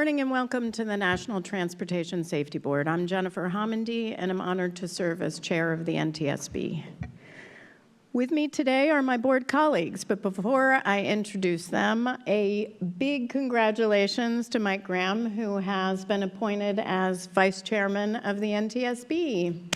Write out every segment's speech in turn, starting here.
morning and welcome to the National Transportation Safety Board. I'm Jennifer Homendy and I'm honored to serve as chair of the NTSB. With me today are my board colleagues, but before I introduce them, a big congratulations to Mike Graham, who has been appointed as vice chairman of the NTSB.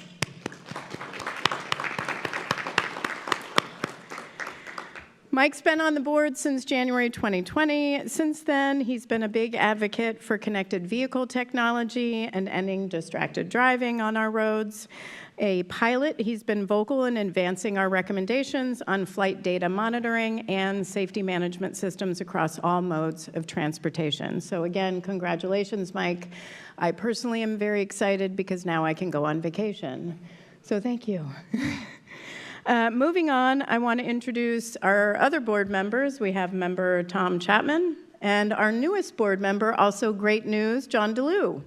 Mike's been on the board since January 2020. Since then, he's been a big advocate for connected vehicle technology and ending distracted driving on our roads. A pilot, he's been vocal in advancing our recommendations on flight data monitoring and safety management systems across all modes of transportation. So again, congratulations, Mike. I personally am very excited because now I can go on vacation. So thank you. Moving on, I want to introduce our other board members. We have member Tom Chapman and our newest board member, also great news, John DeLue.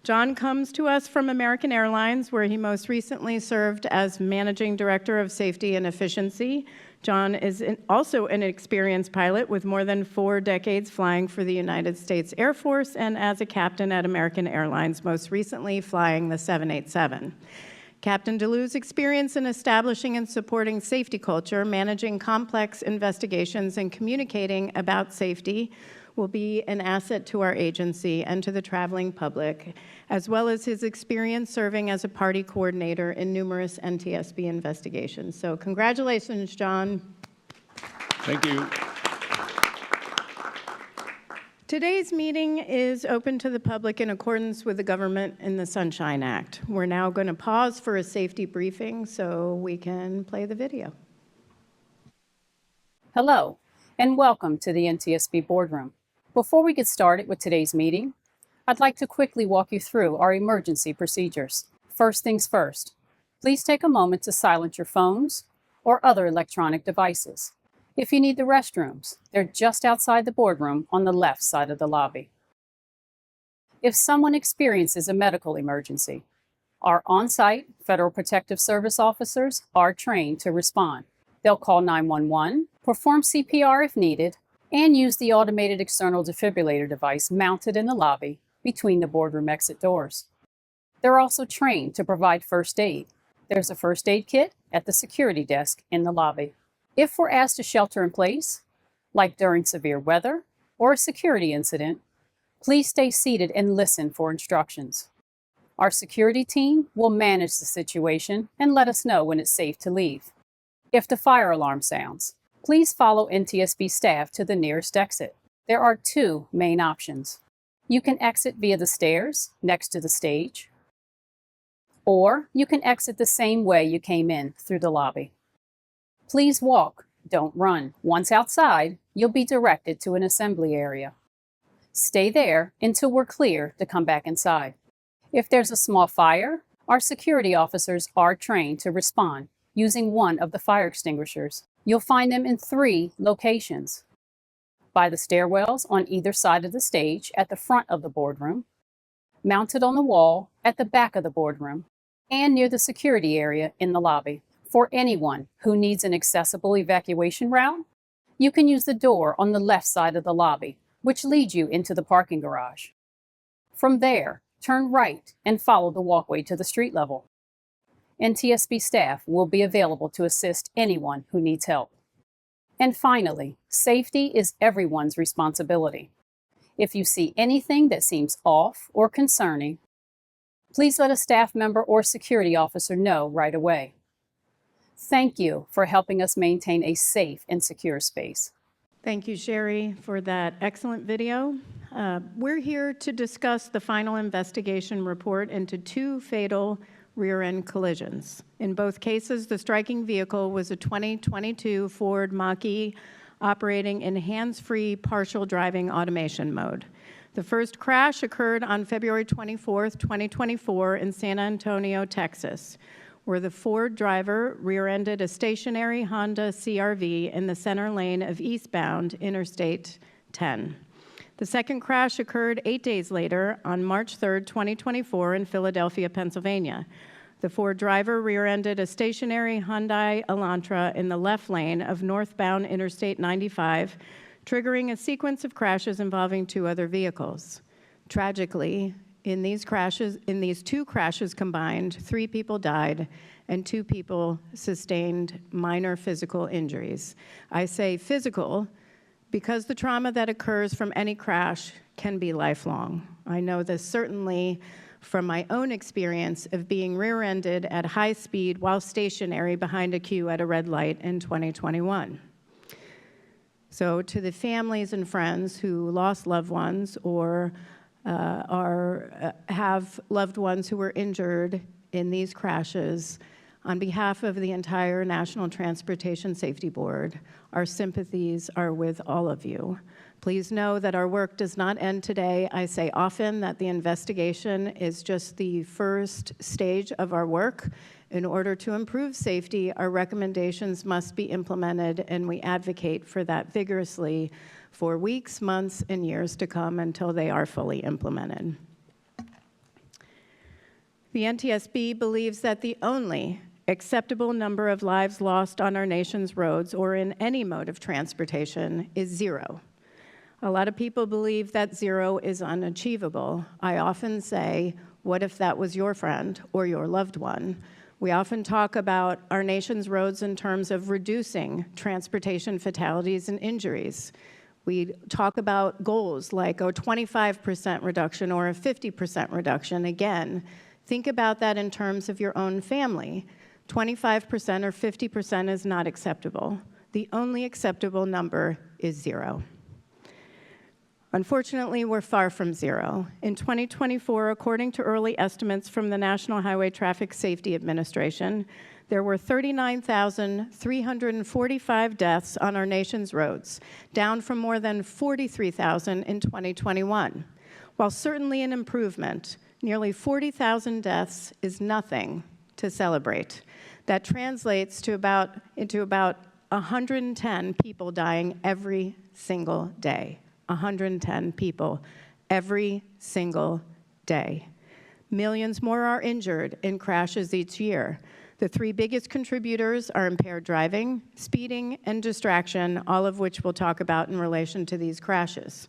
John comes to us from American Airlines, where he most recently served as Managing Director of Safety and Efficiency. John is also an experienced pilot with more than 4 decades flying for the United States Air Force and as a captain at American Airlines, most recently flying the 787. Captain DeLue's experience in establishing and supporting safety culture, managing complex investigations, and communicating about safety will be an asset to our agency and to the traveling public, as well as his experience serving as a party coordinator in numerous NTSB investigations. So congratulations, John. Thank you. Today's meeting is open to the public in accordance with the Government in the Sunshine Act. We're now going to pause for a safety briefing so we can play the video. Hello, and welcome to the NTSB Boardroom. Before we get started with today's meeting, I'd like to quickly walk you through our emergency procedures. First things first, please take a moment to silence your phones or other electronic devices. If you need the restrooms, they're just outside the boardroom on the left side of the lobby. If someone experiences a medical emergency, our on-site Federal Protective Service officers are trained to respond. They'll call 911, perform CPR if needed, and use the automated external defibrillator device mounted in the lobby between the boardroom exit doors. They're also trained to provide first aid. There's a first aid kit at the security desk in the lobby. If we're asked to shelter in place, like during severe weather or a security incident, please stay seated and listen for instructions. Our security team will manage the situation and let us know when it's safe to leave. If the fire alarm sounds, please follow NTSB staff to the nearest exit. There are 2 main options. You can exit via the stairs next to the stage, or you can exit the same way you came in through the lobby. Please walk, don't run. Once outside, you'll be directed to an assembly area. Stay there until we're clear to come back inside. If there's a small fire, our security officers are trained to respond using one of the fire extinguishers. You'll find them in 3 locations: by the stairwells on either side of the stage at the front of the boardroom, mounted on the wall at the back of the boardroom, and near the security area in the lobby. For anyone who needs an accessible evacuation route, you can use the door on the left side of the lobby, which leads you into the parking garage. From there, turn right and follow the walkway to the street level. NTSB staff will be available to assist anyone who needs help. And finally, safety is everyone's responsibility. If you see anything that seems off or concerning, please let a staff member or security officer know right away. Thank you for helping us maintain a safe and secure space. Thank you, Sherry, for that excellent video. We're here to discuss the final investigation report into 2 fatal rear-end collisions. In both cases, the striking vehicle was a 2022 Ford Mach-E operating in hands-free partial driving automation mode. The first crash occurred on February 24th, 2024 in San Antonio, Texas, where the Ford driver rear-ended a stationary Honda CR-V in the center lane of eastbound Interstate 10. The second crash occurred 8 days later on March 3rd, 2024 in Philadelphia, Pennsylvania. The Ford driver rear-ended a stationary Hyundai Elantra in the left lane of northbound Interstate 95, triggering a sequence of crashes involving 2 other vehicles. Tragically, in these two crashes combined, 3 people died and 2 people sustained minor physical injuries. I say physical because the trauma that occurs from any crash can be lifelong. I know this certainly from my own experience of being rear-ended at high speed while stationary behind a queue at a red light in 2021. So to the families and friends who lost loved ones or have loved ones who were injured in these crashes, on behalf of the entire National Transportation Safety Board, our sympathies are with all of you. Please know that our work does not end today. I say often that the investigation is just the first stage of our work. In order to improve safety, our recommendations must be implemented, and we advocate for that vigorously for weeks, months, and years to come until they are fully implemented. The NTSB believes that the only acceptable number of lives lost on our nation's roads or in any mode of transportation is 0. A lot of people believe that 0 is unachievable. I often say, what if that was your friend or your loved one? We often talk about our nation's roads in terms of reducing transportation fatalities and injuries. We talk about goals like a 25% reduction or a 50% reduction. Again, think about that in terms of your own family. 25% or 50% is not acceptable. The only acceptable number is 0. Unfortunately, we're far from 0. In 2024, according to early estimates from the National Highway Traffic Safety Administration, there were 39,345 deaths on our nation's roads, down from more than 43,000 in 2021. While certainly an improvement, nearly 40,000 deaths is nothing to celebrate. That translates to about 110 people dying every single day. 110 people every single day. Millions more are injured in crashes each year. The 3 biggest contributors are impaired driving, speeding, and distraction, all of which we'll talk about in relation to these crashes.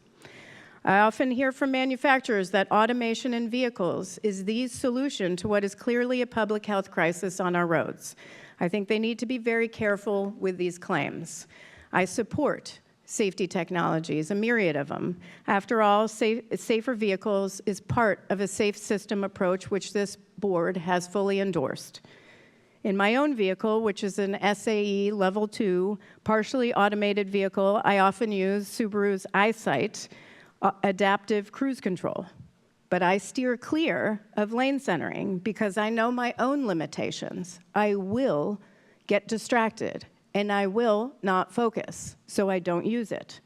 I often hear from manufacturers that automation in vehicles is the solution to what is clearly a public health crisis on our roads. I think they need to be very careful with these claims. I support safety technologies, a myriad of them. After all, safer vehicles is part of a safe system approach which this board has fully endorsed. In my own vehicle, which is an SAE Level 2 partially automated vehicle, I often use Subaru's EyeSight adaptive cruise control. But I steer clear of lane centering because I know my own limitations. I will get distracted, and I will not focus, so I don't use it.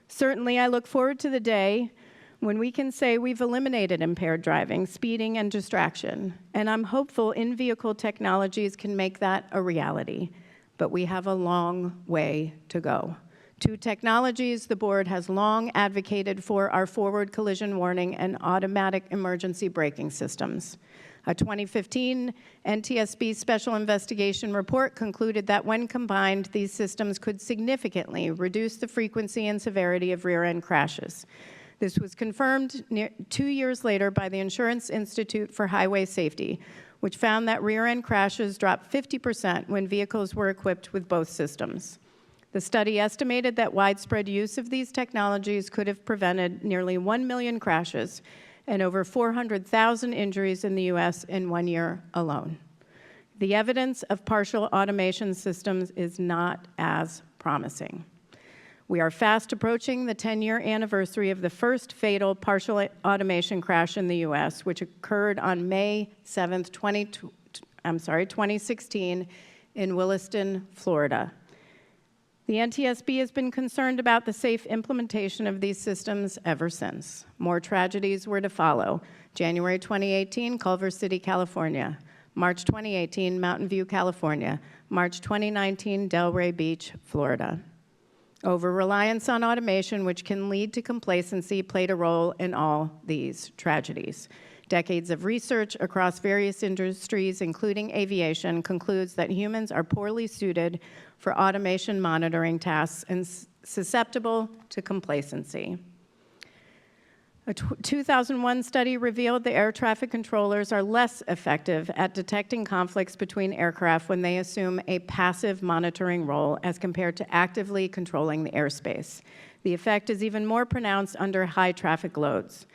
Certainly, I look forward to the day when we can say we've eliminated impaired driving, speeding, and distraction, and I'm hopeful in-vehicle technologies can make that a reality, but we have a long way to go. 2 technologies the board has long advocated for are forward collision warning and automatic emergency braking systems. A 2015 NTSB Special Investigation report concluded that when combined, these systems could significantly reduce the frequency and severity of rear-end crashes. This was confirmed 2 years later by the Insurance Institute for Highway Safety, which found that rear-end crashes dropped 50% when vehicles were equipped with both systems. The study estimated that widespread use of these technologies could have prevented nearly 1 million crashes and over 400,000 injuries in the U.S. in 1 year alone. The evidence of partial automation systems is not as promising. We are fast approaching the 10-year anniversary of the first fatal partial automation crash in the U.S., which occurred on May 7th, 2016 in Williston, Florida. The NTSB has been concerned about the safe implementation of these systems ever since. More tragedies were to follow. January 2018, Culver City, California. March 2018, Mountain View, California. March 2019, Delray Beach, Florida. Over-reliance on automation, which can lead to complacency, played a role in all these tragedies. Decades of research across various industries, including aviation, concludes that humans are poorly suited for automation monitoring tasks and susceptible to complacency. A 2001 study revealed the air traffic controllers are less effective at detecting conflicts between aircraft when they assume a passive monitoring role as compared to actively controlling the airspace. The effect is even more pronounced under high traffic loads.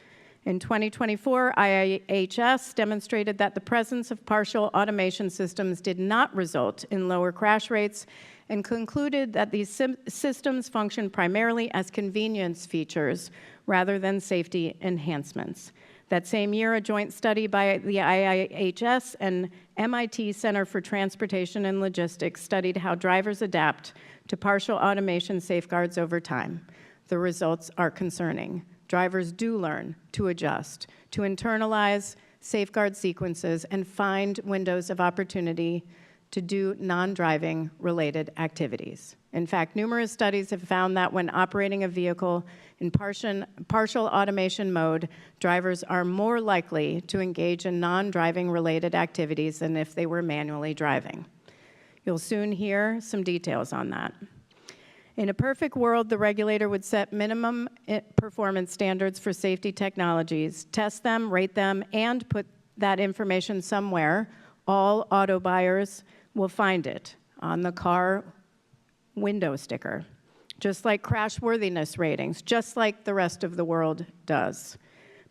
In 2024, IIHS demonstrated that the presence of partial automation systems did not result in lower crash rates and concluded that these systems function primarily as convenience features rather than safety enhancements. That same year, a joint study by the IIHS and MIT Center for Transportation and Logistics studied how drivers adapt to partial automation safeguards over time. The results are concerning. Drivers do learn to adjust, to internalize safeguard sequences, and find windows of opportunity to do non-driving related activities. In fact, numerous studies have found that when operating a vehicle in partial automation mode, drivers are more likely to engage in non-driving related activities than if they were manually driving. You'll soon hear some details on that. In a perfect world, the regulator would set minimum performance standards for safety technologies, test them, rate them, and put that information somewhere. All auto buyers will find it on the car window sticker, just like crashworthiness ratings, just like the rest of the world does.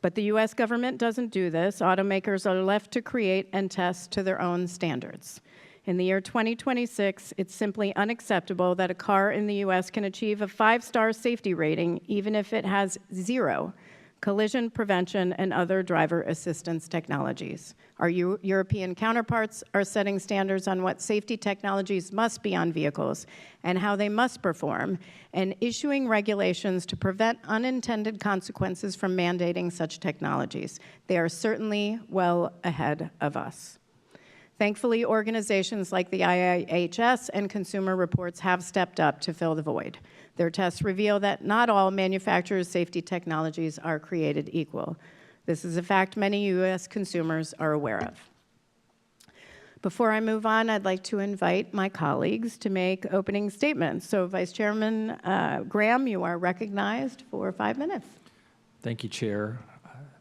But the US government doesn't do this. Automakers are left to create and test to their own standards. In the year 2026, it's simply unacceptable that a car in the US can achieve a 5-star safety rating even if it has 0 collision prevention and other driver assistance technologies. Our European counterparts are setting standards on what safety technologies must be on vehicles and how they must perform, and issuing regulations to prevent unintended consequences from mandating such technologies. They are certainly well ahead of us. Thankfully, organizations like the IIHS and Consumer Reports have stepped up to fill the void. Their tests reveal that not all manufacturers' safety technologies are created equal. This is a fact many U.S. consumers are aware of. Before I move on, I'd like to invite my colleagues to make opening statements. So, Vice Chairman Graham, you are recognized for 5 minutes. Thank you, Chair.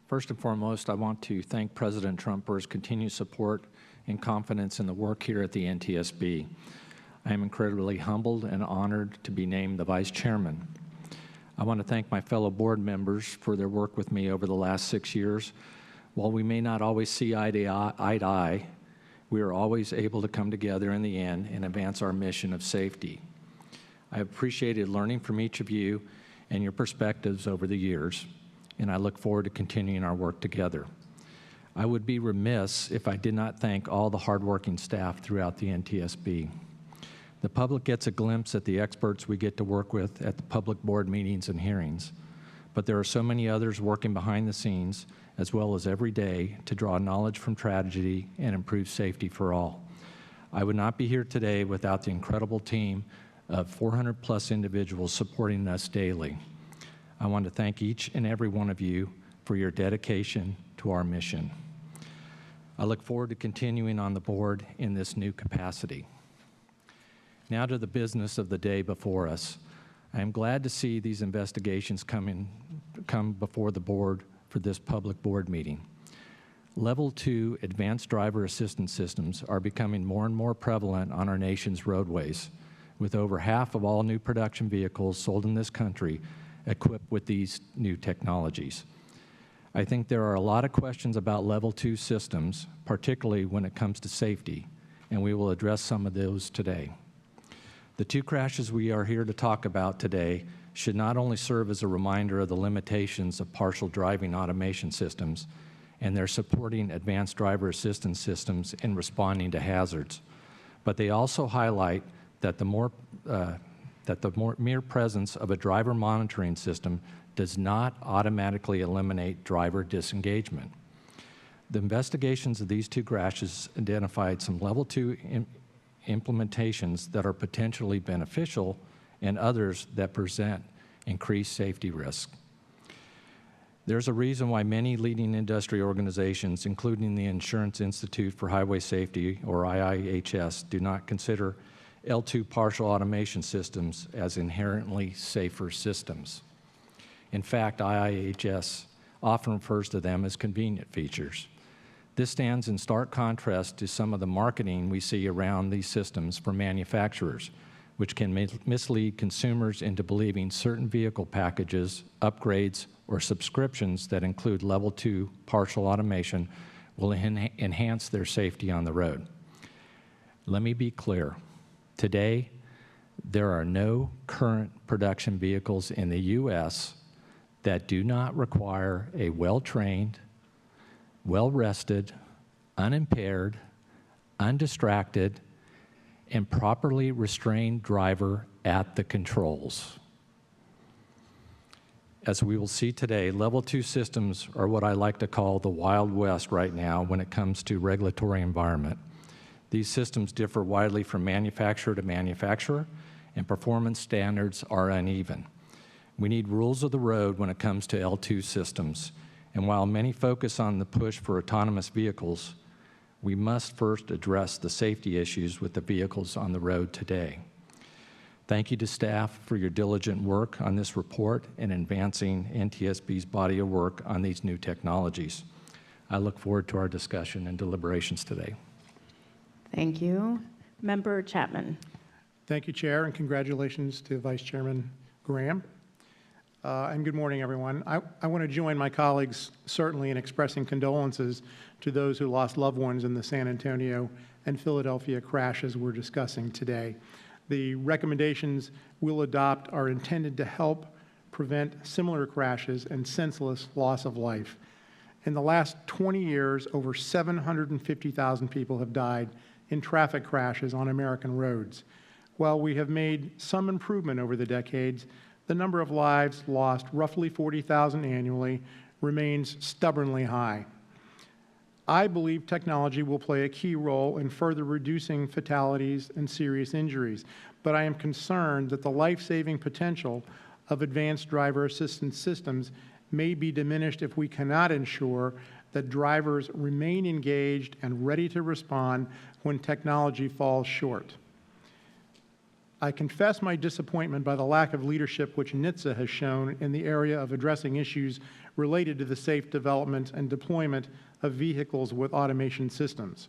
First and foremost, I want to thank President Trump for his continued support and confidence in the work here at the NTSB. I am incredibly humbled and honored to be named the Vice Chairman. I want to thank my fellow board members for their work with me over the last 6 years. While we may not always see eye to eye, we are always able to come together in the end and advance our mission of safety. I have appreciated learning from each of you and your perspectives over the years, and I look forward to continuing our work together. I would be remiss if I did not thank all the hardworking staff throughout the NTSB. The public gets a glimpse at the experts we get to work with at the public board meetings and hearings, but there are so many others working behind the scenes as well as every day to draw knowledge from tragedy and improve safety for all. I would not be here today without the incredible team of 400+ individuals supporting us daily. I want to thank each and every one of you for your dedication to our mission. I look forward to continuing on the board in this new capacity. Now to the business of the day before us. I am glad to see these investigations come before the board for this public board meeting. Level 2 advanced driver assistance systems are becoming more and more prevalent on our nation's roadways, with over half of all new production vehicles sold in this country equipped with these new technologies. I think there are a lot of questions about Level 2 systems, particularly when it comes to safety, and we will address some of those today. The 2 crashes we are here to talk about today should not only serve as a reminder of the limitations of partial driving automation systems and their supporting advanced driver assistance systems in responding to hazards, but they also highlight that the mere presence of a driver monitoring system does not automatically eliminate driver disengagement. The investigations of these 2 crashes identified some Level 2 implementations that are potentially beneficial and others that present increased safety risks. There's a reason why many leading industry organizations, including the Insurance Institute for Highway Safety, or IIHS, do not consider L2 partial automation systems as inherently safer systems. In fact, IIHS often refers to them as convenient features. This stands in stark contrast to some of the marketing we see around these systems from manufacturers, which can mislead consumers into believing certain vehicle packages, upgrades, or subscriptions that include Level 2 partial automation will enhance their safety on the road. Let me be clear. Today, there are no current production vehicles in the U.S. that do not require a well-trained, well-rested, unimpaired, undistracted, and properly restrained driver at the controls. As we will see today, Level 2 systems are what I like to call the Wild West right now when it comes to regulatory environment. These systems differ widely from manufacturer to manufacturer, and performance standards are uneven. We need rules of the road when it comes to L2 systems, and while many focus on the push for autonomous vehicles, we must first address the safety issues with the vehicles on the road today. Thank you to staff for your diligent work on this report and advancing NTSB's body of work on these new technologies. I look forward to our discussion and deliberations today. Thank you. Member Chapman. Thank you, Chair, and congratulations to Vice Chairman Graham. And good morning, everyone. I want to join my colleagues certainly in expressing condolences to those who lost loved ones in the San Antonio and Philadelphia crashes we're discussing today. The recommendations we'll adopt are intended to help prevent similar crashes and senseless loss of life. In the last 20 years, over 750,000 people have died in traffic crashes on American roads. While we have made some improvement over the decades, the number of lives lost, roughly 40,000 annually, remains stubbornly high. I believe technology will play a key role in further reducing fatalities and serious injuries, but I am concerned that the life-saving potential of advanced driver assistance systems may be diminished if we cannot ensure that drivers remain engaged and ready to respond when technology falls short. I confess my disappointment by the lack of leadership which NHTSA has shown in the area of addressing issues related to the safe development and deployment of vehicles with automation systems.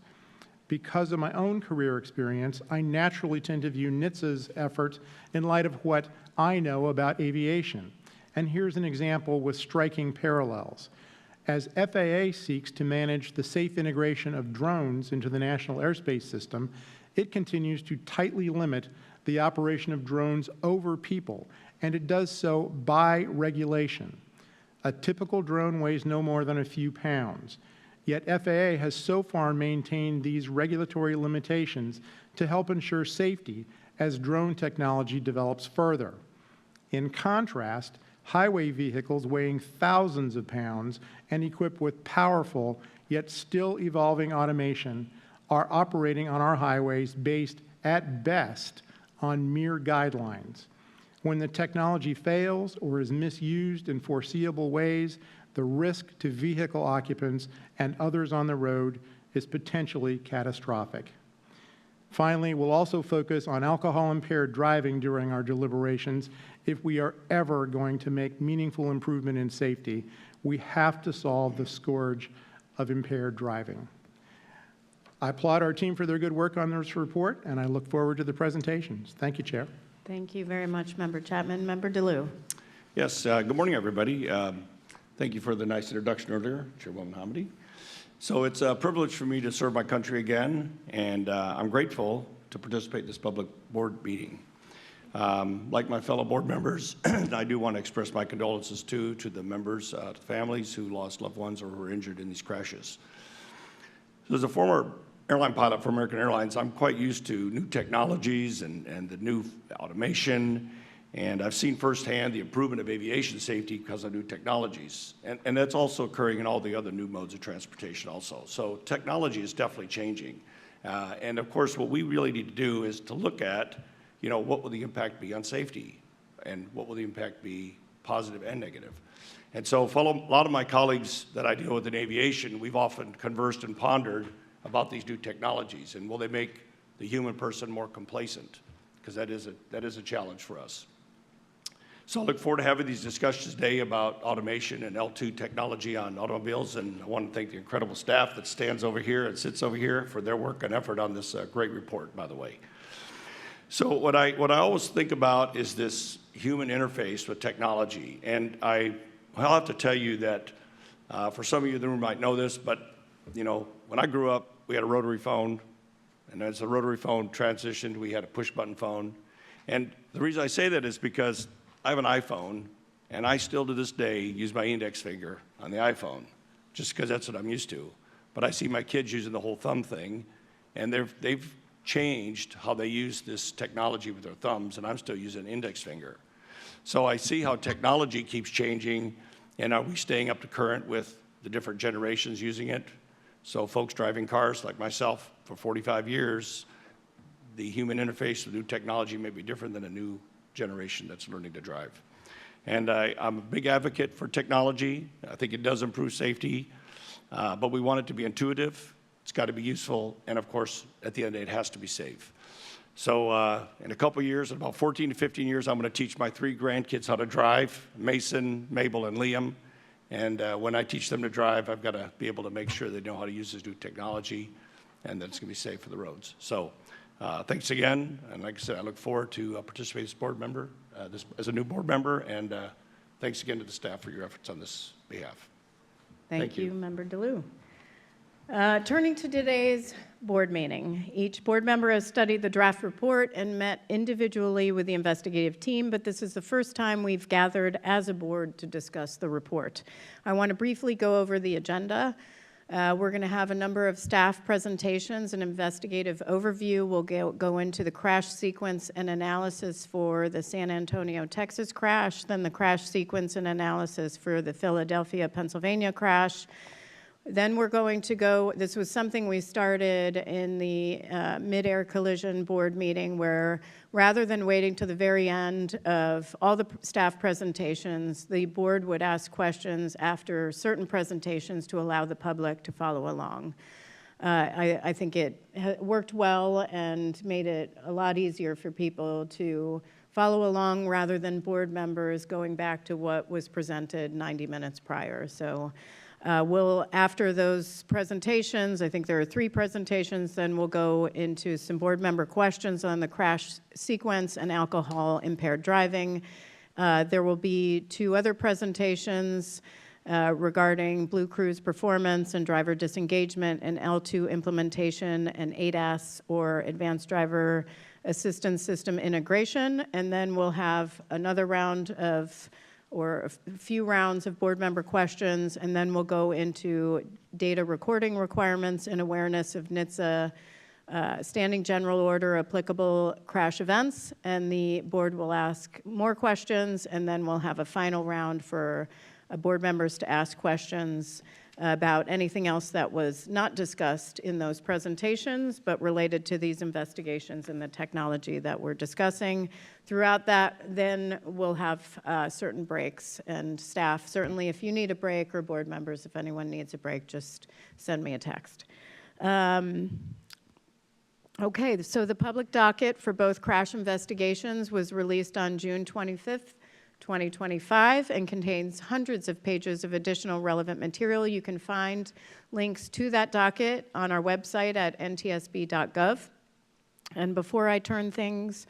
Because of my own career experience, I naturally tend to view NHTSA's efforts in light of what I know about aviation. And here's an example with striking parallels. As FAA seeks to manage the safe integration of drones into the National Airspace System, it continues to tightly limit the operation of drones over people, and it does so by regulation. A typical drone weighs no more than a few pounds, yet FAA has so far maintained these regulatory limitations to help ensure safety as drone technology develops further. In contrast, highway vehicles weighing thousands of pounds and equipped with powerful yet still evolving automation are operating on our highways based, at best, on mere guidelines. When the technology fails or is misused in foreseeable ways, the risk to vehicle occupants and others on the road is potentially catastrophic. Finally, we'll also focus on alcohol-impaired driving during our deliberations. If we are ever going to make meaningful improvement in safety, we have to solve the scourge of impaired driving. I applaud our team for their good work on this report, and I look forward to the presentations. Thank you, Chair. Thank you very much, Member Chapman. Member DeLue. Yes, good morning, everybody. Thank you for the nice introduction earlier, Chairwoman Homendy. So it's a privilege for me to serve my country again, and I'm grateful to participate in this public board meeting. Like my fellow board members, I do want to express my condolences to the members, to families who lost loved ones or who were injured in these crashes. So as a former airline pilot for American Airlines, I'm quite used to new technologies and the new automation, and I've seen firsthand the improvement of aviation safety because of new technologies. And that's also occurring in all the other new modes of transportation also. So technology is definitely changing. And of course, what we really need to do is to look at, what will the impact be on safety, and what will the impact be positive and negative. And so a lot of my colleagues that I deal with in aviation, we've often conversed and pondered about these new technologies, and will they make the human person more complacent? Because that is a challenge for us. So I look forward to having these discussions today about automation and L2 technology on automobiles, and I want to thank the incredible staff that stands over here and sits over here for their work and effort on this great report, by the way. So what I always think about is this human interface with technology, and I'll have to tell you that for some of you in the room might know this, but you know, when I grew up, we had a rotary phone, and as the rotary phone transitioned, we had a push-button phone. And the reason I say that is because I have an iPhone, and I still to this day use my index finger on the iPhone, just because that's what I'm used to. But I see my kids using the whole thumb thing, and they've changed how they use this technology with their thumbs, and I'm still using an index finger. So I see how technology keeps changing, and are we staying up to current with the different generations using it? So folks driving cars like myself for 45 years, the human interface with new technology may be different than a new generation that's learning to drive. And I'm a big advocate for technology. I think it does improve safety, but we want it to be intuitive. It's got to be useful, and of course, at the end of the day, it has to be safe. So in a couple years, in about 14 to 15 years, I'm going to teach my 3 grandkids how to drive, Mason, Mabel, and Liam. And when I teach them to drive, I've got to be able to make sure they know how to use this new technology and that it's going to be safe for the roads. So thanks again, and like I said, I look forward to participating as board member, as a new board member, and thanks again to the staff for your efforts on this behalf. Thank you, Member DeLue. Turning to today's board meeting, each board member has studied the draft report and met individually with the investigative team, but this is the first time we've gathered as a board to discuss the report. I want to briefly go over the agenda. We're going to have a number of staff presentations, an investigative overview. We'll go into the crash sequence and analysis for the San Antonio, Texas crash, then the crash sequence and analysis for the Philadelphia, Pennsylvania crash. Then we're going to go, this was something we started in the mid-air collision board meeting, where rather than waiting to the very end of all the staff presentations, the board would ask questions after certain presentations to allow the public to follow along. I think it worked well and made it a lot easier for people to follow along rather than board members going back to what was presented 90 minutes prior. So after those presentations, I think there are 3 presentations, then we'll go into some board member questions on the crash sequence and alcohol-impaired driving. There will be 2 other presentations regarding BlueCruise performance and driver disengagement and L2 implementation and ADAS, or advanced driver assistance system integration. And then we'll have another round of or a few rounds of board member questions, and then we'll go into data recording requirements and awareness of NHTSA standing general order applicable crash events, and the board will ask more questions, and then we'll have a final round for board members to ask questions about anything else that was not discussed in those presentations, but related to these investigations and the technology that we're discussing. Throughout that, then we'll have certain breaks, and staff, certainly if you need a break, or board members, if anyone needs a break, just send me a text. Okay, so the public docket for both crash investigations was released on June 25th, 2025, and contains hundreds of pages of additional relevant material. You can find links to that docket on our website at ntsb.gov. And before I turn things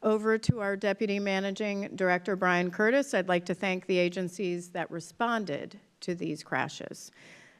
over to our Deputy Managing Director, Brian Curtis, I'd like to thank the agencies that responded to these crashes.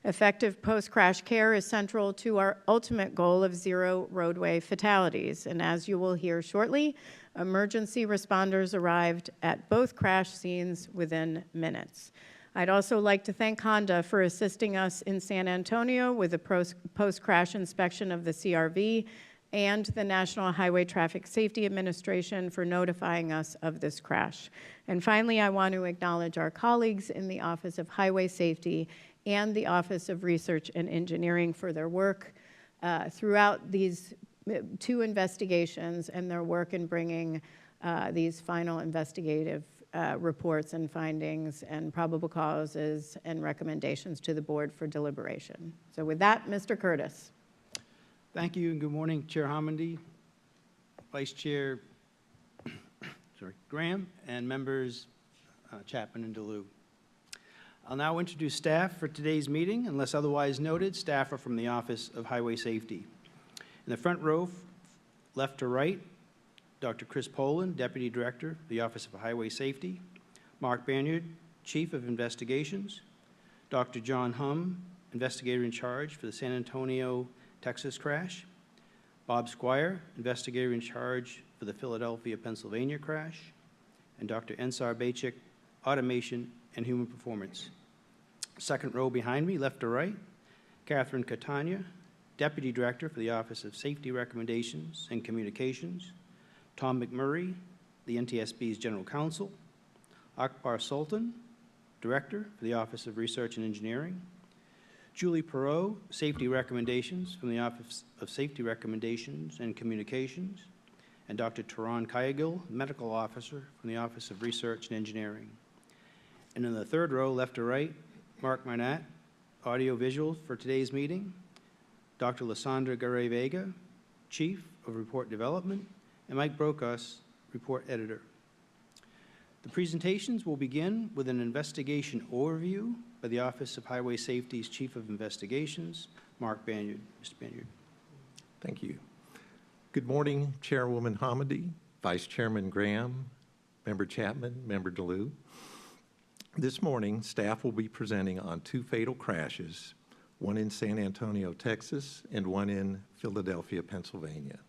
Effective post-crash care is central to our ultimate goal of 0 roadway fatalities. And as you will hear shortly, emergency responders arrived at both crash scenes within minutes. I'd also like to thank Honda for assisting us in San Antonio with a post-crash inspection of the CRV, and the National Highway Traffic Safety Administration for notifying us of this crash. And finally, I want to acknowledge our colleagues in the Office of Highway Safety and the Office of Research and Engineering for their work throughout these 2 investigations, and their work in bringing these final investigative reports and findings and probable causes and recommendations to the board for deliberation. So with that, Mr. Curtis. Thank you, and good morning, Chair Homendy, Vice Chair Graham, and members Chapman and DeLue. I'll now introduce staff for today's meeting. Unless otherwise noted, staff are from the Office of Highway Safety. In the front row, left to right, Dr. Chris Poland, Deputy Director, the Office of Highway Safety, Mark Banyard, Chief of Investigations, Dr. John Hum, Investigator in Charge for the San Antonio, Texas crash, Bob Squire, Investigator in Charge for the Philadelphia, Pennsylvania crash, and Dr. Ensar Bachik, Automation and Human Performance. Second row behind me, left to right, Catherine Catania, Deputy Director for the Office of Safety Recommendations and Communications, Tom McMurray, the NTSB's General Counsel, Akbar Sultan, Director for the Office of Research and Engineering, Julie Perot, Safety Recommendations from the Office of Safety Recommendations and Communications, and Dr. Taran Kayagil, Medical Officer from the Office of Research and Engineering. And in the third row, left to right, Mark Marnat, Audio Visual for today's meeting, Dr. Lysandra Garay-Vega, Chief of Report Development, and Mike Brokos, Report Editor. The presentations will begin with an investigation overview by the Office of Highway Safety's Chief of Investigations, Mark Banyard. Mr. Banyard. Thank you. Good morning, Chairwoman Homendy, Vice Chairman Graham, Member Chapman, Member DeLue. This morning, staff will be presenting on two fatal crashes, one in San Antonio, Texas, and one in Philadelphia, Pennsylvania.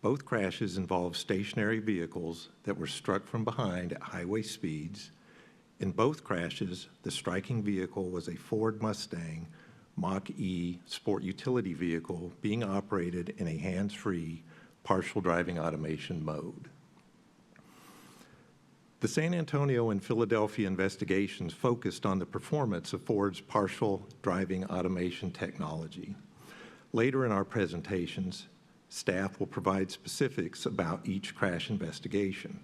Both crashes involved stationary vehicles that were struck from behind at highway speeds. In both crashes, the striking vehicle was a Ford Mustang Mach-E sport utility vehicle being operated in a hands-free partial driving automation mode. The San Antonio and Philadelphia investigations focused on the performance of Ford's partial driving automation technology. Later in our presentations, staff will provide specifics about each crash investigation.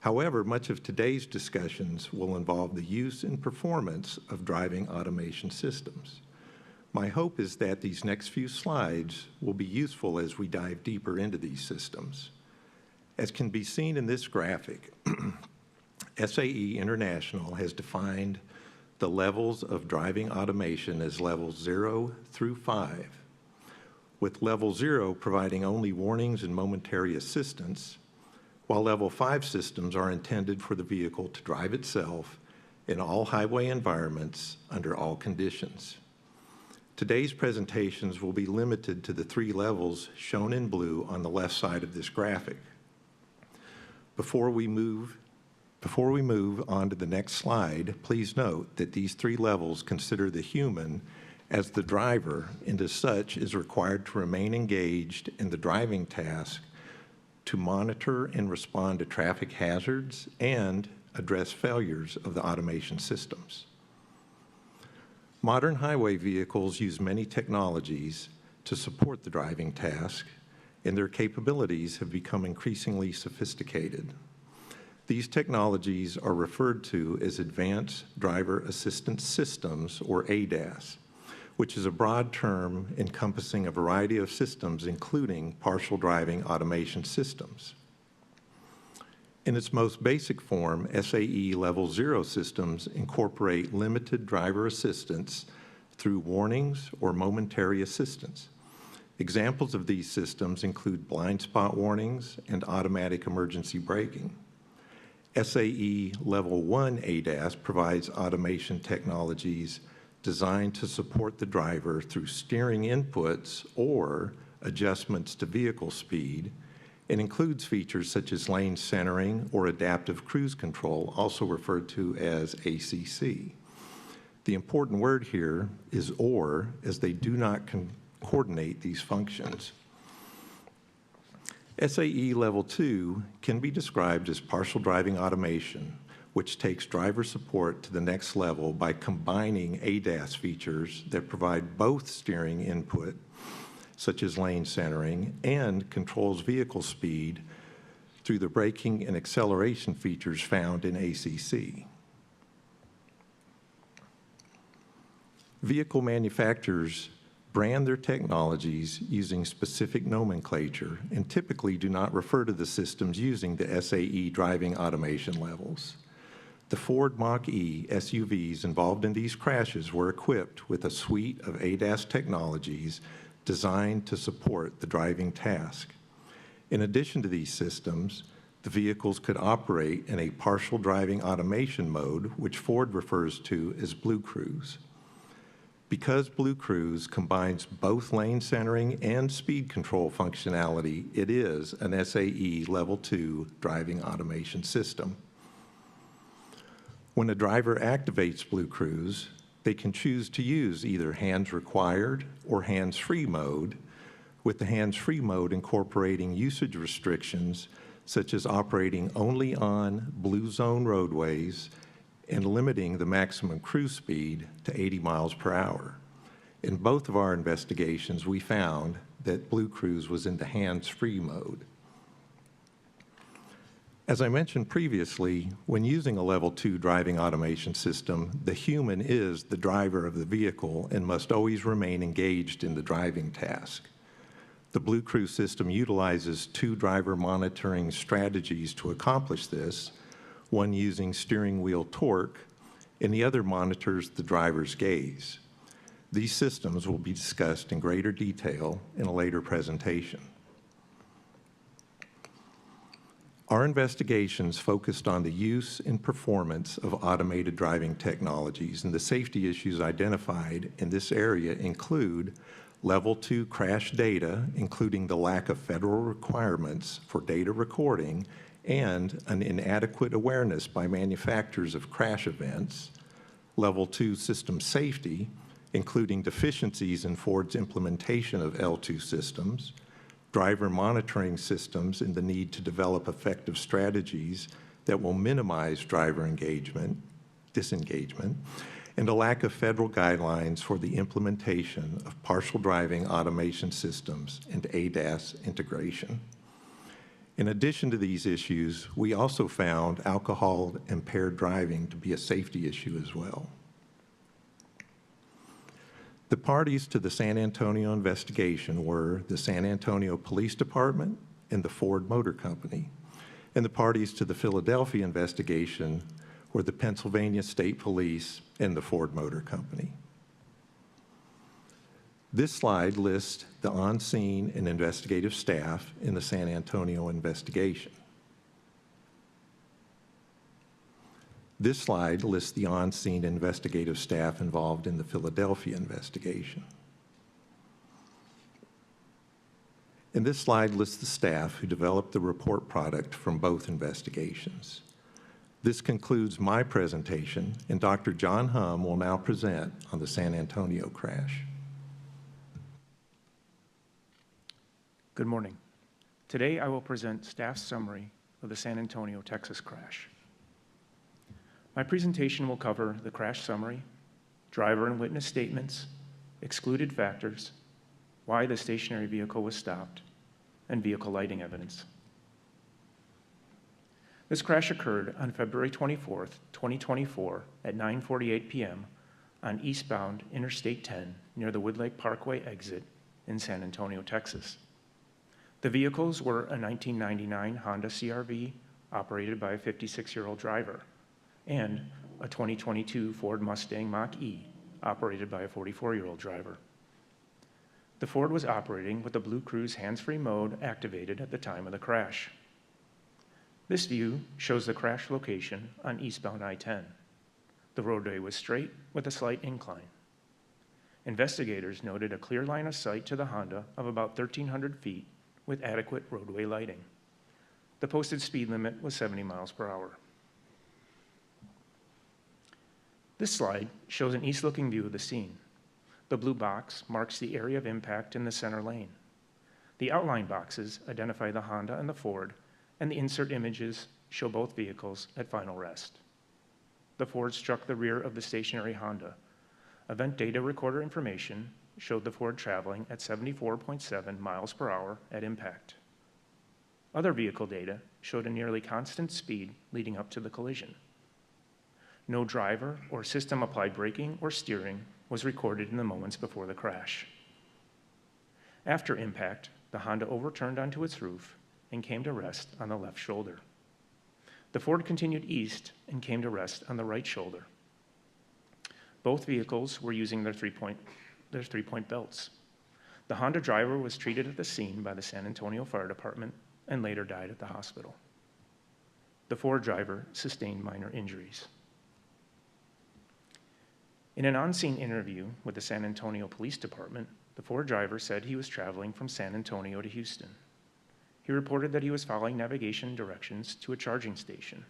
However, much of today's discussions will involve the use and performance of driving automation systems. My hope is that these next few slides will be useful as we dive deeper into these systems. As can be seen in this graphic, SAE International has defined the levels of driving automation as levels 0 through 5, with level 0 providing only warnings and momentary assistance, while level 5 systems are intended for the vehicle to drive itself in all highway environments under all conditions. Today's presentations will be limited to the three levels shown in blue on the left side of this graphic. Before we move on to the next slide, please note that these three levels consider the human as the driver and as such is required to remain engaged in the driving task to monitor and respond to traffic hazards and address failures of the automation systems. Modern highway vehicles use many technologies to support the driving task, and their capabilities have become increasingly sophisticated. These technologies are referred to as Advanced Driver Assistance Systems, or ADAS, which is a broad term encompassing a variety of systems, including partial driving automation systems. In its most basic form, SAE Level 0 systems incorporate limited driver assistance through warnings or momentary assistance. Examples of these systems include blind spot warnings and automatic emergency braking. SAE Level 1 ADAS provides automation technologies designed to support the driver through steering inputs or adjustments to vehicle speed, and includes features such as lane centering or adaptive cruise control, also referred to as ACC. The important word here is or, as they do not coordinate these functions. SAE Level 2 can be described as partial driving automation, which takes driver support to the next level by combining ADAS features that provide both steering input, such as lane centering, and controls vehicle speed through the braking and acceleration features found in ACC. Vehicle manufacturers brand their technologies using specific nomenclature and typically do not refer to the systems using the SAE driving automation levels. The Ford Mach-E SUVs involved in these crashes were equipped with a suite of ADAS technologies designed to support the driving task. In addition to these systems, the vehicles could operate in a partial driving automation mode, which Ford refers to as BlueCruise. Because BlueCruise combines both lane centering and speed control functionality, it is an SAE Level 2 driving automation system. When a driver activates BlueCruise, they can choose to use either hands-required or hands-free mode, with the hands-free mode incorporating usage restrictions such as operating only on blue zone roadways and limiting the maximum cruise speed to 80 miles per hour. In both of our investigations, we found that BlueCruise was in the hands-free mode. As I mentioned previously, when using a Level 2 driving automation system, the human is the driver of the vehicle and must always remain engaged in the driving task. The BlueCruise system utilizes 2 driver monitoring strategies to accomplish this, one using steering wheel torque, and the other monitors the driver's gaze. These systems will be discussed in greater detail in a later presentation. Our investigations focused on the use and performance of automated driving technologies, and the safety issues identified in this area include Level 2 crash data, including the lack of federal requirements for data recording and an inadequate awareness by manufacturers of crash events. Level 2 system safety, including deficiencies in Ford's implementation of L2 systems, driver monitoring systems, and the need to develop effective strategies that will minimize driver disengagement, and a lack of federal guidelines for the implementation of partial driving automation systems and ADAS integration. In addition to these issues, we also found alcohol-impaired driving to be a safety issue as well. The parties to the San Antonio investigation were the San Antonio Police Department and the Ford Motor Company, and the parties to the Philadelphia investigation were the Pennsylvania State Police and the Ford Motor Company. This slide lists the on-scene and investigative staff in the San Antonio investigation. This slide lists the on-scene investigative staff involved in the Philadelphia investigation. And this slide lists the staff who developed the report product from both investigations. This concludes my presentation, and Dr. John Hum will now present on the San Antonio crash. Good morning. Today I will present staff's summary of the San Antonio, Texas crash. My presentation will cover the crash summary, driver and witness statements, excluded factors, why the stationary vehicle was stopped, and vehicle lighting evidence. This crash occurred on February 24th, 2024 at 9:48 p.m. on eastbound Interstate 10 near the Woodlake Parkway exit in San Antonio, Texas. The vehicles were a 1999 Honda CR-V operated by a 56-year-old driver and a 2022 Ford Mustang Mach-E operated by a 44-year-old driver. The Ford was operating with the BlueCruise hands-free mode activated at the time of the crash. This view shows the crash location on eastbound I-10. The roadway was straight with a slight incline. Investigators noted a clear line of sight to the Honda of about 1,300 feet with adequate roadway lighting. The posted speed limit was 70 miles per hour. This slide shows an east-looking view of the scene. The blue box marks the area of impact in the center lane. The outline boxes identify the Honda and the Ford, and the insert images show both vehicles at final rest. The Ford struck the rear of the stationary Honda. Event data recorder information showed the Ford traveling at 74.7 miles per hour at impact. Other vehicle data showed a nearly constant speed leading up to the collision. No driver or system-applied braking or steering was recorded in the moments before the crash. After impact, the Honda overturned onto its roof and came to rest on the left shoulder. The Ford continued east and came to rest on the right shoulder. Both vehicles were using their three-point belts. The Honda driver was treated at the scene by the San Antonio Fire Department and later died at the hospital. The Ford driver sustained minor injuries. In an on-scene interview with the San Antonio Police Department, the Ford driver said he was traveling from San Antonio to Houston. He reported that he was following navigation directions to a charging station.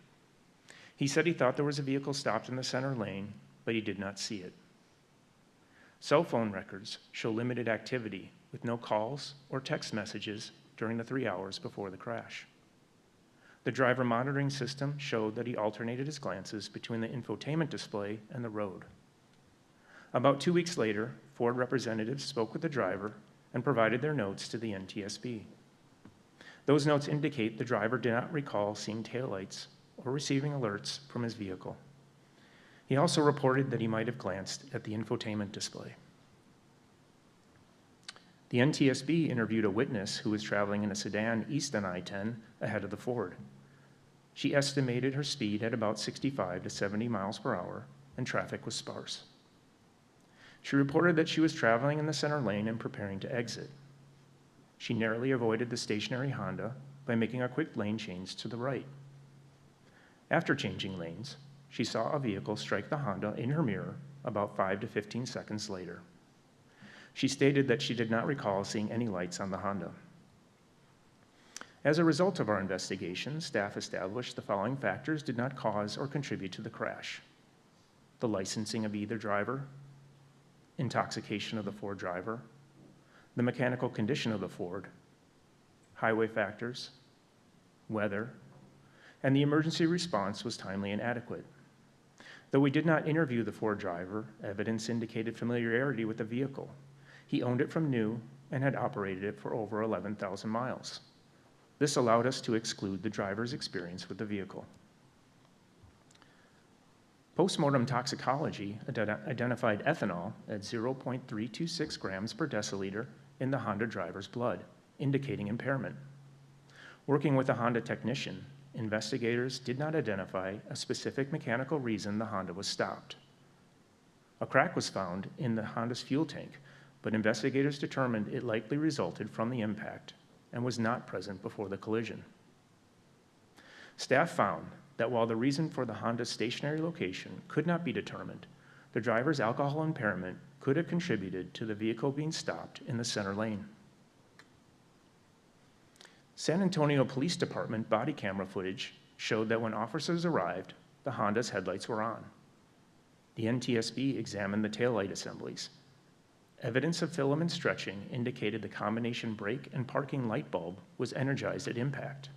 He said he thought there was a vehicle stopped in the center lane, but he did not see it. Cell phone records show limited activity with no calls or text messages during the 3 hours before the crash. The driver monitoring system showed that he alternated his glances between the infotainment display and the road. About 2 weeks later, Ford representatives spoke with the driver and provided their notes to the NTSB. Those notes indicate the driver did not recall seeing taillights or receiving alerts from his vehicle. He also reported that he might have glanced at the infotainment display. The NTSB interviewed a witness who was traveling in a sedan east on I-10 ahead of the Ford. She estimated her speed at about 65 to 70 miles per hour, and traffic was sparse. She reported that she was traveling in the center lane and preparing to exit. She narrowly avoided the stationary Honda by making a quick lane change to the right. After changing lanes, she saw a vehicle strike the Honda in her mirror about 5 to 15 seconds later. She stated that she did not recall seeing any lights on the Honda. As a result of our investigation, staff established the following factors did not cause or contribute to the crash: the licensing of either driver, intoxication of the Ford driver, the mechanical condition of the Ford, highway factors, weather, and the emergency response was timely and adequate. Though we did not interview the Ford driver, evidence indicated familiarity with the vehicle. He owned it from new and had operated it for over 11,000 miles. This allowed us to exclude the driver's experience with the vehicle. Postmortem toxicology identified ethanol at 0.326 grams per deciliter in the Honda driver's blood, indicating impairment. Working with a Honda technician, investigators did not identify a specific mechanical reason the Honda was stopped. A crack was found in the Honda's fuel tank, but investigators determined it likely resulted from the impact and was not present before the collision. Staff found that while the reason for the Honda's stationary location could not be determined, the driver's alcohol impairment could have contributed to the vehicle being stopped in the center lane. San Antonio Police Department body camera footage showed that when officers arrived, the Honda's headlights were on. The NTSB examined the taillight assemblies. Evidence of filament stretching indicated the combination brake and parking light bulb was energized at impact.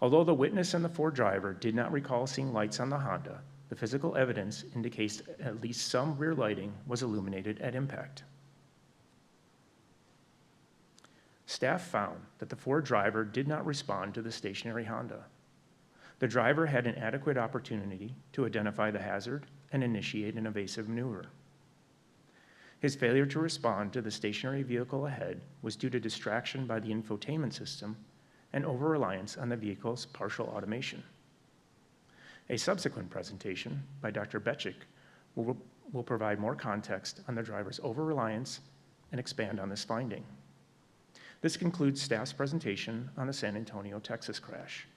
Although the witness and the Ford driver did not recall seeing lights on the Honda, the physical evidence indicates at least some rear lighting was illuminated at impact. Staff found that the Ford driver did not respond to the stationary Honda. The driver had an adequate opportunity to identify the hazard and initiate an evasive maneuver. His failure to respond to the stationary vehicle ahead was due to distraction by the infotainment system and over-reliance on the vehicle's partial automation. A subsequent presentation by Dr. Betchik will provide more context on the driver's over-reliance and expand on this finding. This concludes staff's presentation on the San Antonio, Texas crash.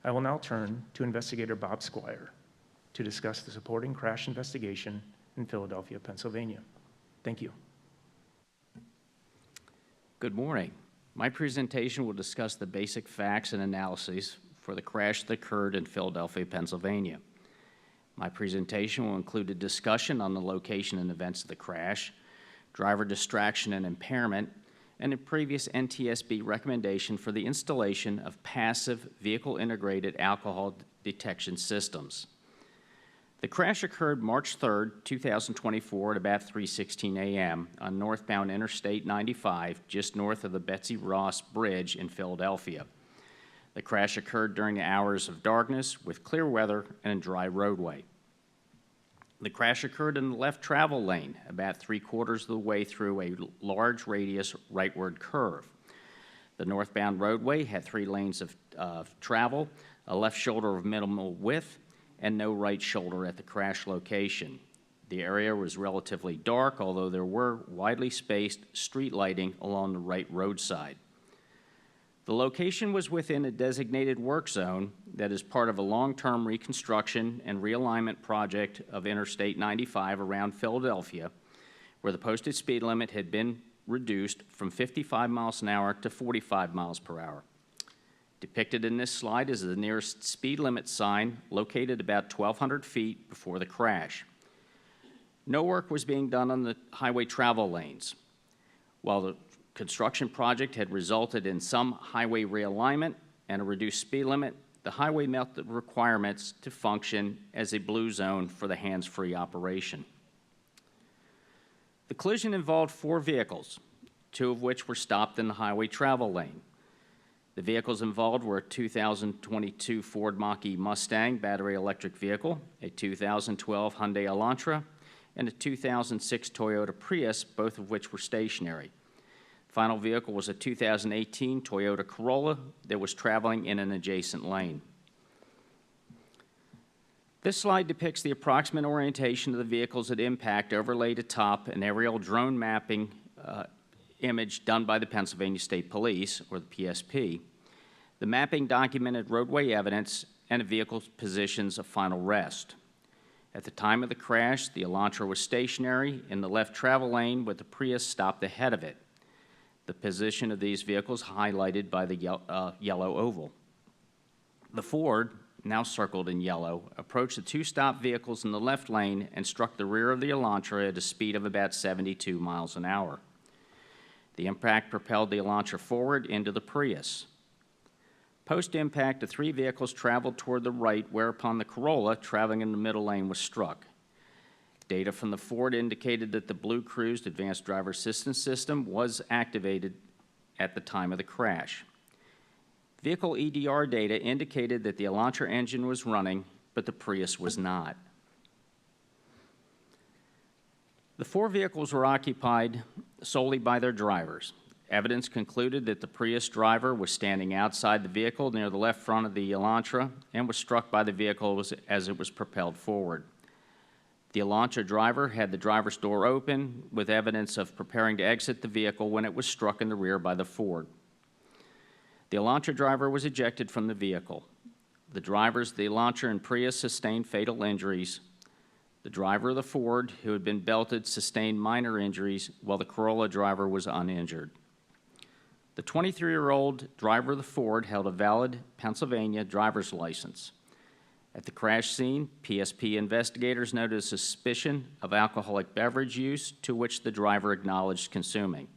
I will now turn to Investigator Bob Squire to discuss the supporting crash investigation in Philadelphia, Pennsylvania. Thank you. Good morning. My presentation will discuss the basic facts and analyses for the crash that occurred in Philadelphia, Pennsylvania. My presentation will include a discussion on the location and events of the crash, driver distraction and impairment, and a previous NTSB recommendation for the installation of passive vehicle-integrated alcohol detection systems. The crash occurred March 3, 2024 at about 3:16 a.m. on northbound Interstate 95, just north of the Betsy Ross Bridge in Philadelphia. The crash occurred during the hours of darkness with clear weather and a dry roadway. The crash occurred in the left travel lane, about 3/4 of the way through a large radius rightward curve. The northbound roadway had 3 lanes of travel, a left shoulder of minimal width, and no right shoulder at the crash location. The area was relatively dark, although there were widely spaced street lighting along the right roadside. The location was within a designated work zone that is part of a long-term reconstruction and realignment project of Interstate 95 around Philadelphia, where the posted speed limit had been reduced from 55 miles an hour to 45 miles per hour. Depicted in this slide is the nearest speed limit sign, located about 1,200 feet before the crash. No work was being done on the highway travel lanes. While the construction project had resulted in some highway realignment and a reduced speed limit, the highway met the requirements to function as a blue zone for the hands-free operation. The collision involved 4 vehicles, 2 of which were stopped in the highway travel lane. The vehicles involved were a 2022 Ford Mach-E Mustang battery electric vehicle, a 2012 Hyundai Elantra, and a 2006 Toyota Prius, both of which were stationary. Final vehicle was a 2018 Toyota Corolla that was traveling in an adjacent lane. This slide depicts the approximate orientation of the vehicles at impact, overlaid atop an aerial drone mapping image done by the Pennsylvania State Police, or the PSP. The mapping documented roadway evidence and a vehicle's positions of final rest. At the time of the crash, the Elantra was stationary in the left travel lane with the Prius stopped ahead of it. The position of these vehicles highlighted by the yellow oval. The Ford, now circled in yellow, approached the 2 stopped vehicles in the left lane and struck the rear of the Elantra at a speed of about 72 miles an hour. The impact propelled the Elantra forward into the Prius. Post-impact, the 3 vehicles traveled toward the right, whereupon the Corolla, traveling in the middle lane, was struck. Data from the Ford indicated that the BlueCruise Advanced Driver Assistance System was activated at the time of the crash. Vehicle EDR data indicated that the Elantra engine was running, but the Prius was not. The 4 vehicles were occupied solely by their drivers. Evidence concluded that the Prius driver was standing outside the vehicle near the left front of the Elantra and was struck by the vehicle as it was propelled forward. The Elantra driver had the driver's door open, with evidence of preparing to exit the vehicle when it was struck in the rear by the Ford. The Elantra driver was ejected from the vehicle. The drivers of the Elantra and Prius sustained fatal injuries. The driver of the Ford, who had been belted, sustained minor injuries, while the Corolla driver was uninjured. The 23-year-old driver of the Ford held a valid Pennsylvania driver's license. At the crash scene, PSP investigators noted a suspicion of alcoholic beverage use, to which the driver acknowledged consuming.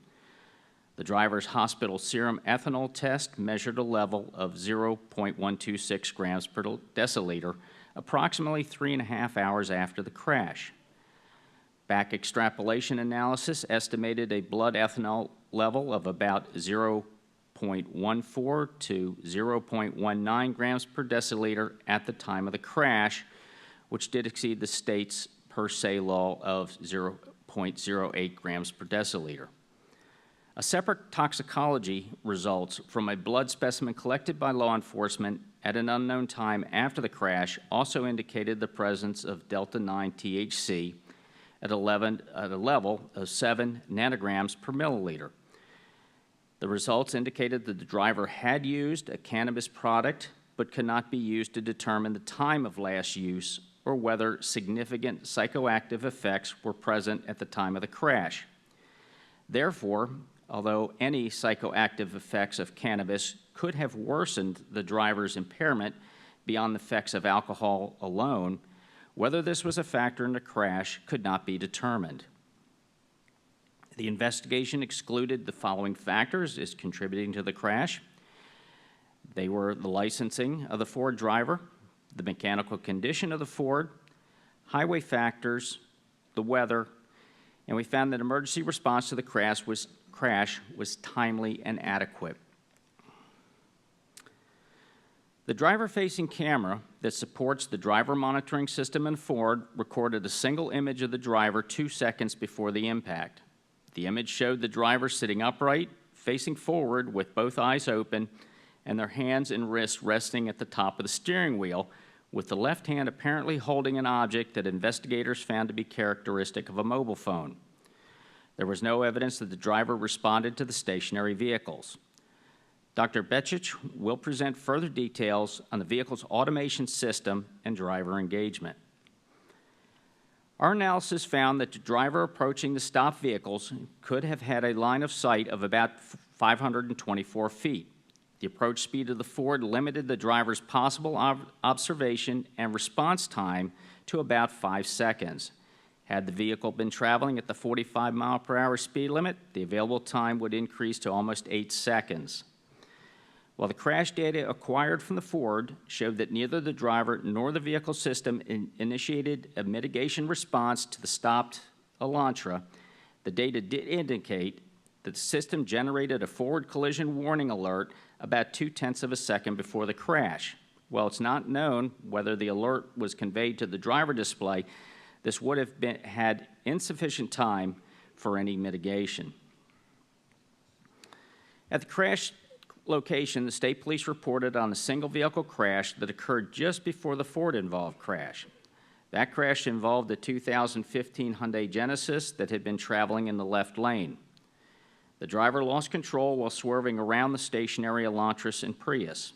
The driver's hospital serum ethanol test measured a level of 0.126 grams per deciliter, approximately 3.5 hours after the crash. Back extrapolation analysis estimated a blood ethanol level of about 0.14 to 0.19 grams per deciliter at the time of the crash, which did exceed the state's per se law of 0.08 grams per deciliter. A separate toxicology results from a blood specimen collected by law enforcement at an unknown time after the crash also indicated the presence of delta-9 THC at a level of 7 nanograms per milliliter. The results indicated that the driver had used a cannabis product but could not be used to determine the time of last use or whether significant psychoactive effects were present at the time of the crash. Therefore, although any psychoactive effects of cannabis could have worsened the driver's impairment beyond the effects of alcohol alone, whether this was a factor in the crash could not be determined. The investigation excluded the following factors as contributing to the crash. They were the licensing of the Ford driver, the mechanical condition of the Ford, highway factors, the weather, and we found that emergency response to the crash was timely and adequate. The driver-facing camera that supports the driver monitoring system in Ford recorded a single image of the driver 2 seconds before the impact. The image showed the driver sitting upright, facing forward with both eyes open and their hands and wrists resting at the top of the steering wheel, with the left hand apparently holding an object that investigators found to be characteristic of a mobile phone. There was no evidence that the driver responded to the stationary vehicles. Dr. Betchich will present further details on the vehicle's automation system and driver engagement. Our analysis found that the driver approaching the stopped vehicles could have had a line of sight of about 524 feet. The approach speed of the Ford limited the driver's possible observation and response time to about 5 seconds. Had the vehicle been traveling at the 45-mile-per-hour speed limit, the available time would increase to almost 8 seconds. While the crash data acquired from the Ford showed that neither the driver nor the vehicle system initiated a mitigation response to the stopped Elantra, the data did indicate that the system generated a forward collision warning alert about 0.2 of a second before the crash. While it's not known whether the alert was conveyed to the driver display, this would have had insufficient time for any mitigation. At the crash location, the state police reported on a single vehicle crash that occurred just before the Ford-involved crash. That crash involved a 2015 Hyundai Genesis that had been traveling in the left lane. The driver lost control while swerving around the stationary Elantris and Prius.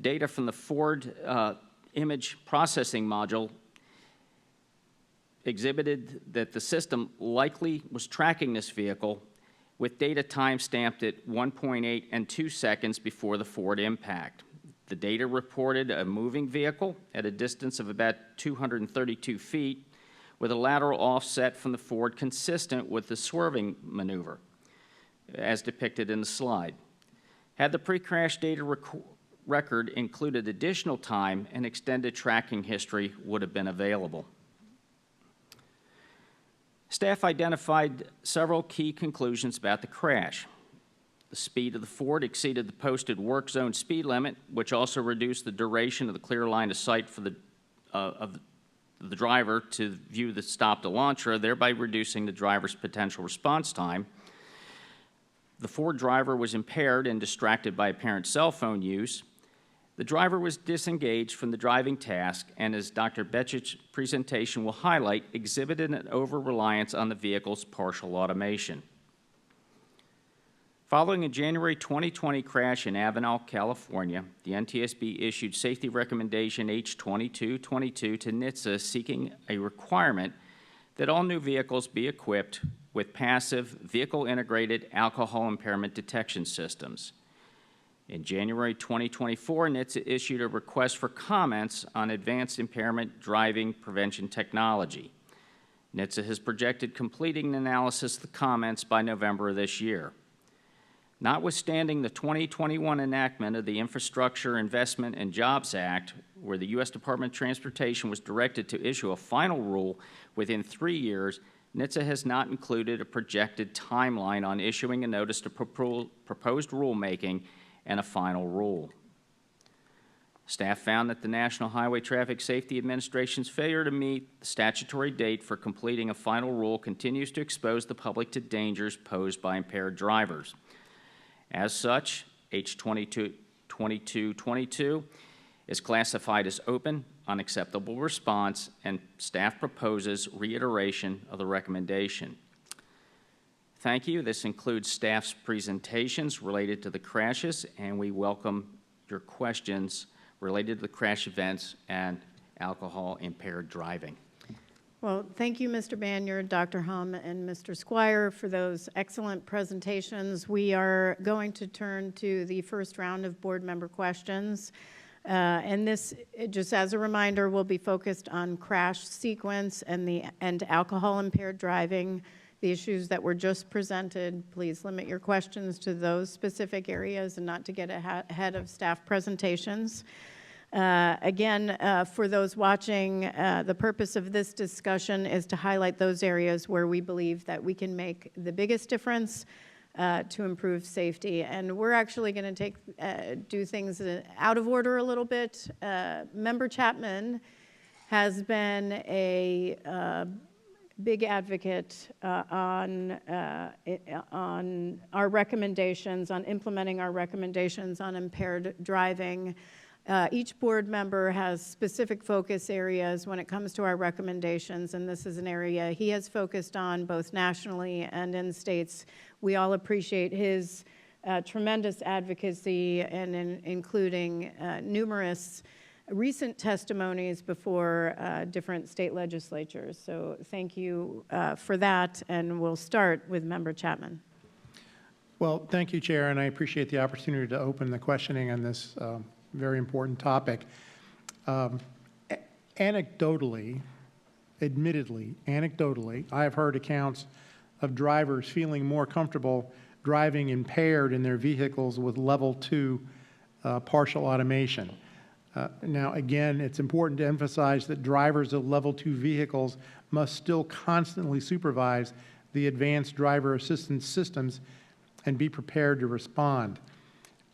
Data from the Ford image processing module exhibited that the system likely was tracking this vehicle with data time stamped at 1.8 and 2 seconds before the Ford impact. The data reported a moving vehicle at a distance of about 232 feet with a lateral offset from the Ford consistent with the swerving maneuver, as depicted in the slide. Had the pre-crash data record included additional time, an extended tracking history would have been available. Staff identified several key conclusions about the crash. The speed of the Ford exceeded the posted work zone speed limit, which also reduced the duration of the clear line of sight for the driver to view the stopped Elantra, thereby reducing the driver's potential response time. The Ford driver was impaired and distracted by apparent cell phone use. The driver was disengaged from the driving task and, as Dr. Betchich's presentation will highlight, exhibited an over-reliance on the vehicle's partial automation. Following a January 2020 crash in Avenel, California, the NTSB issued Safety Recommendation H2222 to NHTSA seeking a requirement that all new vehicles be equipped with passive vehicle-integrated alcohol impairment detection systems. In January 2024, NHTSA issued a request for comments on advanced impairment driving prevention technology. NHTSA has projected completing an analysis of the comments by November of this year. Notwithstanding the 2021 enactment of the Infrastructure Investment and Jobs Act, where the U.S. Department of Transportation was directed to issue a final rule within 3 years, NHTSA has not included a projected timeline on issuing a notice to proposed rulemaking and a final rule. Staff found that the National Highway Traffic Safety Administration's failure to meet the statutory date for completing a final rule continues to expose the public to dangers posed by impaired drivers. As such, H2222 is classified as open, unacceptable response, and staff proposes reiteration of the recommendation. Thank you. This includes staff's presentations related to the crashes, and we welcome your questions related to the crash events and alcohol-impaired driving. Well, thank you, Mr. Banyard, Dr. Hum, and Mr. Squire for those excellent presentations. We are going to turn to the first round of board member questions. And this, just as a reminder, will be focused on crash sequence and alcohol-impaired driving. The issues that were just presented, please limit your questions to those specific areas and not to get ahead of staff presentations. Again, for those watching, the purpose of this discussion is to highlight those areas where we believe that we can make the biggest difference to improve safety. And we're actually going to do things out of order a little bit. Member Chapman has been a big advocate on our recommendations, on implementing our recommendations on impaired driving. Each board member has specific focus areas when it comes to our recommendations, and this is an area he has focused on both nationally and in states. We all appreciate his tremendous advocacy and including numerous recent testimonies before different state legislatures. So thank you for that, and we'll start with Member Chapman. Well, thank you, Chair, and I appreciate the opportunity to open the questioning on this very important topic. Anecdotally, admittedly, I have heard accounts of drivers feeling more comfortable driving impaired in their vehicles with level 2 partial automation. Now, again, it's important to emphasize that drivers of level 2 vehicles must still constantly supervise the advanced driver assistance systems and be prepared to respond.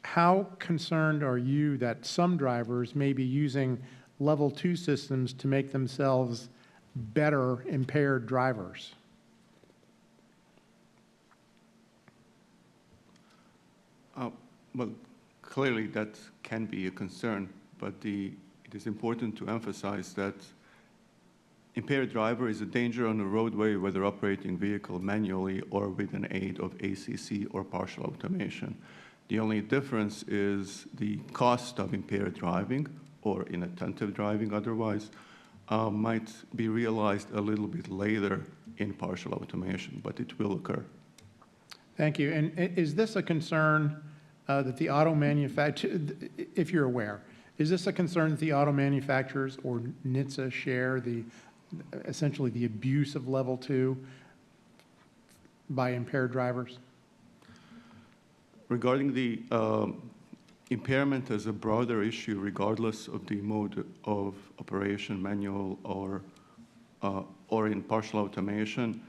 How concerned are you that some drivers may be using level 2 systems to make themselves better impaired drivers? Well, clearly that can be a concern, but it is important to emphasize that impaired driver is a danger on the roadway, whether operating vehicle manually or with an aid of ACC or partial automation. The only difference is the cost of impaired driving or inattentive driving otherwise might be realized a little bit later in partial automation, but it will occur. Thank you. And is this a concern that the auto manufacturer, if you're aware, is this a concern that the auto manufacturers or NHTSA share essentially the abuse of level 2 by impaired drivers? Regarding the impairment as a broader issue, regardless of the mode of operation, manual or in partial automation,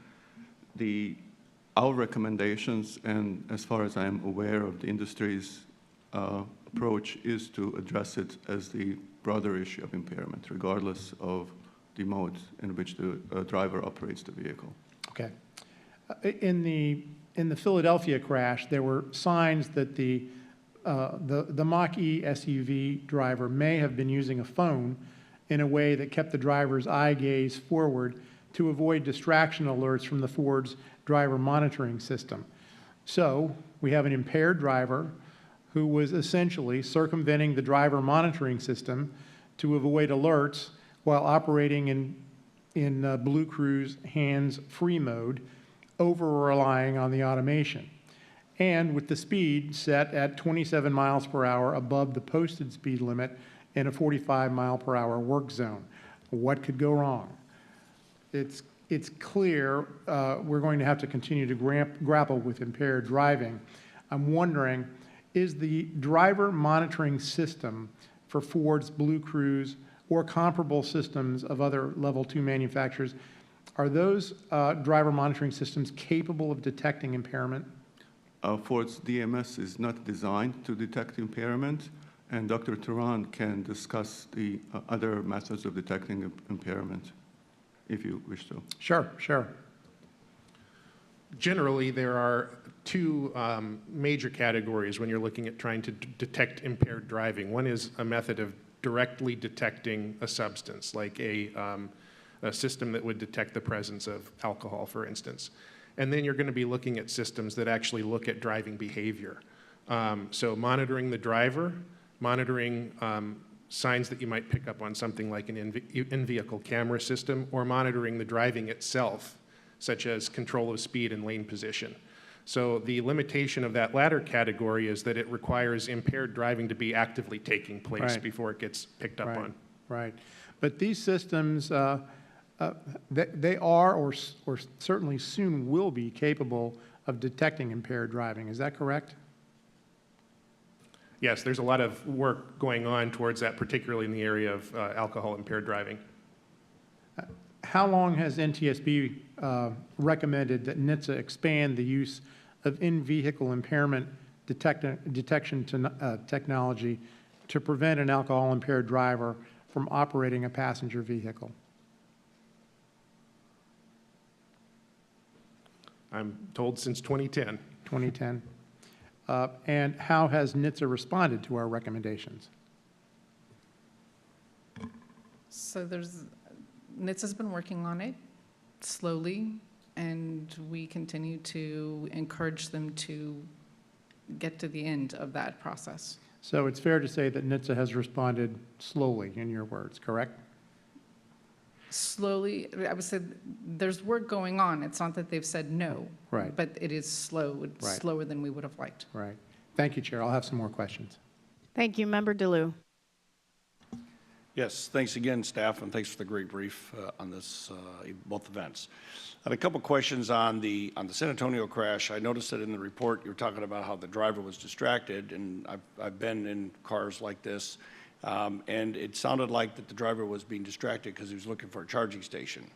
our recommendations, and as far as I am aware of the industry's approach, is to address it as the broader issue of impairment, regardless of the mode in which the driver operates the vehicle. Okay. In the Philadelphia crash, there were signs that the Mach-E SUV driver may have been using a phone in a way that kept the driver's eye gaze forward to avoid distraction alerts from the Ford's driver monitoring system. So we have an impaired driver who was essentially circumventing the driver monitoring system to avoid alerts while operating in BlueCruise hands-free mode, over-relying on the automation, and with the speed set at 27 miles per hour above the posted speed limit in a 45-mile-per-hour work zone. What could go wrong? It's clear we're going to have to continue to grapple with impaired driving. I'm wondering, is the driver monitoring system for Ford's BlueCruise or comparable systems of other level 2 manufacturers, are those driver monitoring systems capable of detecting impairment? Ford's DMS is not designed to detect impairment, and Dr. Turan can discuss the other methods of detecting impairment, if you wish to. Sure. Generally, there are two major categories when you're looking at trying to detect impaired driving. One is a method of directly detecting a substance, like a system that would detect the presence of alcohol, for instance. And then you're going to be looking at systems that actually look at driving behavior. So monitoring the driver, monitoring signs that you might pick up on something like an in-vehicle camera system, or monitoring the driving itself, such as control of speed and lane position. So the limitation of that latter category is that it requires impaired driving to be actively taking place before it gets picked up on. Right. But these systems, they are or certainly soon will be capable of detecting impaired driving. Is that correct? Yes, there's a lot of work going on towards that, particularly in the area of alcohol-impaired driving. How long has NTSB recommended that NHTSA expand the use of in-vehicle impairment detection technology to prevent an alcohol-impaired driver from operating a passenger vehicle? I'm told since 2010. 2010. And how has NHTSA responded to our recommendations? So NHTSA's been working on it slowly, and we continue to encourage them to get to the end of that process. So it's fair to say that NHTSA has responded slowly, in your words, correct? Slowly, I would say there's work going on. It's not that they've said no. Right. But it is slow. It's Right. slower than we would have liked. Right. Thank you, Chair. I'll have some more questions. Thank you, Member DeLue. Yes, thanks again, staff, and thanks for the great brief on this, both events. I had a couple questions on the San Antonio crash. I noticed that in the report you were talking about how the driver was distracted, and I've been in cars like this, and it sounded like that the driver was being distracted because he was looking for a charging station.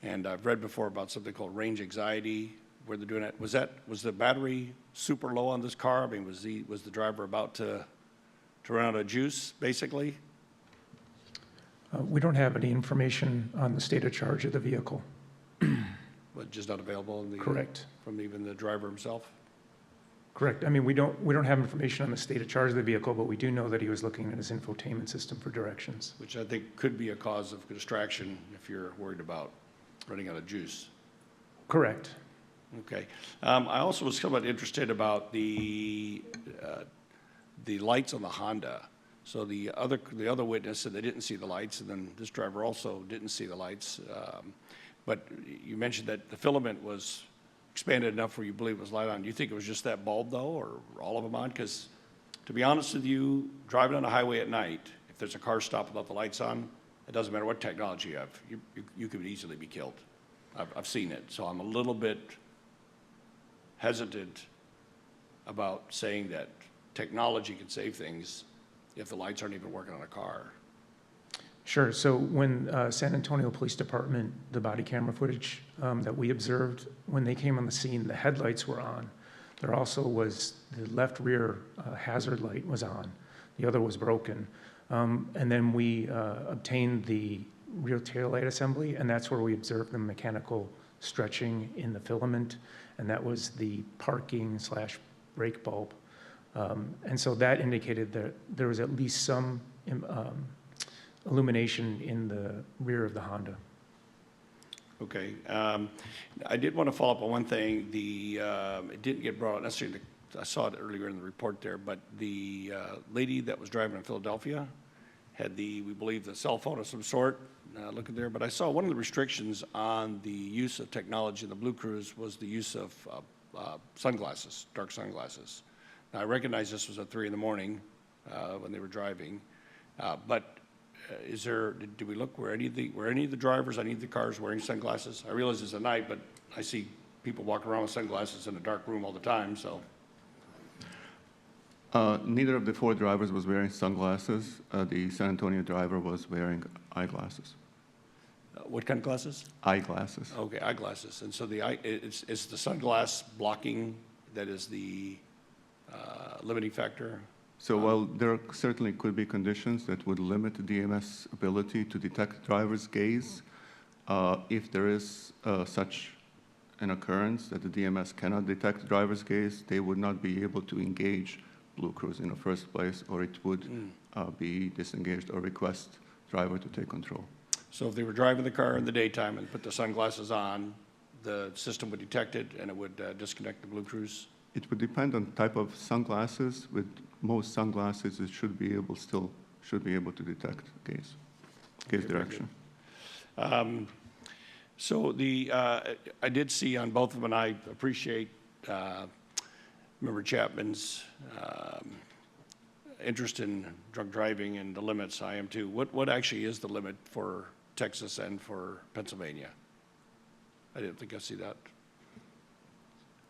And I've read before about something called range anxiety, where they're doing it. Was the battery super low on this car? I mean, was the driver about to run out of juice, basically? We don't have any information on the state of charge of the vehicle. But just not available in the Correct. from even the driver himself? Correct. I mean, we don't have information on the state of charge of the vehicle, but we do know that he was looking at his infotainment system for directions. Which I think could be a cause of distraction if you're worried about running out of juice. Correct. Okay. I also was somewhat interested about the lights on the Honda. So the other witness said they didn't see the lights, and then this driver also didn't see the lights. But you mentioned that the filament was expanded enough where you believe it was light on. Do you think it was just that bulb, though, or all of them on? Because to be honest with you, driving on a highway at night, if there's a car stopped without the lights on, it doesn't matter what technology you have, you could easily be killed. I've seen it. So I'm a little bit hesitant about saying that technology can save things if the lights aren't even working on a car. Sure. So when San Antonio Police Department, the body camera footage that we observed, when they came on the scene, the headlights were on. There also was the left rear hazard light was on. The other was broken. And then we obtained the rear taillight assembly, and that's where we observed the mechanical stretching in the filament, and that was the parking/brake bulb. And so that indicated that there was at least some illumination in the rear of the Honda. Okay. I did want to follow up on one thing. It didn't get brought up necessarily. I saw it earlier in the report there, but the lady that was driving in Philadelphia had we believe, the cell phone of some sort. Looking there, but I saw one of the restrictions on the use of technology in the BlueCruise was the use of sunglasses, dark sunglasses. Now, I recognize this was at 3 in the morning when they were driving, but did we look, were any of the drivers on any of the cars wearing sunglasses? I realize it's at night, but I see people walking around with sunglasses in a dark room all the time, so. Neither of the 4 drivers was wearing sunglasses. The San Antonio driver was wearing eyeglasses. What kind of glasses? Eyeglasses. Okay, eyeglasses. And so it's the sunglass blocking that is the limiting factor? So while there certainly could be conditions that would limit the DMS ability to detect driver's gaze, if there is such an occurrence that the DMS cannot detect driver's gaze, they would not be able to engage BlueCruise in the first place, or it would be disengaged or request driver to take control. So if they were driving the car in the daytime and put the sunglasses on, the system would detect it and it would disconnect the BlueCruise? It would depend on type of sunglasses. With most sunglasses, it should be able to detect gaze direction. So I did see on both of them, and I appreciate Member Chapman's interest in drunk driving and the limits. I am too. What actually is the limit for Texas and for Pennsylvania? I didn't think I see that.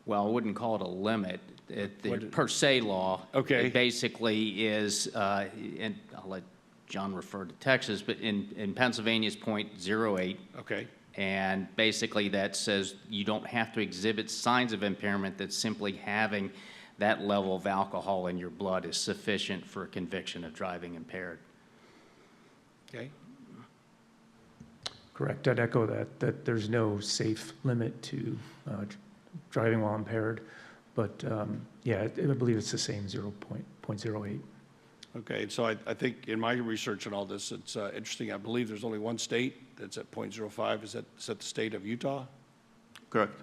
Well, I wouldn't call it a limit. The per se law, okay, it basically is, and I'll let John refer to Texas, but in Pennsylvania it's .08. Okay. And basically that says you don't have to exhibit signs of impairment, that simply having that level of alcohol in your blood is sufficient for a conviction of driving impaired. Okay. Correct. I'd echo that there's no safe limit to driving while impaired. But yeah, I believe it's the same 0.08. Okay, so I think in my research on all this, it's interesting. I believe there's only one state that's at 0.05. Is that the state of Utah? Correct.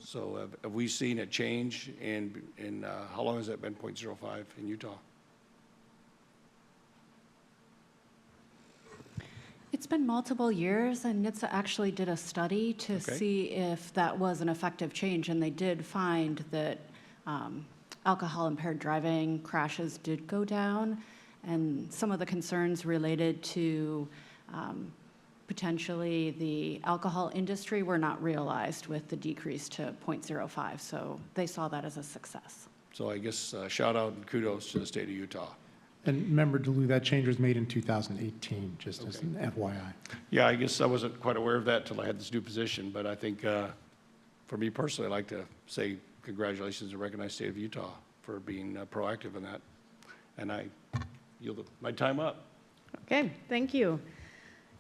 So have we seen a change in how long has that been 0.05 in Utah? It's been multiple years, and NHTSA actually did a study to see if that was an effective change, and they did find that alcohol-impaired driving crashes did go down, and some of the concerns related to potentially the alcohol industry were not realized with the decrease to 0.05, so they saw that as a success. So I guess shout out and kudos to the state of Utah. And Member DeLue, that change was made in 2018, just as an FYI. Yeah, I guess I wasn't quite aware of that until I had this new position, but I think for me personally, I'd like to say congratulations and recognize the state of Utah for being proactive in that. And I yield my time up. Okay, thank you.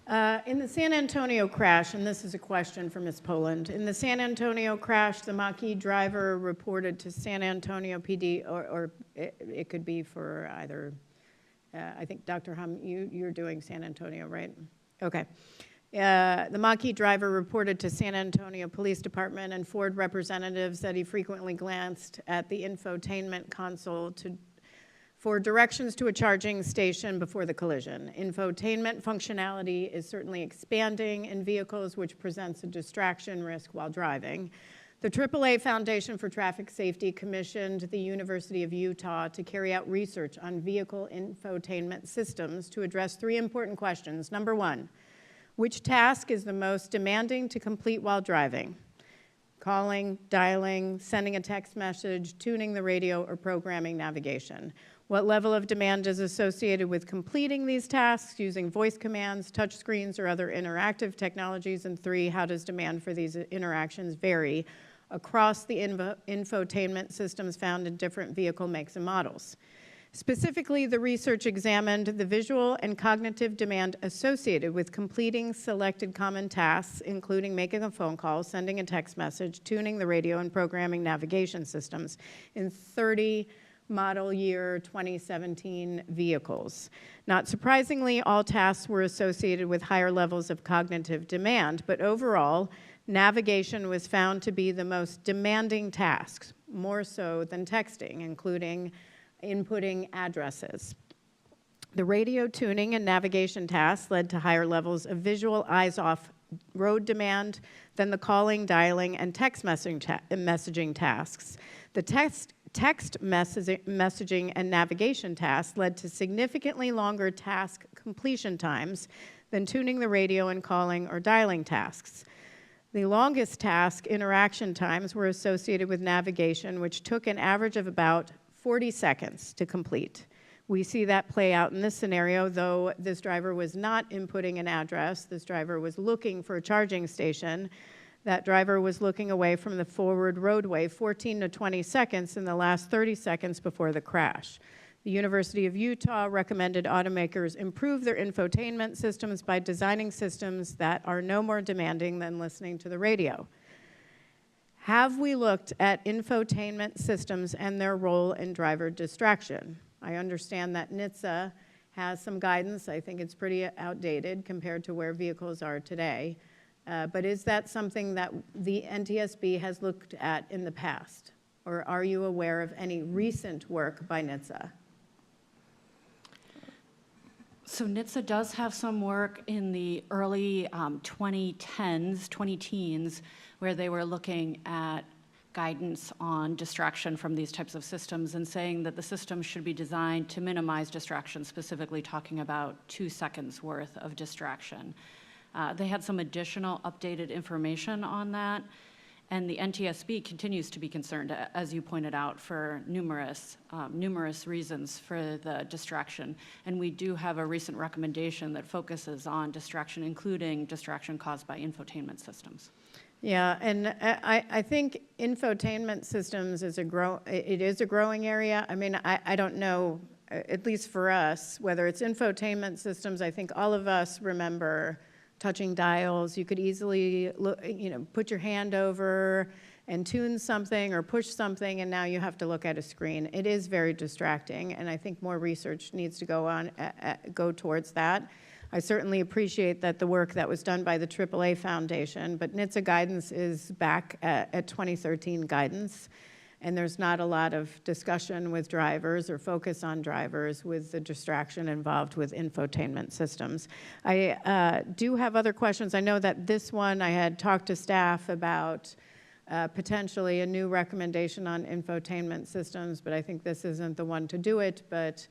In the San Antonio crash, and this is a question for Ms. Poland, in the San Antonio crash, the Mach-E driver reported to San Antonio PD, or it could be for either, I think Dr. Hum, you're doing San Antonio, right? Okay. The Mach-E driver reported to San Antonio Police Department and Ford representatives that he frequently glanced at the infotainment console for directions to a charging station before the collision. Infotainment functionality is certainly expanding in vehicles, which presents a distraction risk while driving. The AAA Foundation for Traffic Safety commissioned the University of Utah to carry out research on vehicle infotainment systems to address 3 important questions. Number 1, which task is the most demanding to complete while driving? Calling, dialing, sending a text message, tuning the radio, or programming navigation. What level of demand is associated with completing these tasks using voice commands, touch screens, or other interactive technologies? And 3, how does demand for these interactions vary across the infotainment systems found in different vehicle makes and models? Specifically, the research examined the visual and cognitive demand associated with completing selected common tasks, including making a phone call, sending a text message, tuning the radio, and programming navigation systems in 30 model year 2017 vehicles. Not surprisingly, all tasks were associated with higher levels of cognitive demand, but overall, navigation was found to be the most demanding task, more so than texting, including inputting addresses. The radio tuning and navigation tasks led to higher levels of visual eyes-off road demand than the calling, dialing, and text messaging tasks. The text messaging and navigation tasks led to significantly longer task completion times than tuning the radio and calling or dialing tasks. The longest task interaction times were associated with navigation, which took an average of about 40 seconds to complete. We see that play out in this scenario, though this driver was not inputting an address. This driver was looking for a charging station. That driver was looking away from the forward roadway 14 to 20 seconds in the last 30 seconds before the crash. The University of Utah recommended automakers improve their infotainment systems by designing systems that are no more demanding than listening to the radio. Have we looked at infotainment systems and their role in driver distraction? I understand that NHTSA has some guidance. I think it's pretty outdated compared to where vehicles are today. But is that something that the NTSB has looked at in the past? Or are you aware of any recent work by NHTSA? So NHTSA does have some work in the early 2010s, where they were looking at guidance on distraction from these types of systems and saying that the system should be designed to minimize distraction, specifically talking about 2 seconds worth of distraction. They had some additional updated information on that, and the NTSB continues to be concerned, as you pointed out, for numerous reasons for the distraction. And we do have a recent recommendation that focuses on distraction, including distraction caused by infotainment systems. Yeah, and I think infotainment systems is a growing area. I mean, I don't know, at least for us, whether it's infotainment systems. I think all of us remember touching dials. You could easily put your hand over and tune something or push something, and now you have to look at a screen. It is very distracting, and I think more research needs to go towards that. I certainly appreciate that the work that was done by the AAA Foundation, but NHTSA guidance is back at 2013 guidance, and there's not a lot of discussion with drivers or focus on drivers with the distraction involved with infotainment systems. I do have other questions. I know that this one I had talked to staff about potentially a new recommendation on infotainment systems, but I think this isn't the one to do it, but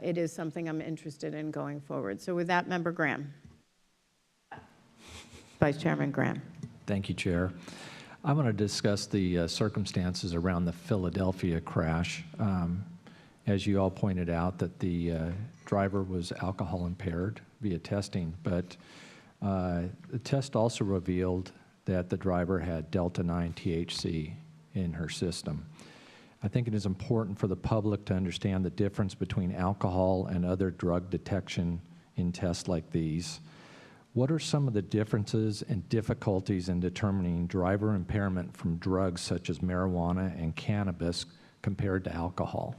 it is something I'm interested in going forward. So with that, Member Graham. Vice Chairman Graham. Thank you, Chair. I want to discuss the circumstances around the Philadelphia crash. As you all pointed out, that the driver was alcohol impaired via testing, but the test also revealed that the driver had Delta-9 THC in her system. I think it is important for the public to understand the difference between alcohol and other drug detection in tests like these. What are some of the differences and difficulties in determining driver impairment from drugs such as marijuana and cannabis compared to alcohol?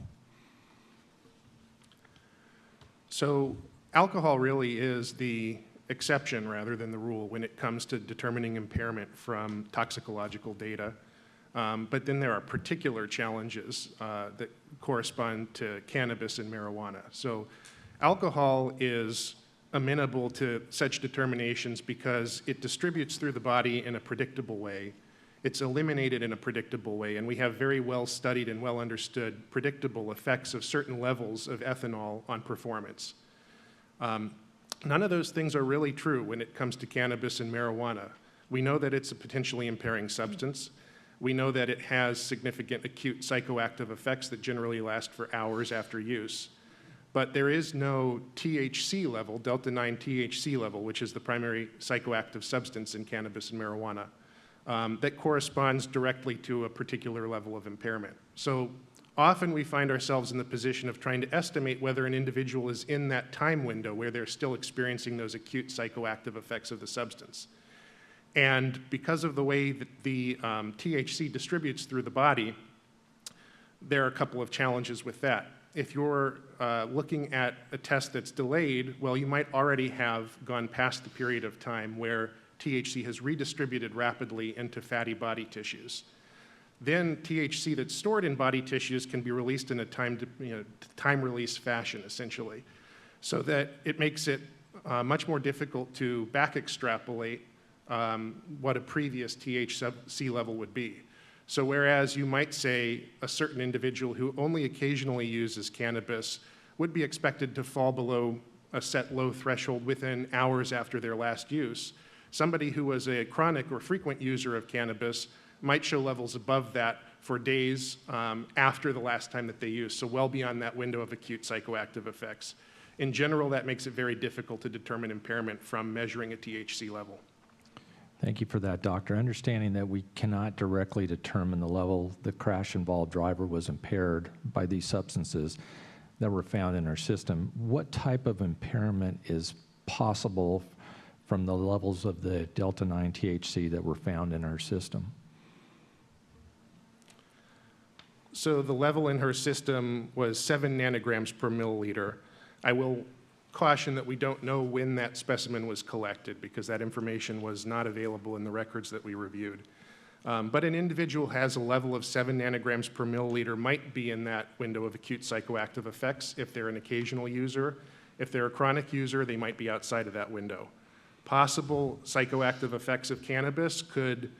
So alcohol really is the exception rather than the rule when it comes to determining impairment from toxicological data. But then there are particular challenges that correspond to cannabis and marijuana. So alcohol is amenable to such determinations because it distributes through the body in a predictable way. It's eliminated in a predictable way, and we have very well studied and well understood predictable effects of certain levels of ethanol on performance. None of those things are really true when it comes to cannabis and marijuana. We know that it's a potentially impairing substance. We know that it has significant acute psychoactive effects that generally last for hours after use. But there is no THC level, Delta-9 THC level, which is the primary psychoactive substance in cannabis and marijuana, that corresponds directly to a particular level of impairment. So often we find ourselves in the position of trying to estimate whether an individual is in that time window where they're still experiencing those acute psychoactive effects of the substance. And because of the way that the THC distributes through the body, there are a couple of challenges with that. If you're looking at a test that's delayed, well, you might already have gone past the period of time where THC has redistributed rapidly into fatty body tissues. Then THC that's stored in body tissues can be released in a time-release fashion, essentially, so that it makes it much more difficult to back-extrapolate what a previous THC level would be. So whereas you might say a certain individual who only occasionally uses cannabis would be expected to fall below a set low threshold within hours after their last use, somebody who was a chronic or frequent user of cannabis might show levels above that for days after the last time that they used, so well beyond that window of acute psychoactive effects. In general, that makes it very difficult to determine impairment from measuring a THC level. Thank you for that, Doctor. Understanding that we cannot directly determine the level the crash-involved driver was impaired by these substances that were found in our system, what type of impairment is possible from the levels of the Delta-9 THC that were found in our system? So the level in her system was 7 nanograms per milliliter. I will caution that we don't know when that specimen was collected because that information was not available in the records that we reviewed. But an individual has a level of 7 nanograms per milliliter might be in that window of acute psychoactive effects if they're an occasional user. If they're a chronic user, they might be outside of that window. Possible psychoactive effects of cannabis could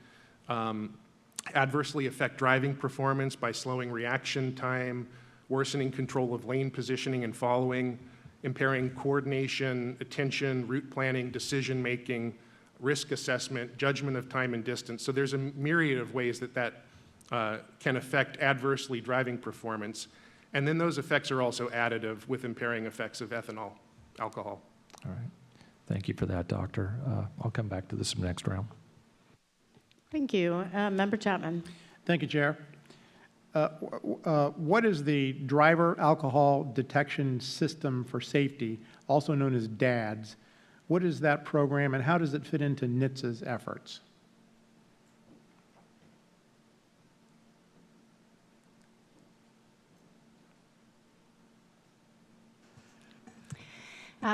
adversely affect driving performance by slowing reaction time, worsening control of lane positioning and following, impairing coordination, attention, route planning, decision-making, risk assessment, judgment of time and distance. So there's a myriad of ways that can affect adversely driving performance. And then those effects are also additive with impairing effects of ethanol, alcohol. All right. Thank you for that, Doctor. I'll come back to this next round. Thank you. Member Chapman. Thank you, Chair. What is the Driver Alcohol Detection System for Safety, also known as DADS? What is that program, and how does it fit into NHTSA's efforts?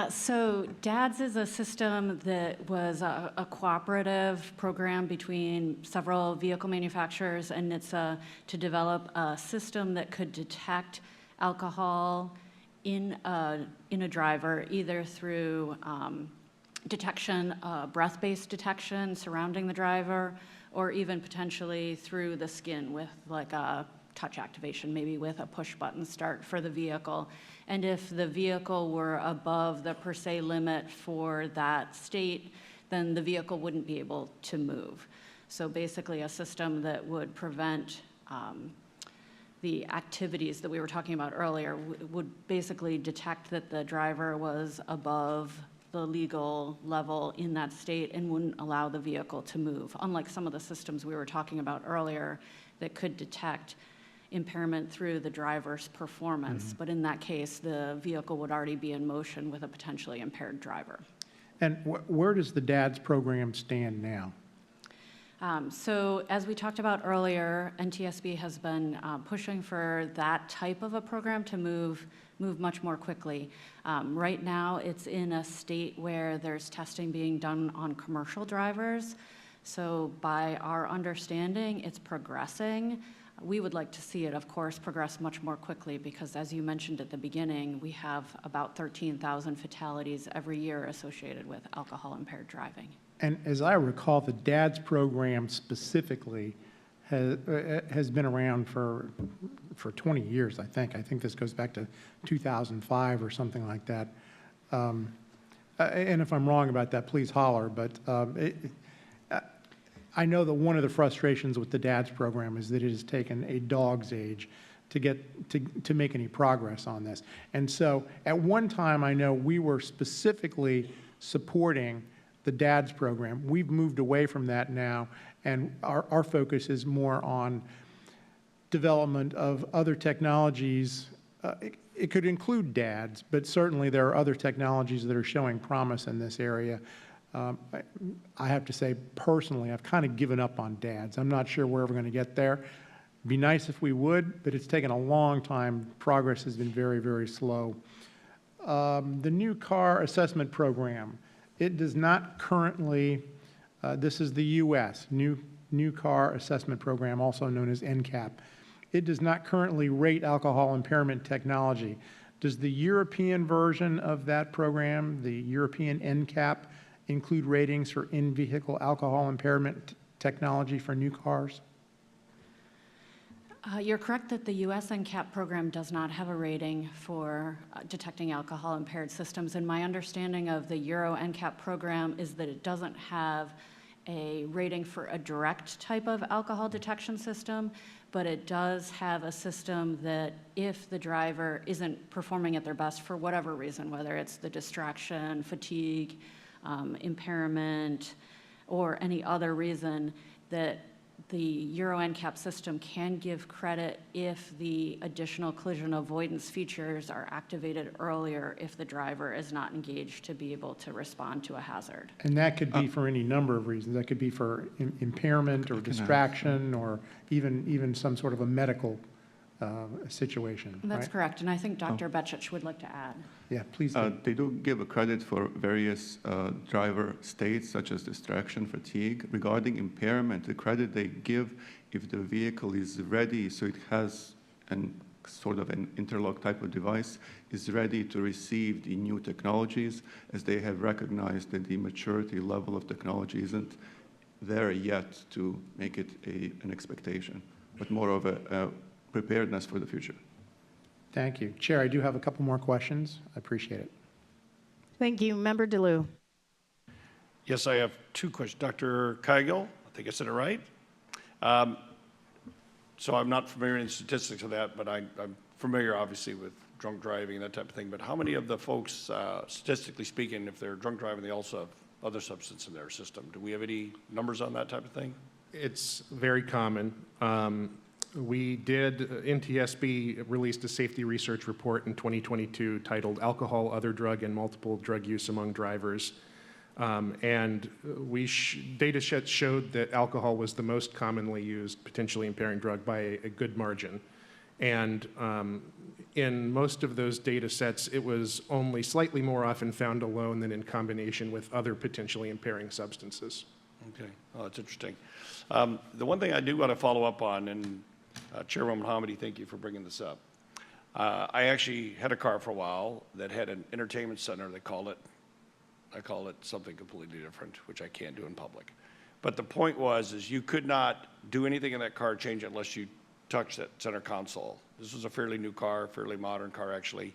So DADS is a system that was a cooperative program between several vehicle manufacturers and NHTSA to develop a system that could detect alcohol in a driver, either through detection, breath-based detection surrounding the driver, or even potentially through the skin with like a touch activation, maybe with a push-button start for the vehicle. And if the vehicle were above the per se limit for that state, then the vehicle wouldn't be able to move. So basically a system that would prevent the activities that we were talking about earlier, would basically detect that the driver was above the legal level in that state and wouldn't allow the vehicle to move, unlike some of the systems we were talking about earlier that could detect impairment through the driver's performance. But in that case, the vehicle would already be in motion with a potentially impaired driver. And where does the DADS program stand now? So as we talked about earlier, NTSB has been pushing for that type of a program to move much more quickly. Right now, it's in a state where there's testing being done on commercial drivers. So by our understanding, it's progressing. We would like to see it, of course, progress much more quickly because, as you mentioned at the beginning, we have about 13,000 fatalities every year associated with alcohol-impaired driving. And as I recall, the DADS program specifically has been around for 20 years, I think. I think this goes back to 2005 or something like that. And if I'm wrong about that, please holler. But I know that one of the frustrations with the DADS program is that it has taken a dog's age to make any progress on this. And so at one time, I know we were specifically supporting the DADS program. We've moved away from that now, and our focus is more on development of other technologies. It could include DADS, but certainly there are other technologies that are showing promise in this area. I have to say, personally, I've kind of given up on DADS. I'm not sure we're ever going to get there. It'd be nice if we would, but it's taken a long time. Progress has been very, very slow. The new car assessment program, it does not currently, this is the U.S., new car assessment program, also known as NCAP. It does not currently rate alcohol impairment technology. Does the European version of that program, the European NCAP, include ratings for in-vehicle alcohol impairment technology for new cars? You're correct that the US NCAP program does not have a rating for detecting alcohol-impaired systems, and my understanding of the Euro NCAP program is that it doesn't have a rating for a direct type of alcohol detection system, but it does have a system that if the driver isn't performing at their best for whatever reason, whether it's the distraction, fatigue, impairment, or any other reason, that the Euro NCAP system can give credit if the additional collision avoidance features are activated earlier if the driver is not engaged to be able to respond to a hazard. And that could be for any number of reasons. That could be for impairment or distraction or even some sort of a medical situation. That's right? correct, and I think Dr. Betchich would like to add. Yeah, please do. They do give a credit for various driver states, such as distraction, fatigue. Regarding impairment, the credit they give if the vehicle is ready, so it has sort of an interlock type of device, is ready to receive the new technologies, as they have recognized that the maturity level of technology isn't there yet to make it an expectation, but more of a preparedness for the future. Thank you. Chair, I do have a couple more questions. I appreciate it. Thank you. Member DeLue. Yes, I have two questions. Dr. Keigel, I think I said it right. So I'm not familiar in the statistics of that, but I'm familiar, obviously, with drunk driving and that type of thing. But how many of the folks, statistically speaking, if they're drunk driving, they also have other substance in their system? Do we have any numbers on that type of thing? It's very common. NTSB released a safety research report in 2022 titled Alcohol, Other Drug, and Multiple Drug Use Among Drivers. And data sets showed that alcohol was the most commonly used potentially impairing drug by a good margin. And in most of those data sets, it was only slightly more often found alone than in combination with other potentially impairing substances. Okay, oh, that's interesting. The one thing I do want to follow up on, and Chairwoman Homendy, thank you for bringing this up. I actually had a car for a while that had an entertainment center. I call it something completely different, which I can't do in public. But the point is you could not do anything in that car, change it, unless you touched that center console. This was a fairly new car, fairly modern car, actually.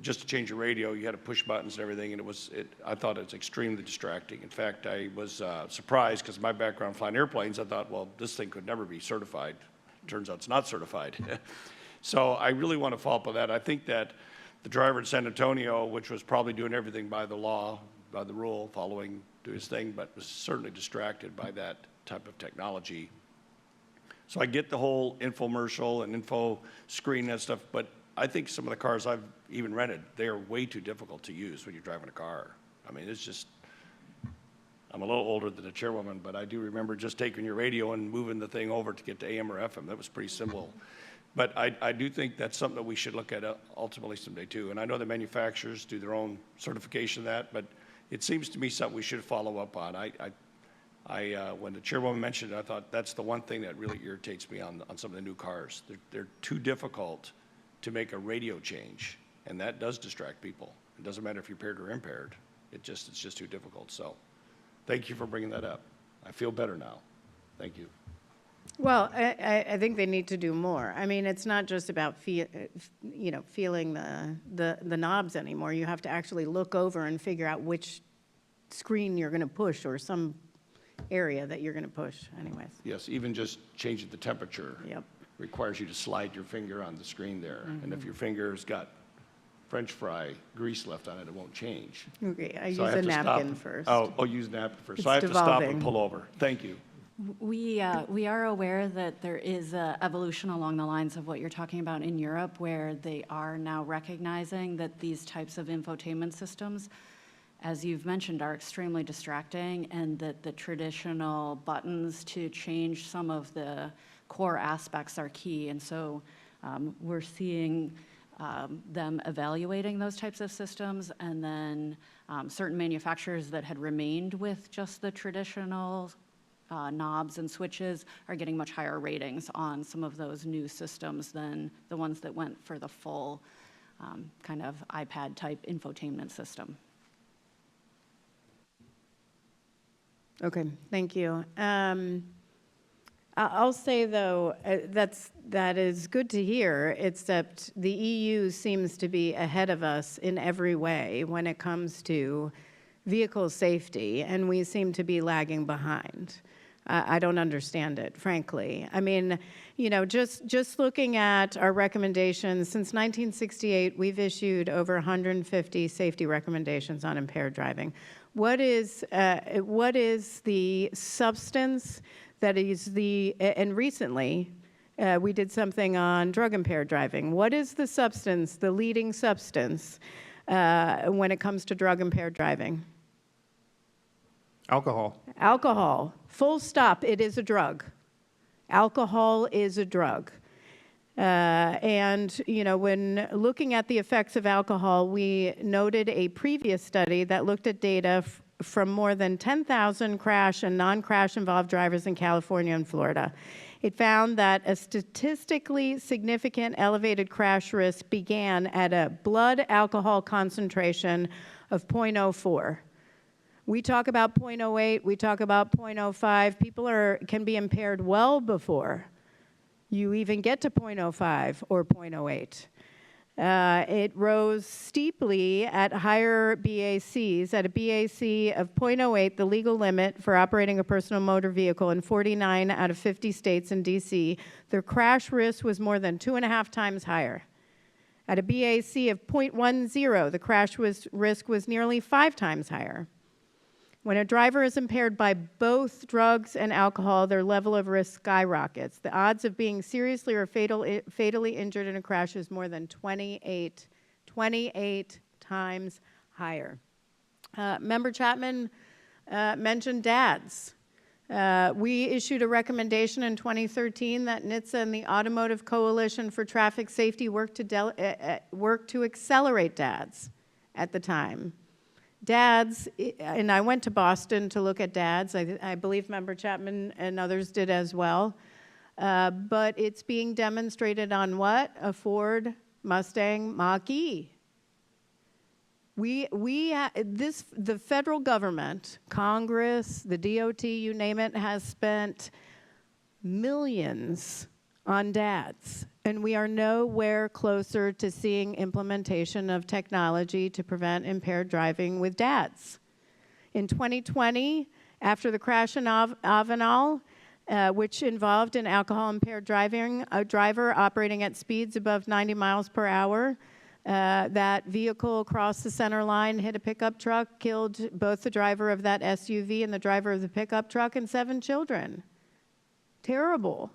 Just to change the radio, you had to push buttons and everything, and I thought it was extremely distracting. In fact, I was surprised because my background flying airplanes, I thought, well, this thing could never be certified. Turns out it's not certified. So I really want to follow up on that. I think that the driver in San Antonio, which was probably doing everything by the law, by the rule, doing his thing, but was certainly distracted by that type of technology. So I get the whole infomercial and info screen and stuff, but I think some of the cars I've even rented, they are way too difficult to use when you're driving a car. I mean, it's just, I'm a little older than the chairwoman, but I do remember just taking your radio and moving the thing over to get to AM or FM. That was pretty simple. But I do think that's something that we should look at ultimately someday too. And I know the manufacturers do their own certification of that, but it seems to me something we should follow up on. When the chairwoman mentioned it, I thought that's the one thing that really irritates me on some of the new cars. They're too difficult to make a radio change, and that does distract people. It doesn't matter if you're impaired or impaired. It's just too difficult. So thank you for bringing that up. I feel better now. Thank you. Well, I think they need to do more. I mean, it's not just about feeling the knobs anymore. You have to actually look over and figure out which screen you're going to push or some area that you're going to push anyways. Yes, even just changing the temperature. Yep. Requires you to slide your finger on the screen there. And if your finger's got French fry grease left on it, it won't change. Okay, I So use have a to napkin stop. first. Oh, use a napkin first. So I have It's to stop devolving. and pull over. Thank you. We are aware that there is an evolution along the lines of what you're talking about in Europe, where they are now recognizing that these types of infotainment systems, as you've mentioned, are extremely distracting, and that the traditional buttons to change some of the core aspects are key. And so we're seeing them evaluating those types of systems, and then certain manufacturers that had remained with just the traditional knobs and switches are getting much higher ratings on some of those new systems than the ones that went for the full kind of iPad-type infotainment system. Okay, thank you. I'll say, though, that is good to hear, except the EU seems to be ahead of us in every way when it comes to vehicle safety, and we seem to be lagging behind. I don't understand it, frankly. I mean, just looking at our recommendations, since 1968, we've issued over 150 safety recommendations on impaired driving. What is the substance that is and recently, we did something on drug-impaired driving. What is the substance, the leading substance, when it comes to drug-impaired driving? Alcohol. Alcohol. Full stop. It is a drug. Alcohol is a drug. And, when looking at the effects of alcohol, we noted a previous study that looked at data from more than 10,000 crash and non-crash involved drivers in California and Florida. It found that a statistically significant elevated crash risk began at a blood alcohol concentration of 0.04. We talk about 0.08, we talk about 0.05. People can be impaired well before you even get to 0.05 or 0.08. It rose steeply at higher BACs. At a BAC of 0.08, the legal limit for operating a personal motor vehicle in 49 out of 50 states and DC, the crash risk was more than 2.5 times higher. At a BAC of 0.10, the crash risk was nearly 5 times higher. When a driver is impaired by both drugs and alcohol, their level of risk skyrockets. The odds of being seriously or fatally injured in a crash is more than 28 times higher. Member Chapman mentioned dads. We issued a recommendation in 2013 that NHTSA and the Automotive Coalition for Traffic Safety work to accelerate dads at the time. Dads, and I went to Boston to look at dads. I believe Member Chapman and others did as well. But it's being demonstrated on what? A Ford Mustang Mach-E. The federal government, Congress, the DOT, you name it, has spent millions on dads. And we are nowhere closer to seeing implementation of technology to prevent impaired driving with dads. In 2020, after the crash in Avenal, which involved an alcohol-impaired driving, a driver operating at speeds above 90 miles per hour, that vehicle crossed the center line, hit a pickup truck, killed both the driver of that SUV and the driver of the pickup truck and 7 children. Terrible.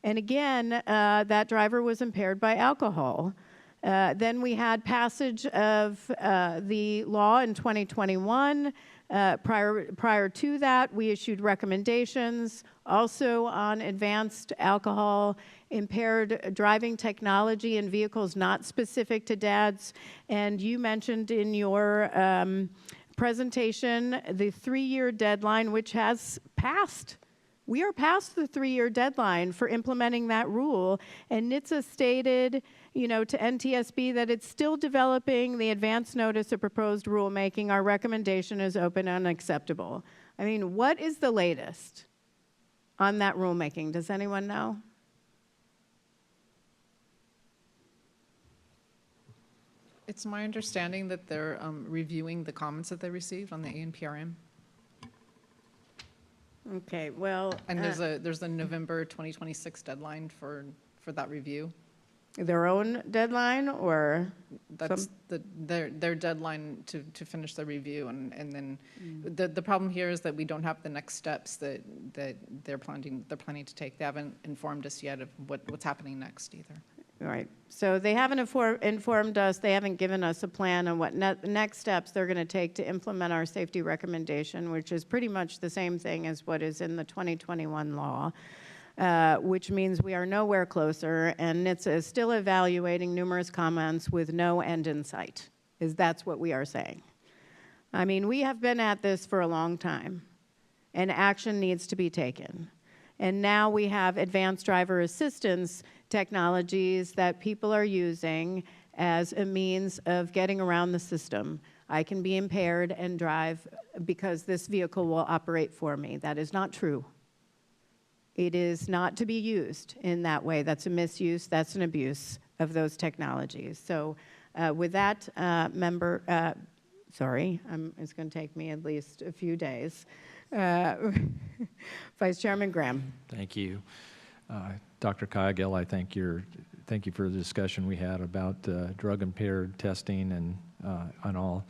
And again, that driver was impaired by alcohol. Then we had passage of the law in 2021. Prior to that, we issued recommendations also on advanced alcohol-impaired driving technology in vehicles not specific to dads. And you mentioned in your presentation the 3-year deadline, which has passed. We are past the 3-year deadline for implementing that rule, and NHTSA stated, to NTSB that it's still developing the advance notice of proposed rulemaking. Our recommendation is open and acceptable. I mean, what is the latest on that rulemaking? Does anyone know? It's my understanding that they're reviewing the comments that they received on the ANPRM. Okay, well, and there's a November 2026 deadline for that review. Their own deadline, or that's their deadline to finish the review, and then the problem here is that we don't have the next steps that they're planning to take. They haven't informed us yet of what's happening next either. Right. So they haven't informed us. They haven't given us a plan on what next steps they're going to take to implement our safety recommendation, which is pretty much the same thing as what is in the 2021 law, which means we are nowhere closer, and NHTSA is still evaluating numerous comments with no end in sight. That's what we are saying. I mean, we have been at this for a long time, and action needs to be taken. And now we have advanced driver assistance technologies that people are using as a means of getting around the system. I can be impaired and drive because this vehicle will operate for me. That is not true. It is not to be used in that way. That's a misuse. That's an abuse of those technologies. So with that, it's going to take me at least a few days. Vice Chairman Graham. Thank you. Dr. Kyle, I thank you for the discussion we had about drug-impaired testing and all.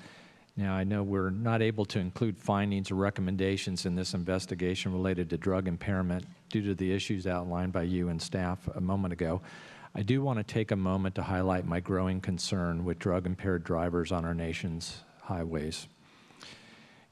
Now, I know we're not able to include findings or recommendations in this investigation related to drug impairment due to the issues outlined by you and staff a moment ago. I do want to take a moment to highlight my growing concern with drug-impaired drivers on our nation's highways.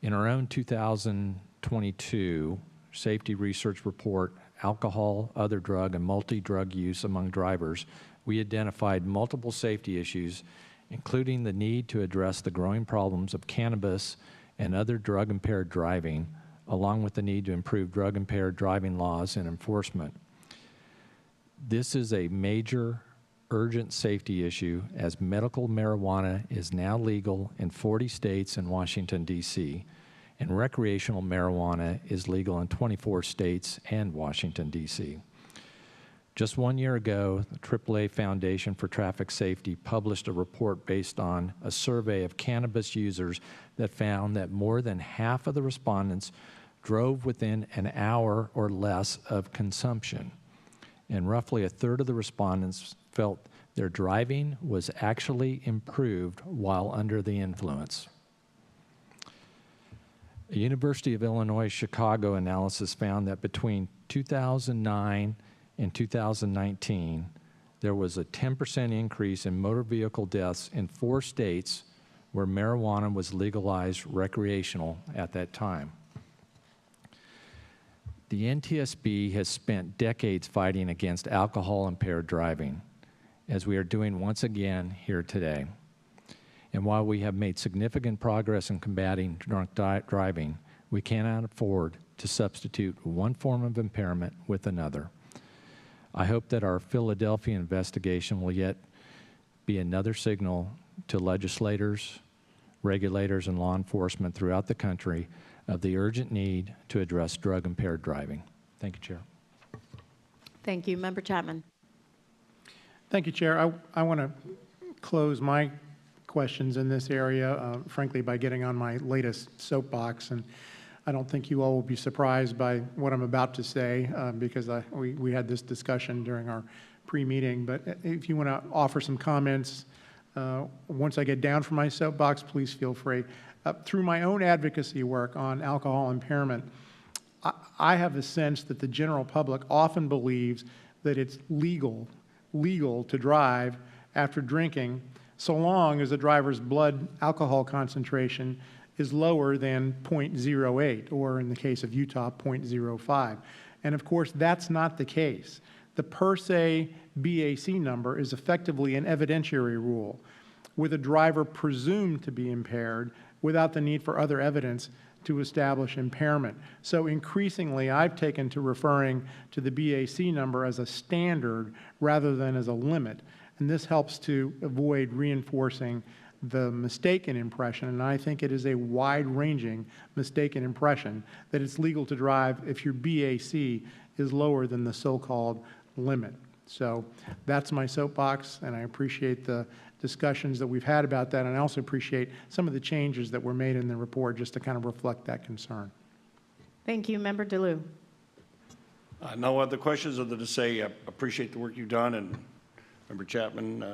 In our own 2022 safety research report, Alcohol, Other Drug, and Multi-Drug Use Among Drivers, we identified multiple safety issues, including the need to address the growing problems of cannabis and other drug-impaired driving, along with the need to improve drug-impaired driving laws and enforcement. This is a major, urgent safety issue, as medical marijuana is now legal in 40 states and Washington, D.C., and recreational marijuana is legal in 24 states and Washington, D.C. Just 1 year ago, the AAA Foundation for Traffic Safety published a report based on a survey of cannabis users that found that more than half of the respondents drove within an hour or less of consumption, and roughly a third of the respondents felt their driving was actually improved while under the influence. A University of Illinois Chicago analysis found that between 2009 and 2019, there was a 10% increase in motor vehicle deaths in 4 states where marijuana was legalized recreational at that time. The NTSB has spent decades fighting against alcohol-impaired driving, as we are doing once again here today. And while we have made significant progress in combating drunk driving, we cannot afford to substitute one form of impairment with another. I hope that our Philadelphia investigation will yet be another signal to legislators, regulators, and law enforcement throughout the country of the urgent need to address drug-impaired driving. Thank you, Chair. Thank you. Member Chapman. Thank you, Chair. I want to close my questions in this area, frankly, by getting on my latest soapbox. And I don't think you all will be surprised by what I'm about to say because we had this discussion during our pre-meeting. But if you want to offer some comments, once I get down from my soapbox, please feel free. Through my own advocacy work on alcohol impairment, I have a sense that the general public often believes that it's legal to drive after drinking so long as the driver's blood alcohol concentration is lower than 0.08, or in the case of Utah, 0.05. And of course, that's not the case. The per se BAC number is effectively an evidentiary rule, with a driver presumed to be impaired without the need for other evidence to establish impairment. So increasingly, I've taken to referring to the BAC number as a standard rather than as a limit. And this helps to avoid reinforcing the mistaken impression, and I think it is a wide-ranging mistaken impression, that it's legal to drive if your BAC is lower than the so-called limit. So that's my soapbox, and I appreciate the discussions that we've had about that, and I also appreciate some of the changes that were made in the report just to kind of reflect that concern. Thank you. Member DeLue. No other questions other than to say I appreciate the work you've done, and Member Chapman,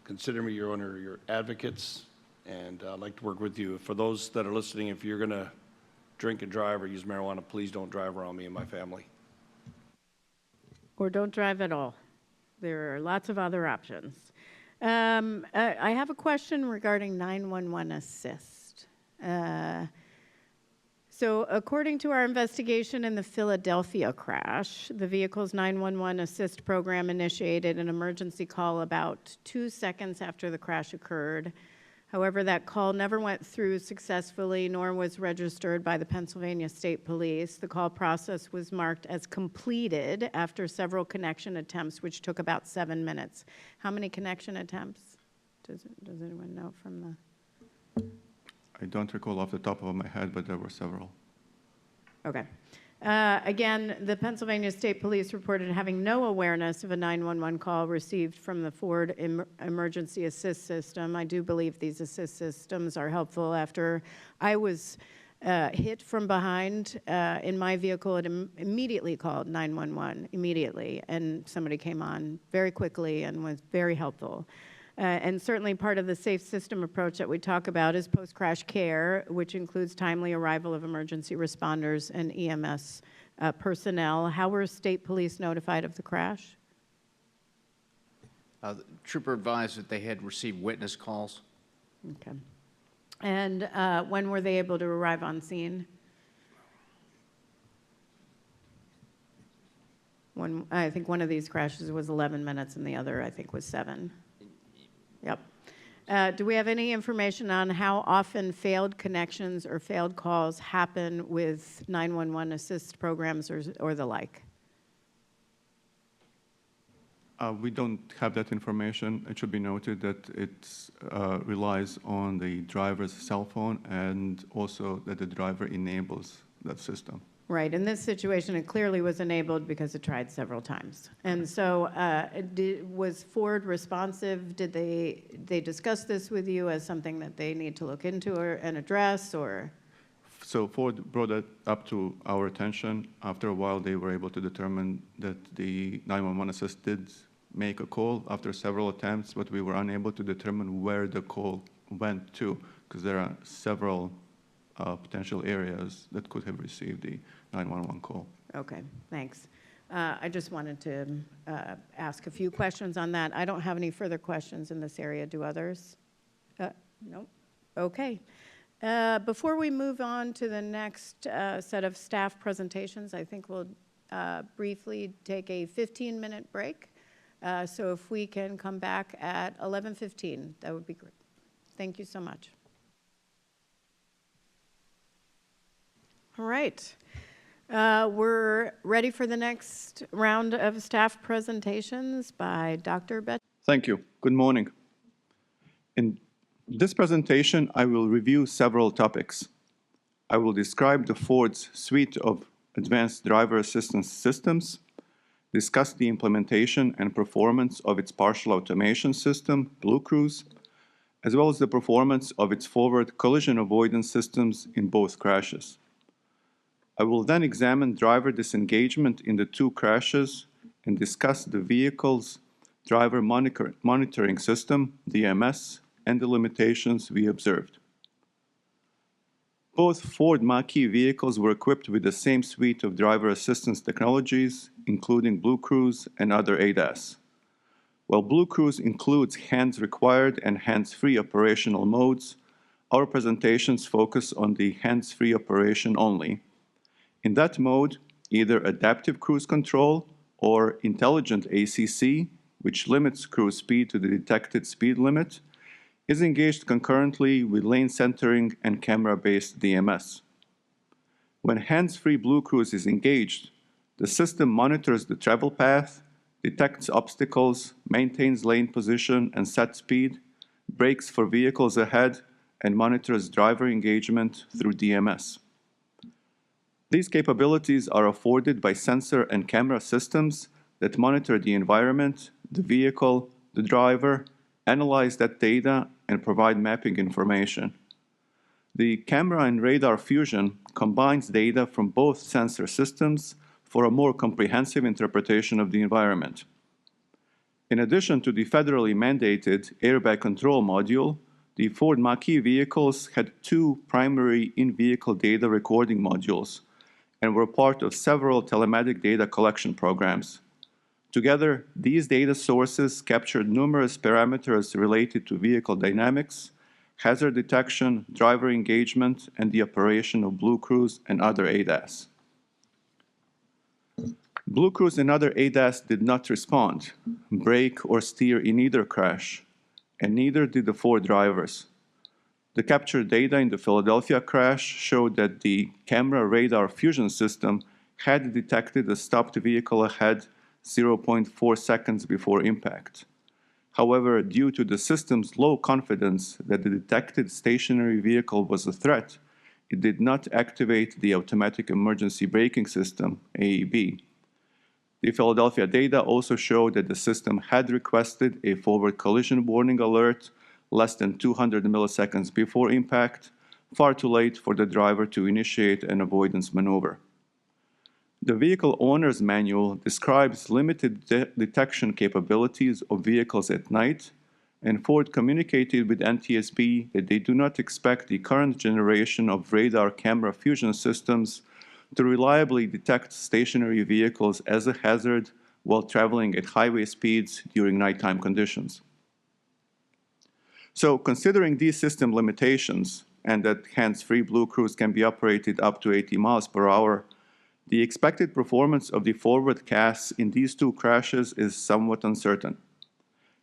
consider me one of your advocates, and I'd like to work with you. For those that are listening, if you're going to drink and drive or use marijuana, please don't drive around me and my family. Or don't drive at all. There are lots of other options. I have a question regarding 911 assist. So according to our investigation in the Philadelphia crash, the vehicle's 911 assist program initiated an emergency call about 2 seconds after the crash occurred. However, that call never went through successfully, nor was registered by the Pennsylvania State Police. The call process was marked as completed after several connection attempts, which took about 7 minutes. How many connection attempts? Does anyone know from the... I don't recall off the top of my head, but there were several. Okay. Again, the Pennsylvania State Police reported having no awareness of a 911 call received from the Ford Emergency Assist System. I do believe these assist systems are helpful. After I was hit from behind in my vehicle, it immediately called 911, immediately, and somebody came on very quickly and was very helpful. And certainly part of the safe system approach that we talk about is post-crash care, which includes timely arrival of emergency responders and EMS personnel. How were state police notified of the crash? The trooper advised that they had received witness calls. Okay. And when were they able to arrive on scene? I think one of these crashes was 11 minutes and the other, I think, was 7. Yep. Do we have any information on how often failed connections or failed calls happen with 911 assist programs or the like? We don't have that information. It should be noted that it relies on the driver's cell phone and also that the driver enables that system. Right. In this situation, it clearly was enabled because it tried several times. And so was Ford responsive? Did they discuss this with you as something that they need to look into and address, or? So Ford brought it up to our attention. After a while, they were able to determine that the 911 assist did make a call after several attempts, but we were unable to determine where the call went to, because there are several potential areas that could have received the 911 call. Okay, thanks. I just wanted to ask a few questions on that. I don't have any further questions in this area. Do others? Nope. Okay. Before we move on to the next set of staff presentations, I think we'll briefly take a 15-minute break. So if we can come back at 11:15, that would be great. Thank you so much. All right. We're ready for the next round of staff presentations by Dr. Bet. Thank you. Good morning. In this presentation, I will review several topics. I will describe the Ford's suite of advanced driver assistance systems, discuss the implementation and performance of its partial automation system, BlueCruise, as well as the performance of its forward collision avoidance systems in both crashes. I will then examine driver disengagement in the two crashes and discuss the vehicle's driver monitoring system, DMS, and the limitations we observed. Both Ford Mach-E vehicles were equipped with the same suite of driver assistance technologies, including BlueCruise and other ADAS. While BlueCruise includes hands-required and hands-free operational modes, our presentations focus on the hands-free operation only. In that mode, either adaptive cruise control or intelligent ACC, which limits cruise speed to the detected speed limit, is engaged concurrently with lane centering and camera-based DMS. When hands-free BlueCruise is engaged, the system monitors the travel path, detects obstacles, maintains lane position and set speed, brakes for vehicles ahead, and monitors driver engagement through DMS. These capabilities are afforded by sensor and camera systems that monitor the environment, the vehicle, the driver, analyze that data, and provide mapping information. The camera and radar fusion combines data from both sensor systems for a more comprehensive interpretation of the environment. In addition to the federally mandated airbag control module, the Ford Mach-E vehicles had two primary in-vehicle data recording modules and were part of several telematic data collection programs. Together, these data sources captured numerous parameters related to vehicle dynamics, hazard detection, driver engagement, and the operation of BlueCruise and other ADAS. BlueCruise and other ADAS did not respond, brake, or steer in either crash, and neither did the Ford drivers. The captured data in the Philadelphia crash showed that the camera radar fusion system had detected a stopped vehicle ahead 0.4 seconds before impact. However, due to the system's low confidence that the detected stationary vehicle was a threat, it did not activate the automatic emergency braking system, AEB. The Philadelphia data also showed that the system had requested a forward collision warning alert less than 200 milliseconds before impact, far too late for the driver to initiate an avoidance maneuver. The vehicle owner's manual describes limited detection capabilities of vehicles at night, and Ford communicated with NTSB that they do not expect the current generation of radar camera fusion systems to reliably detect stationary vehicles as a hazard while traveling at highway speeds during nighttime conditions. So, considering these system limitations and that hands-free BlueCruise can be operated up to 80 miles per hour, the expected performance of the forward CAS in these two crashes is somewhat uncertain.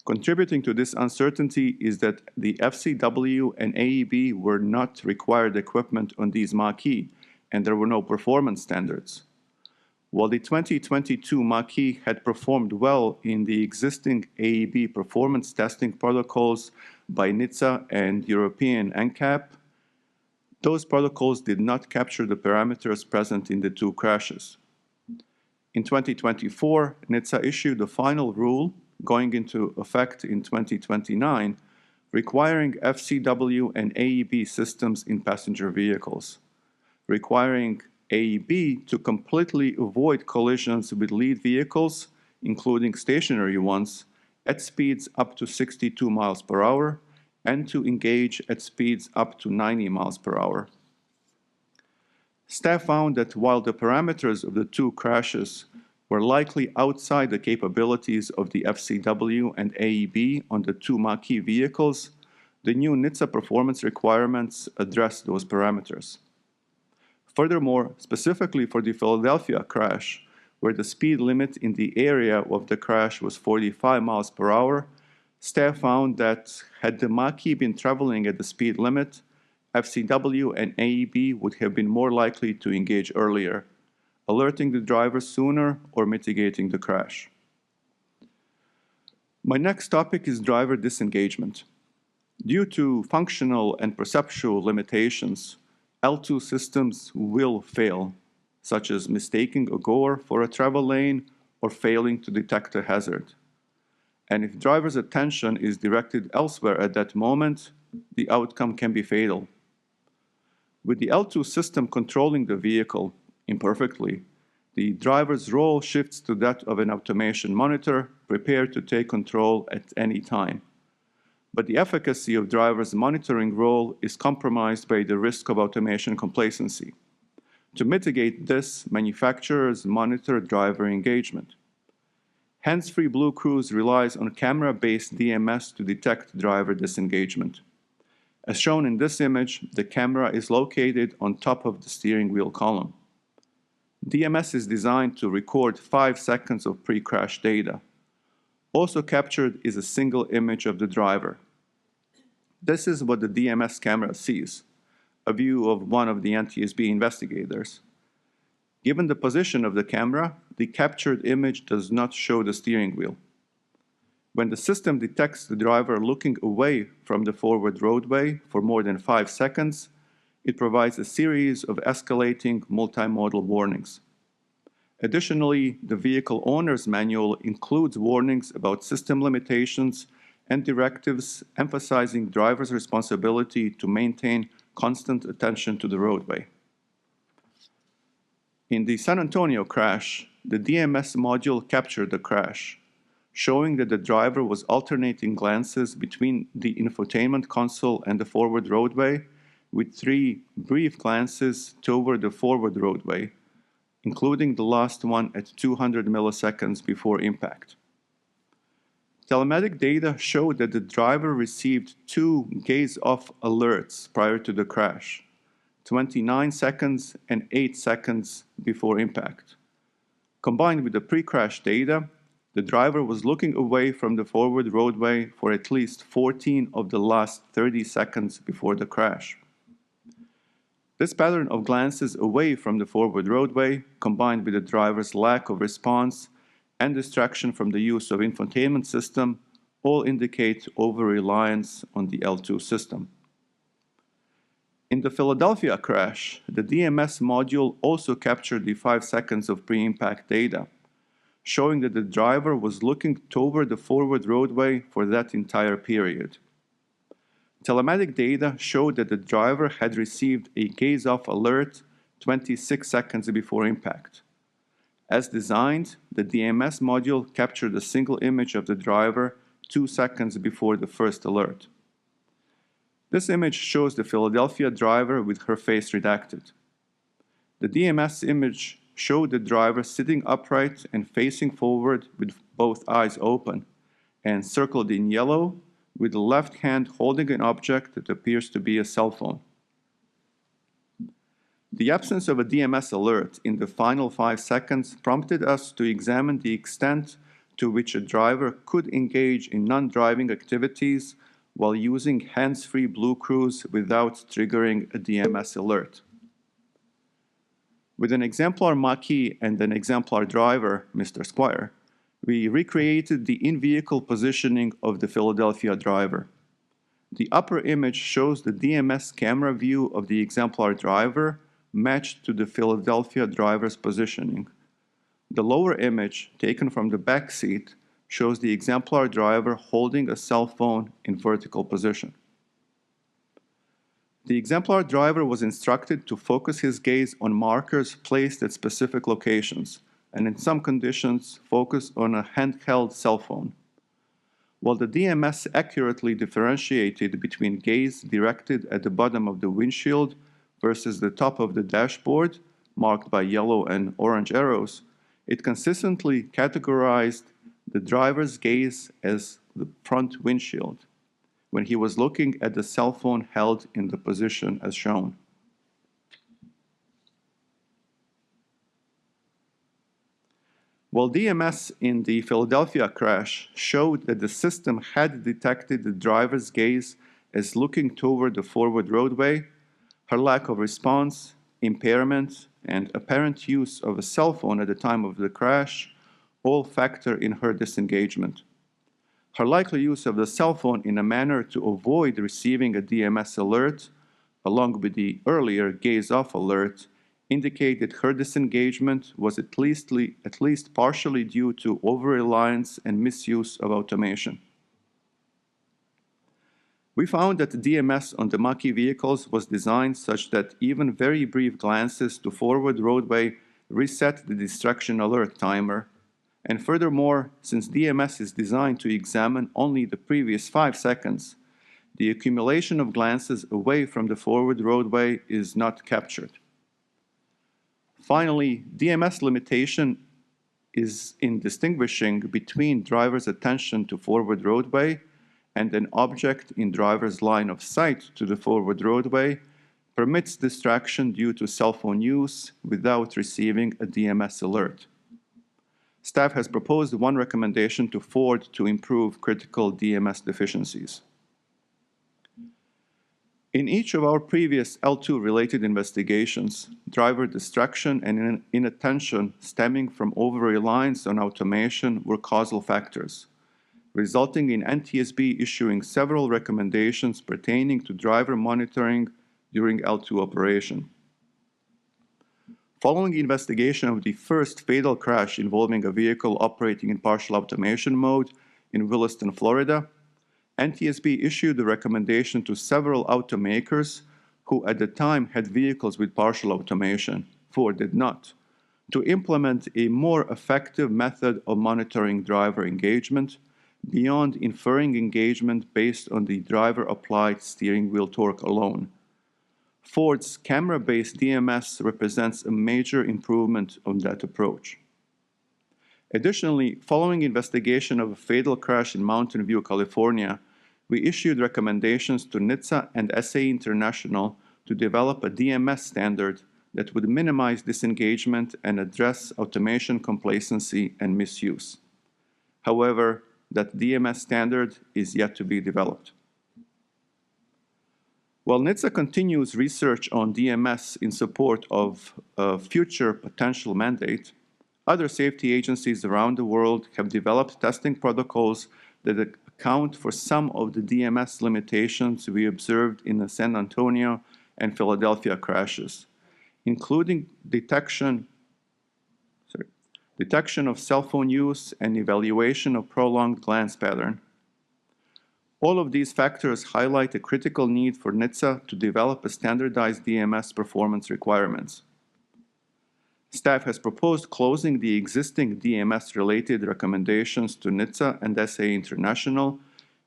Contributing to this uncertainty is that the FCW and AEB were not required equipment on these Mach-E, and there were no performance standards. While the 2022 Mach-E had performed well in the existing AEB performance testing protocols by NHTSA and European NCAP, those protocols did not capture the parameters present in the two crashes. In 2024, NHTSA issued a final rule going into effect in 2029, requiring FCW and AEB systems in passenger vehicles, requiring AEB to completely avoid collisions with lead vehicles, including stationary ones, at speeds up to 62 miles per hour, and to engage at speeds up to 90 miles per hour. Staff found that while the parameters of the two crashes were likely outside the capabilities of the FCW and AEB on the two Mach-E vehicles, The new NHTSA performance requirements address those parameters. Furthermore, specifically for the Philadelphia crash, where the speed limit in the area of the crash was 45 miles per hour, staff found that had the Mach-E been traveling at the speed limit, FCW and AEB would have been more likely to engage earlier, alerting the driver sooner or mitigating the crash. My next topic is driver disengagement. Due to functional and perceptual limitations, L2 systems will fail, such as mistaking a goer for a travel lane or failing to detect a hazard. And if driver's attention is directed elsewhere at that moment, the outcome can be fatal. With the L2 system controlling the vehicle imperfectly, the driver's role shifts to that of an automation monitor prepared to take control at any time. But the efficacy of driver's monitoring role is compromised by the risk of automation complacency. To mitigate this, manufacturers monitor driver engagement. Hands-free BlueCruise relies on camera-based DMS to detect driver disengagement. As shown in this image, the camera is located on top of the steering wheel column. DMS is designed to record 5 seconds of pre-crash data. Also captured is a single image of the driver. This is what the DMS camera sees, a view of one of the NTSB investigators. Given the position of the camera, the captured image does not show the steering wheel. When the system detects the driver looking away from the forward roadway for more than 5 seconds, it provides a series of escalating multimodal warnings. Additionally, the vehicle owner's manual includes warnings about system limitations and directives emphasizing driver's responsibility to maintain constant attention to the roadway. In the San Antonio crash, the DMS module captured the crash, showing that the driver was alternating glances between the infotainment console and the forward roadway, with 3 brief glances toward the forward roadway, including the last one at 200 milliseconds before impact. Telematic data showed that the driver received 2 gaze-off alerts prior to the crash, 29 seconds and 8 seconds before impact. Combined with the pre-crash data, the driver was looking away from the forward roadway for at least 14 of the last 30 seconds before the crash. This pattern of glances away from the forward roadway, combined with the driver's lack of response and distraction from the use of infotainment system, all indicate over-reliance on the L2 system. In the Philadelphia crash, the DMS module also captured the 5 seconds of pre-impact data, showing that the driver was looking toward the forward roadway for that entire period. Telematic data showed that the driver had received a gaze-off alert 26 seconds before impact. As designed, the DMS module captured a single image of the driver 2 seconds before the first alert. This image shows the Philadelphia driver with her face redacted. The DMS image showed the driver sitting upright and facing forward with both eyes open, and circled in yellow with the left hand holding an object that appears to be a cell phone. The absence of a DMS alert in the final 5 seconds prompted us to examine the extent to which a driver could engage in non-driving activities while using hands-free BlueCruise without triggering a DMS alert. With an exemplar Mach-E and an exemplar driver, Mr. Squire, we recreated the in-vehicle positioning of the Philadelphia driver. The upper image shows the DMS camera view of the exemplar driver matched to the Philadelphia driver's positioning. The lower image, taken from the back seat, shows the exemplar driver holding a cell phone in vertical position. The exemplar driver was instructed to focus his gaze on markers placed at specific locations, and in some conditions, focus on a handheld cell phone. While the DMS accurately differentiated between gaze directed at the bottom of the windshield versus the top of the dashboard, marked by yellow and orange arrows, it consistently categorized the driver's gaze as the front windshield. when he was looking at the cell phone held in the position as shown. While DMS in the Philadelphia crash showed that the system had detected the driver's gaze as looking toward the forward roadway, her lack of response, impairment, and apparent use of a cell phone at the time of the crash all factor in her disengagement. Her likely use of the cell phone in a manner to avoid receiving a DMS alert, along with the earlier gaze-off alert, indicate that her disengagement was at least partially due to over-reliance and misuse of automation. We found that the DMS on the Mach-E vehicles was designed such that even very brief glances to forward roadway reset the distraction alert timer. And furthermore, since DMS is designed to examine only the previous 5 seconds, the accumulation of glances away from the forward roadway is not captured. Finally, DMS limitation is in distinguishing between driver's attention to forward roadway and an object in driver's line of sight to the forward roadway permits distraction due to cell phone use without receiving a DMS alert. Staff has proposed one recommendation to Ford to improve critical DMS deficiencies. In each of our previous L2-related investigations, driver distraction and inattention stemming from over-reliance on automation were causal factors, resulting in NTSB issuing several recommendations pertaining to driver monitoring during L2 operation. Following the investigation of the first fatal crash involving a vehicle operating in partial automation mode in Williston, Florida, NTSB issued a recommendation to several automakers who at the time had vehicles with partial automation, Ford did not, to implement a more effective method of monitoring driver engagement beyond inferring engagement based on the driver-applied steering wheel torque alone. Ford's camera-based DMS represents a major improvement on that approach. Additionally, following investigation of a fatal crash in Mountain View, California, we issued recommendations to NHTSA and SA International to develop a DMS standard that would minimize disengagement and address automation complacency and misuse. However, that DMS standard is yet to be developed. While NHTSA continues research on DMS in support of a future potential mandate, other safety agencies around the world have developed testing protocols that account for some of the DMS limitations we observed in the San Antonio and Philadelphia crashes, including detection of cell phone use and evaluation of prolonged glance pattern. All of these factors highlight a critical need for NHTSA to develop a standardized DMS performance requirements. Staff has proposed closing the existing DMS-related recommendations to NHTSA and SA International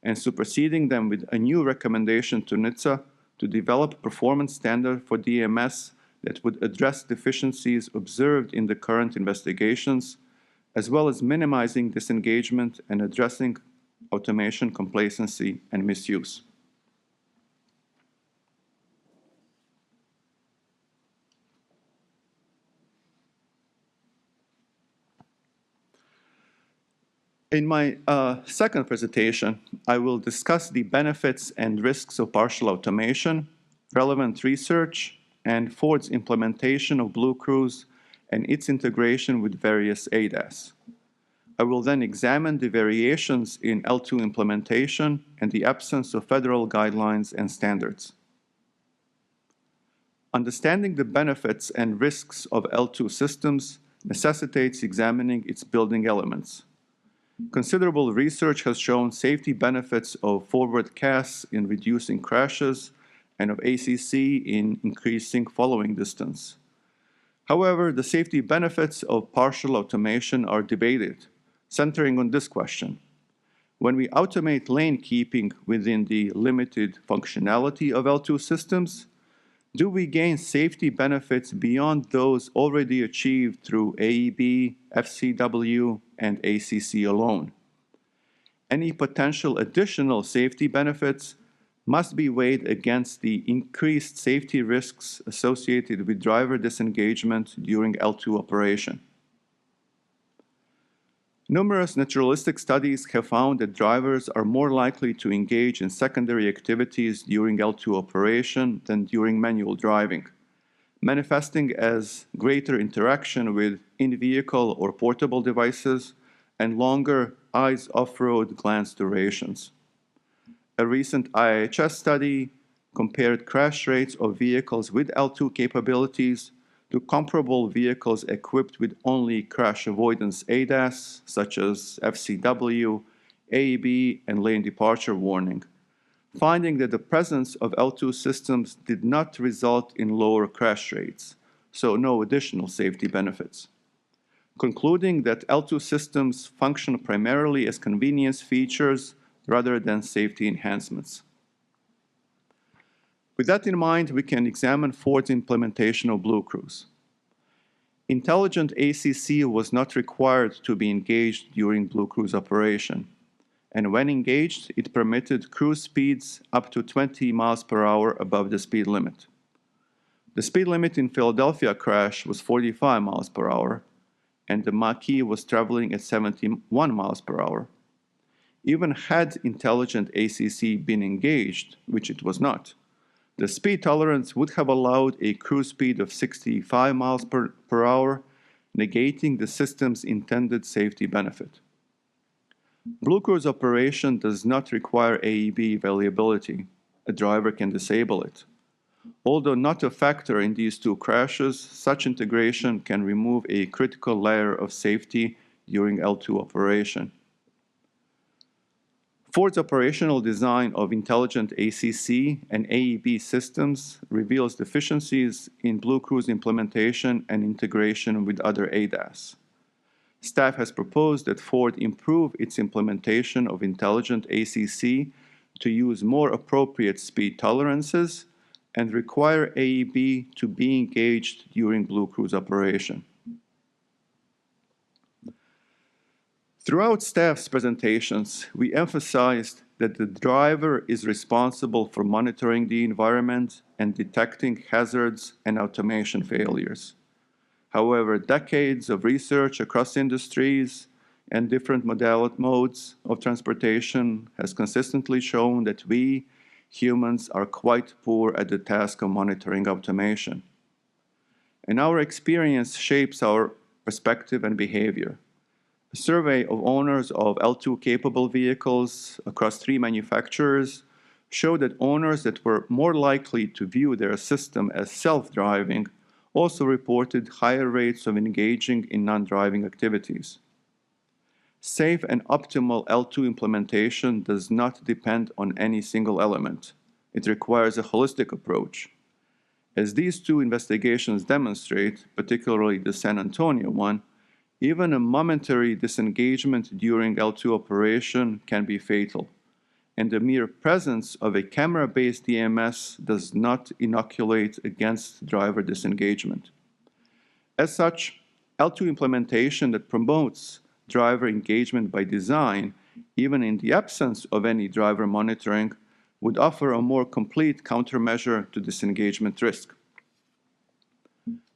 and superseding them with a new recommendation to NHTSA to develop a performance standard for DMS that would address deficiencies observed in the current investigations, as well as minimizing disengagement and addressing automation complacency and misuse. In my second presentation, I will discuss the benefits and risks of partial automation, relevant research, and Ford's implementation of BlueCruise and its integration with various ADAS. I will then examine the variations in L2 implementation and the absence of federal guidelines and standards. Understanding the benefits and risks of L2 systems necessitates examining its building elements. Considerable research has shown safety benefits of forward CAS in reducing crashes and of ACC in increasing following distance. However, the safety benefits of partial automation are debated, centering on this question. When we automate lane keeping within the limited functionality of L2 systems, do we gain safety benefits beyond those already achieved through AEB, FCW, and ACC alone? any potential additional safety benefits must be weighed against the increased safety risks associated with driver disengagement during L2 operation. Numerous naturalistic studies have found that drivers are more likely to engage in secondary activities during L2 operation than during manual driving, manifesting as greater interaction with in-vehicle or portable devices and longer eyes off-road glance durations. A recent IHS study compared crash rates of vehicles with L2 capabilities to comparable vehicles equipped with only crash avoidance ADAS, such as FCW, AEB, and lane departure warning, finding that the presence of L2 systems did not result in lower crash rates, so no additional safety benefits, concluding that L2 systems function primarily as convenience features rather than safety enhancements. With that in mind, we can examine Ford's implementation of BlueCruise. Intelligent ACC was not required to be engaged during BlueCruise operation, and when engaged, it permitted cruise speeds up to 20 miles per hour above the speed limit. The speed limit in Philadelphia crash was 45 miles per hour, and the Mach-E was traveling at 71 miles per hour. Even had intelligent ACC been engaged, which it was not, the speed tolerance would have allowed a cruise speed of 65 miles per hour, negating the system's intended safety benefit. BlueCruise operation does not require AEB availability. A driver can disable it. Although not a factor in these two crashes, such integration can remove a critical layer of safety during L2 operation. Ford's operational design of intelligent ACC and AEB systems reveals deficiencies in BlueCruise implementation and integration with other ADAS. Staff has proposed that Ford improve its implementation of intelligent ACC to use more appropriate speed tolerances and require AEB to be engaged during BlueCruise operation. Throughout staff's presentations, we emphasized that the driver is responsible for monitoring the environment and detecting hazards and automation failures. However, decades of research across industries and different modes of transportation has consistently shown that we, humans, are quite poor at the task of monitoring automation. And our experience shapes our perspective and behavior. A survey of owners of L2 capable vehicles across 3 manufacturers showed that owners that were more likely to view their system as self-driving also reported higher rates of engaging in non-driving activities. Safe and optimal L2 implementation does not depend on any single element. It requires a holistic approach. As these 2 investigations demonstrate, particularly the San Antonio one, even a momentary disengagement during L2 operation can be fatal, and the mere presence of a camera-based DMS does not inoculate against driver disengagement. As such, L2 implementation that promotes driver engagement by design, even in the absence of any driver monitoring, would offer a more complete countermeasure to disengagement risk.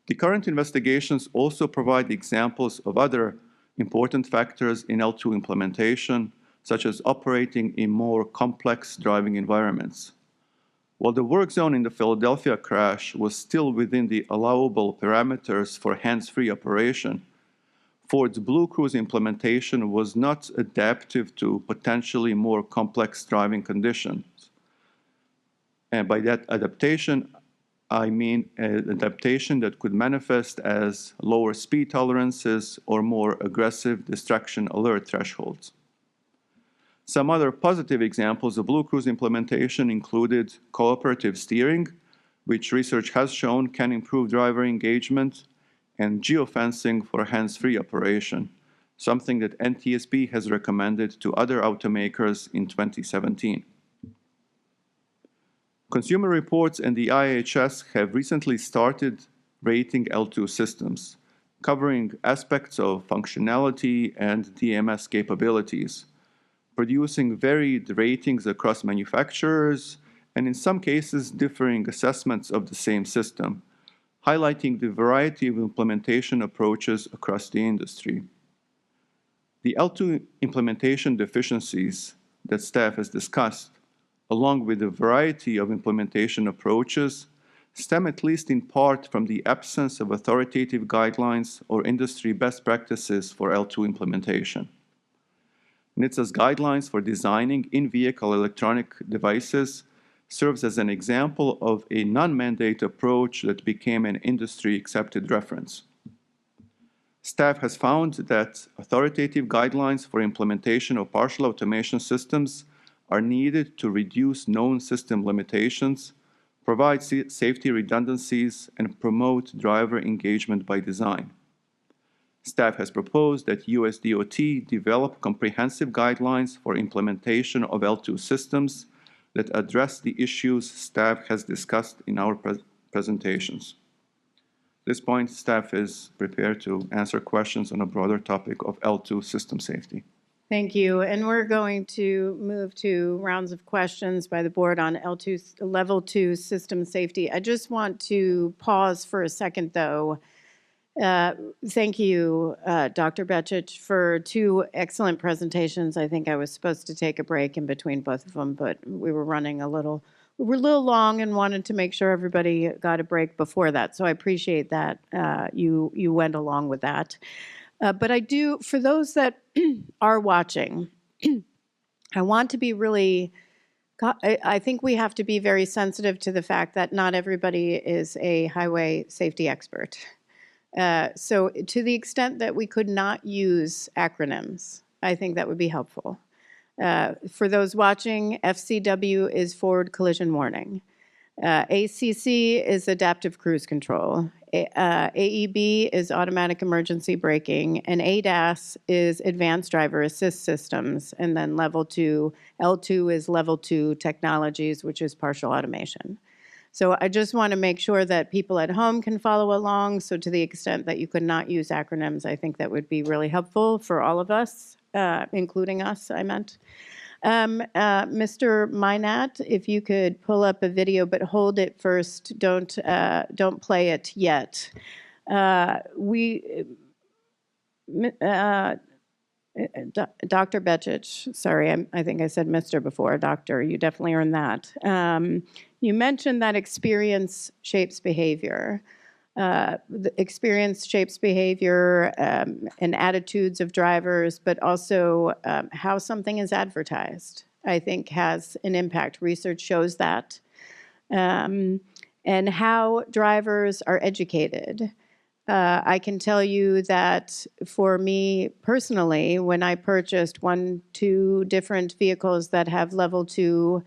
The current investigations also provide examples of other important factors in L2 implementation, such as operating in more complex driving environments. While the work zone in the Philadelphia crash was still within the allowable parameters for hands-free operation, Ford's BlueCruise implementation was not adaptive to potentially more complex driving conditions. And by that adaptation, I mean an adaptation that could manifest as lower speed tolerances or more aggressive distraction alert thresholds. Some other positive examples of BlueCruise implementation included cooperative steering, which research has shown can improve driver engagement, and geofencing for hands-free operation, something that NTSB has recommended to other automakers in 2017. Consumer Reports and the IHS have recently started rating L2 systems, covering aspects of functionality and DMS capabilities, producing varied ratings across manufacturers, and in some cases, differing assessments of the same system, highlighting the variety of implementation approaches across the industry. The L2 implementation deficiencies that staff has discussed, along with a variety of implementation approaches, stem at least in part from the absence of authoritative guidelines or industry best practices for L2 implementation. NHTSA's guidelines for designing in-vehicle electronic devices serves as an example of a non-mandate approach that became an industry-accepted reference. Staff has found that authoritative guidelines for implementation of partial automation systems are needed to reduce known system limitations, provide safety redundancies, and promote driver engagement by design. Staff has proposed that US DOT develop comprehensive guidelines for implementation of L2 systems that address the issues staff has discussed in our presentations. At this point, staff is prepared to answer questions on a broader topic of L2 system safety. Thank you. And we're going to move to rounds of questions by the board on L2, level 2 system safety. I just want to pause for a second, though. Thank you, Dr. Becich, for 2 excellent presentations. I think I was supposed to take a break in between both of them, but we were running a little long and wanted to make sure everybody got a break before that. So I appreciate that you went along with that. But I do, for those that are watching, I want to be really, I think we have to be very sensitive to the fact that not everybody is a highway safety expert. So to the extent that we could not use acronyms, I think that would be helpful. For those watching, FCW is forward collision warning. ACC is adaptive cruise control. AEB is automatic emergency braking, and ADAS is advanced driver assist systems. And then level 2, L2 is level 2 technologies, which is partial automation. So I just want to make sure that people at home can follow along. So to the extent that you could not use acronyms, I think that would be really helpful for all of us, including us, I meant. Mr. Minat, if you could pull up a video, but hold it first. Don't play it yet. Dr. Becich, sorry, I think I said Mr. before. Doctor, you definitely earned that. You mentioned that experience shapes behavior. The experience shapes behavior and attitudes of drivers, but also how something is advertised, I think, has an impact. Research shows that. And how drivers are educated. I can tell you that for me personally, when I purchased 2 different vehicles that have level 2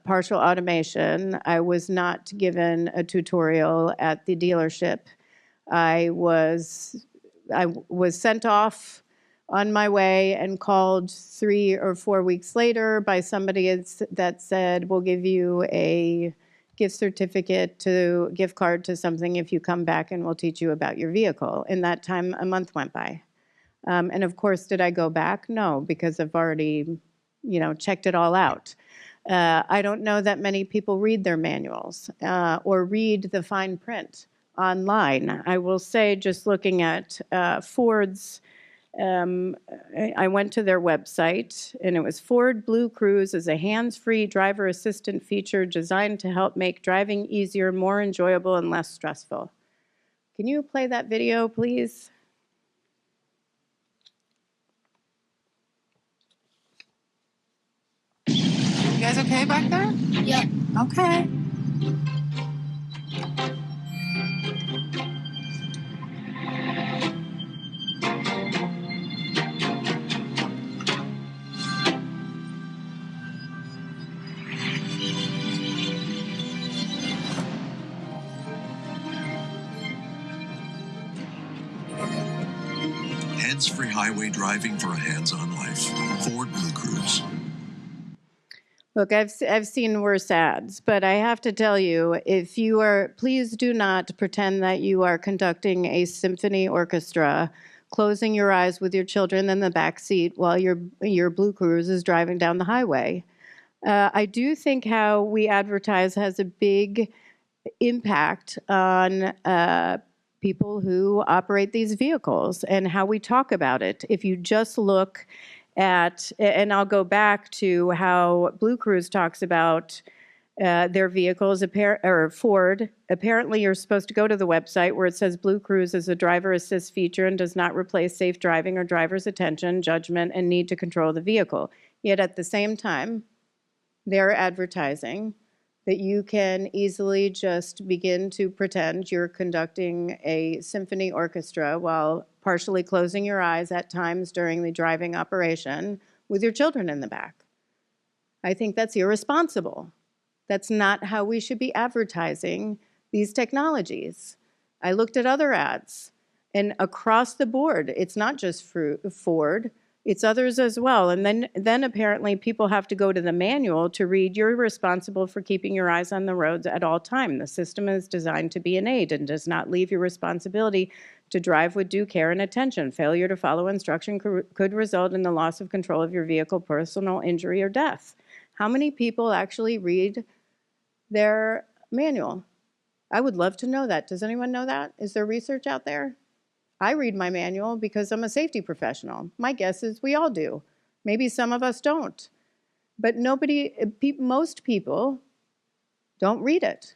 partial automation, I was not given a tutorial at the dealership. I was sent off on my way and called 3 or 4 weeks later by somebody that said, we'll give you a gift certificate to gift card to something if you come back and we'll teach you about your vehicle. In that time, a month went by. And of course, did I go back? No, because I've already, checked it all out. I don't know that many people read their manuals or read the fine print online. I will say, just looking at Ford's, I went to their website, and it was Ford BlueCruise is a hands-free driver assistant feature designed to help make driving easier, more enjoyable, and less stressful. Can you play that video, please? You guys okay back there? Yeah. Okay. Hands-free highway driving for a hands-on life. Ford BlueCruise. Look, I've seen worse ads, but I have to tell you, if you are, please do not pretend that you are conducting a symphony orchestra closing your eyes with your children in the back seat while your BlueCruise is driving down the highway. I do think how we advertise has a big impact on people who operate these vehicles and how we talk about it. If you just look at, and I'll go back to how BlueCruise talks about their vehicles, or Ford. Apparently, you're supposed to go to the website where it says BlueCruise is a driver assist feature and does not replace safe driving or driver's attention, judgment, and need to control the vehicle. Yet at the same time, they're advertising that you can easily just begin to pretend you're conducting a symphony orchestra while partially closing your eyes at times during the driving operation with your children in the back. I think that's irresponsible. That's not how we should be advertising these technologies. I looked at other ads, and across the board, it's not just Ford, it's others as well. And then apparently people have to go to the manual to read, you're responsible for keeping your eyes on the roads at all time. The system is designed to be an aid and does not leave your responsibility to drive with due care and attention. Failure to follow instruction could result in the loss of control of your vehicle, personal injury, or death. How many people actually read their manual? I would love to know that. Does anyone know that? Is there research out there? I read my manual because I'm a safety professional. My guess is we all do. Maybe some of us don't. But most people don't read it.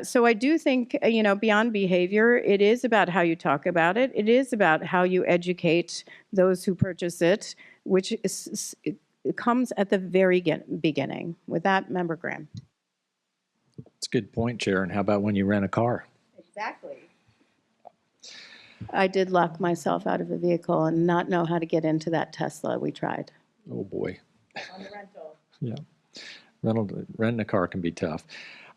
So I do think, beyond behavior, it is about how you talk about it. It is about how you educate those who purchase it, which it comes at the very beginning. With that, Member Graham. That's a good point, Chair. And how about when you rent a car? Exactly. I did lock myself out of a vehicle and not know how to get into that Tesla. We tried. Oh, boy. On the rental. Yeah. Renting a car can be tough.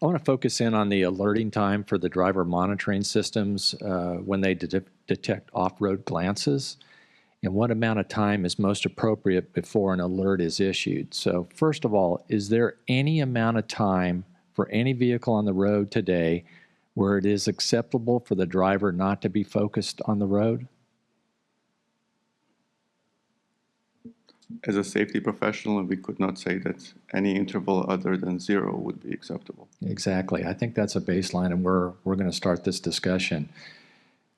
I want to focus in on the alerting time for the driver monitoring systems when they detect off-road glances, and what amount of time is most appropriate before an alert is issued. So first of all, is there any amount of time for any vehicle on the road today where it is acceptable for the driver not to be focused on the road? As a safety professional, we could not say that any interval other than 0 would be acceptable. Exactly. I think that's a baseline, and we're going to start this discussion.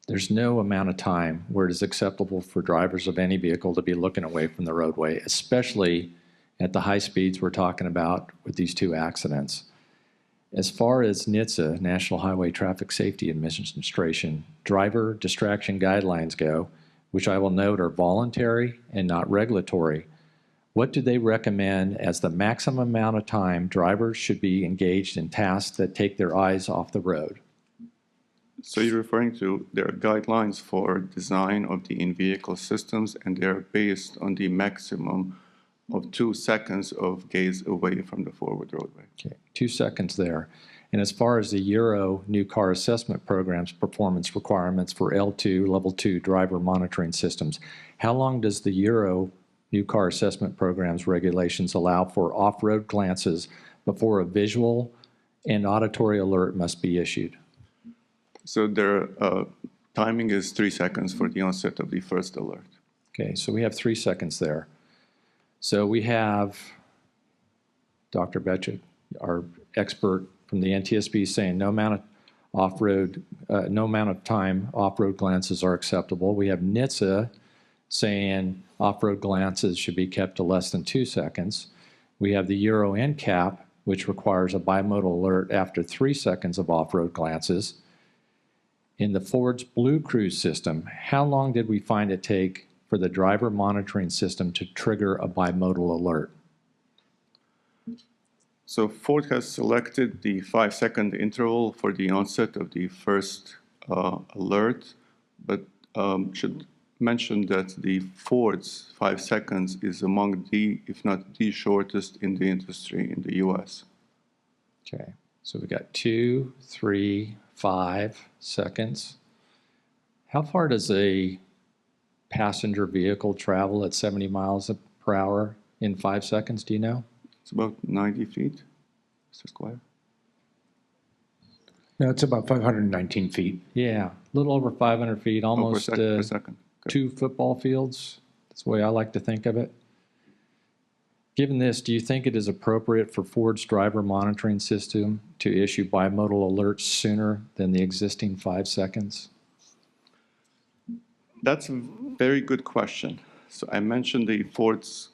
There's no amount of time where it is acceptable for drivers of any vehicle to be looking away from the roadway, especially at the high speeds we're talking about with these two accidents. As far as NHTSA, National Highway Traffic Safety Administration, driver distraction guidelines go, which I will note are voluntary and not regulatory, what do they recommend as the maximum amount of time drivers should be engaged in tasks that take their eyes off the road? So you're referring to their guidelines for design of the in-vehicle systems, and they're based on the maximum of 2 seconds of gaze away from the forward roadway. Okay, 2 seconds there. And as far as the Euro New Car Assessment Program's performance requirements for L2, Level 2 driver monitoring systems, how long does the Euro New Car Assessment Program's regulations allow for off-road glances before a visual and auditory alert must be issued? So their timing is 3 seconds for the onset of the first alert. Okay, so we have 3 seconds there. So we have Dr. Betchett, our expert from the NTSB, saying no amount of time off-road glances are acceptable. We have NHTSA saying off-road glances should be kept to less than 2 seconds. We have the Euro NCAP, which requires a bimodal alert after 3 seconds of off-road glances. In the Ford's BlueCruise system, how long did we find it take for the driver monitoring system to trigger a bimodal alert? So Ford has selected the 5-second interval for the onset of the first alert, but should mention that the Ford's 5 seconds is among the, if not the shortest in the industry in the US. Okay, so we got 2, 3, 5 seconds. How far does a passenger vehicle travel at 70 miles per hour in 5 seconds? Do you know? It's about 90 feet, Mr. Squire. No, it's about 519 feet. Yeah, a little over 500 feet, almost per second. Okay. 2 football fields. That's the way I like to think of it. Given this, do you think it is appropriate for Ford's driver monitoring system to issue bimodal alerts sooner than the existing 5 seconds? That's a very good question. So I mentioned the Ford's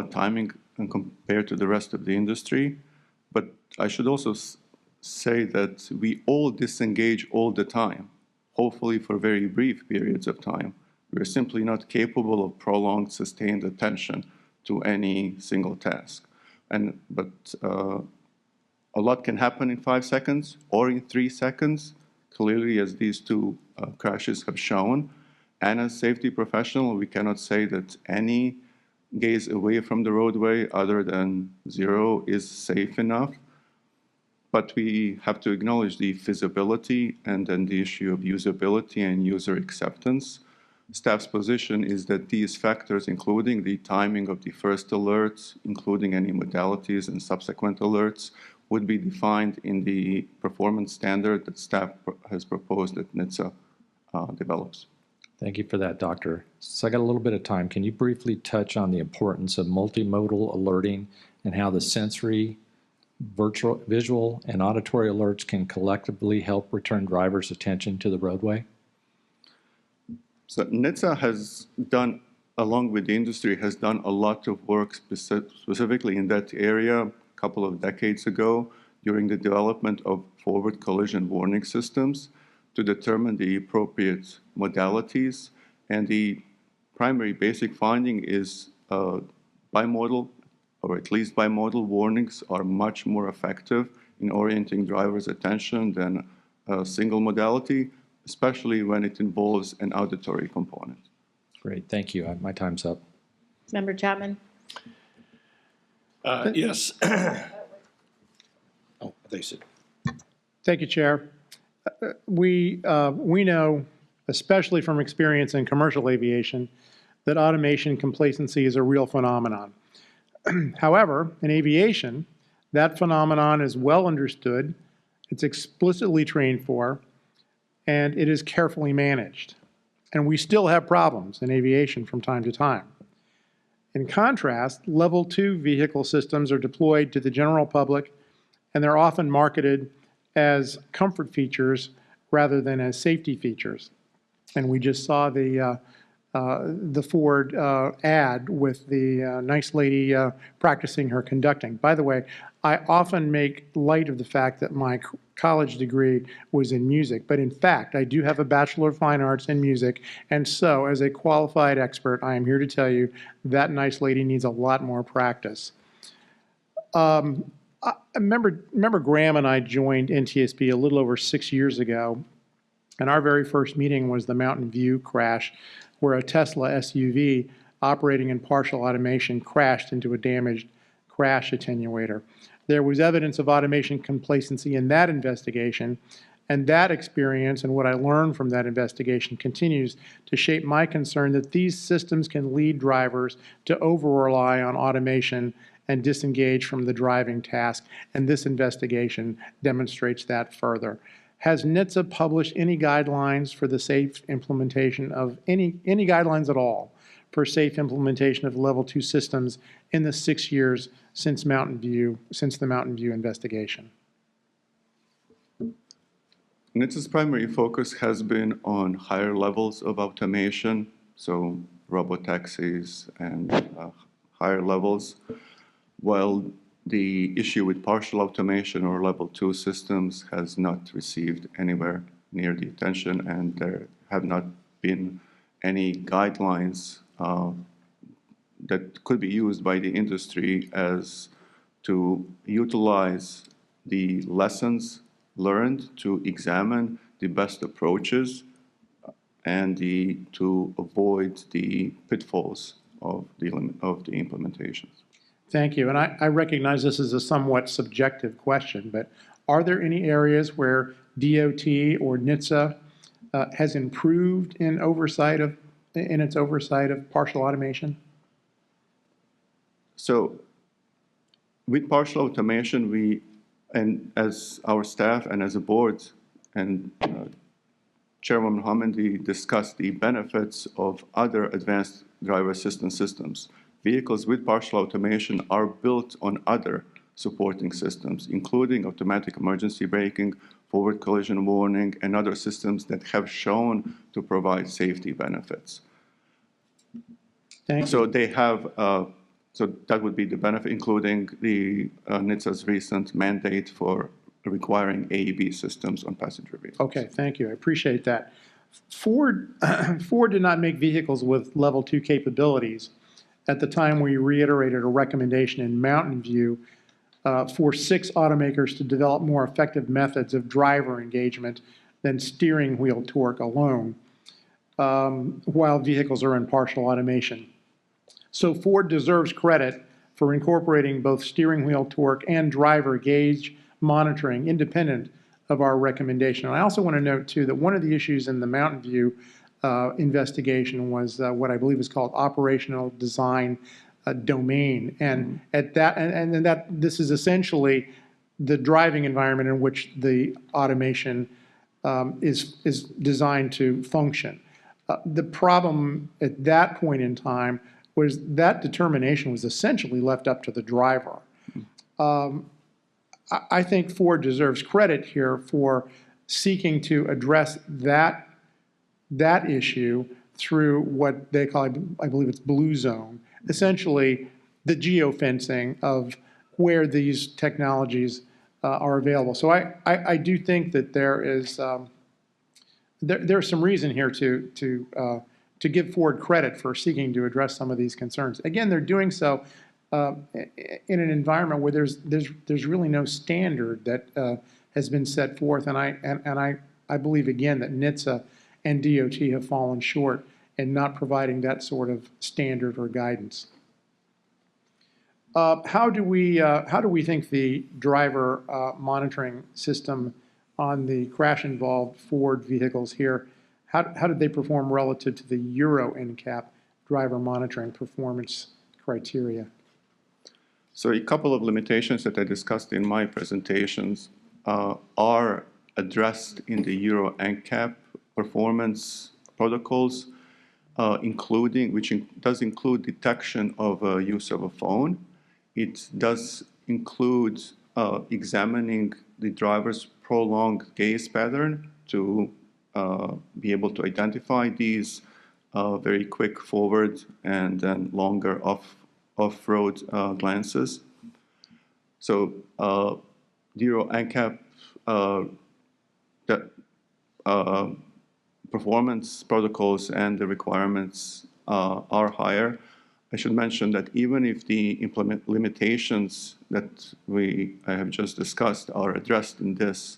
timing and compared to the rest of the industry, but I should also say that we all disengage all the time, hopefully for very brief periods of time. We're simply not capable of prolonged, sustained attention to any single task. But a lot can happen in 5 seconds or in 3 seconds, clearly as these two crashes have shown. And as safety professional, we cannot say that any gaze away from the roadway other than 0 is safe enough. But we have to acknowledge the feasibility and then the issue of usability and user acceptance. Staff's position is that these factors, including the timing of the first alerts, including any modalities and subsequent alerts, would be defined in the performance standard that staff has proposed that NHTSA develops. Thank you for that, Doctor. So I got a little bit of time. Can you briefly touch on the importance of multimodal alerting and how the sensory, visual, and auditory alerts can collectively help return drivers' attention to the roadway? So NHTSA has done, along with the industry, has done a lot of work specifically in that area a couple of decades ago during the development of forward collision warning systems to determine the appropriate modalities. And the primary basic finding is bimodal, or at least bimodal warnings are much more effective in orienting drivers' attention than a single modality, especially when it involves an auditory component. Great, thank you. My time's up. Member Chapman? Yes. Oh, they said. Thank you, Chair. We know, especially from experience in commercial aviation, that automation complacency is a real phenomenon. However, in aviation, that phenomenon is well understood, it's explicitly trained for, and it is carefully managed. And we still have problems in aviation from time to time. In contrast, Level 2 vehicle systems are deployed to the general public, and they're often marketed as comfort features rather than as safety features. And we just saw the Ford ad with the nice lady practicing her conducting. By the way, I often make light of the fact that my college degree was in music, but in fact, I do have a Bachelor of Fine Arts in music, and so as a qualified expert, I am here to tell you that nice lady needs a lot more practice. Remember Graham and I joined NTSB a little over 6 years ago, and our very first meeting was the Mountain View crash, where a Tesla SUV operating in partial automation crashed into a damaged crash attenuator. There was evidence of automation complacency in that investigation, and that experience and what I learned from that investigation continues to shape my concern that these systems can lead drivers to over-rely on automation and disengage from the driving task, and this investigation demonstrates that further. Has NHTSA published any guidelines for the safe implementation of any guidelines at all for safe implementation of Level 2 systems in the 6 years since the Mountain View investigation? NHTSA's primary focus has been on higher levels of automation, so robotaxis and higher levels, while the issue with partial automation or Level 2 systems has not received anywhere near the attention, and there have not been any guidelines that could be used by the industry as to utilize the lessons learned to examine the best approaches and to avoid the pitfalls of the implementations. Thank you. And I recognize this is a somewhat subjective question, but are there any areas where DOT or NHTSA has improved in its oversight of partial automation? So with partial automation, and as our staff and as a board, and Chairwoman Homendy discussed the benefits of other advanced driver assistance systems. Vehicles with partial automation are built on other supporting systems, including automatic emergency braking, forward collision warning, and other systems that have shown to provide safety benefits. Thank you. So they have, so that would be the benefit, including the NHTSA's recent mandate for requiring AEB systems on passenger vehicles. Okay, thank you. I appreciate that. Ford did not make vehicles with level 2 capabilities at the time we reiterated a recommendation in Mountain View for 6 automakers to develop more effective methods of driver engagement than steering wheel torque alone while vehicles are in partial automation. So Ford deserves credit for incorporating both steering wheel torque and driver gauge monitoring independent of our recommendation. And I also want to note, too, that one of the issues in the Mountain View investigation was what I believe is called operational design domain. And at that, and that this is essentially the driving environment in which the automation is designed to function. The problem at that point in time was that determination was essentially left up to the driver. I think Ford deserves credit here for seeking to address that issue through what they call, I believe it's Blue Zone, essentially the geofencing of where these technologies are available. So I do think that there is there's some reason here to give Ford credit for seeking to address some of these concerns. Again, they're doing so in an environment where there's really no standard that has been set forth, and I believe again that NHTSA and DOT have fallen short in not providing that sort of standard or guidance. How do we think the driver monitoring system on the crash-involved Ford vehicles here, how did they perform relative to the Euro NCAP driver monitoring performance criteria? So a couple of limitations that I discussed in my presentations are addressed in the Euro NCAP performance protocols, which does include detection of use of a phone. It does include examining the driver's prolonged gaze pattern to be able to identify these very quick forward and then longer off-road glances. So the Euro NCAP performance protocols and the requirements are higher. I should mention that even if the limitations that I have just discussed are addressed in this,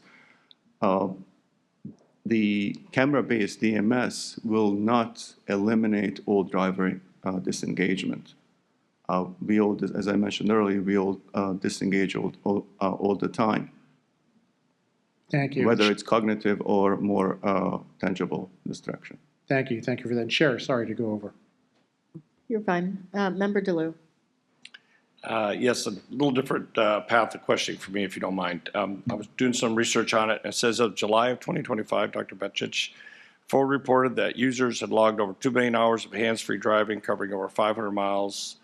the camera-based DMS will not eliminate all driver disengagement. As I mentioned earlier, we all disengage all the time. Thank you. Whether it's cognitive or more tangible distraction. Thank you. Thank you for that. Chair, sorry to go over. You're fine. Member DeLue. Yes, a little different path of questioning for me, if you don't mind. I was doing some research on it, and it says of July of 2025, Dr. Betchich, Ford reported that users had logged over 2 million hours of hands-free driving, covering over 500 miles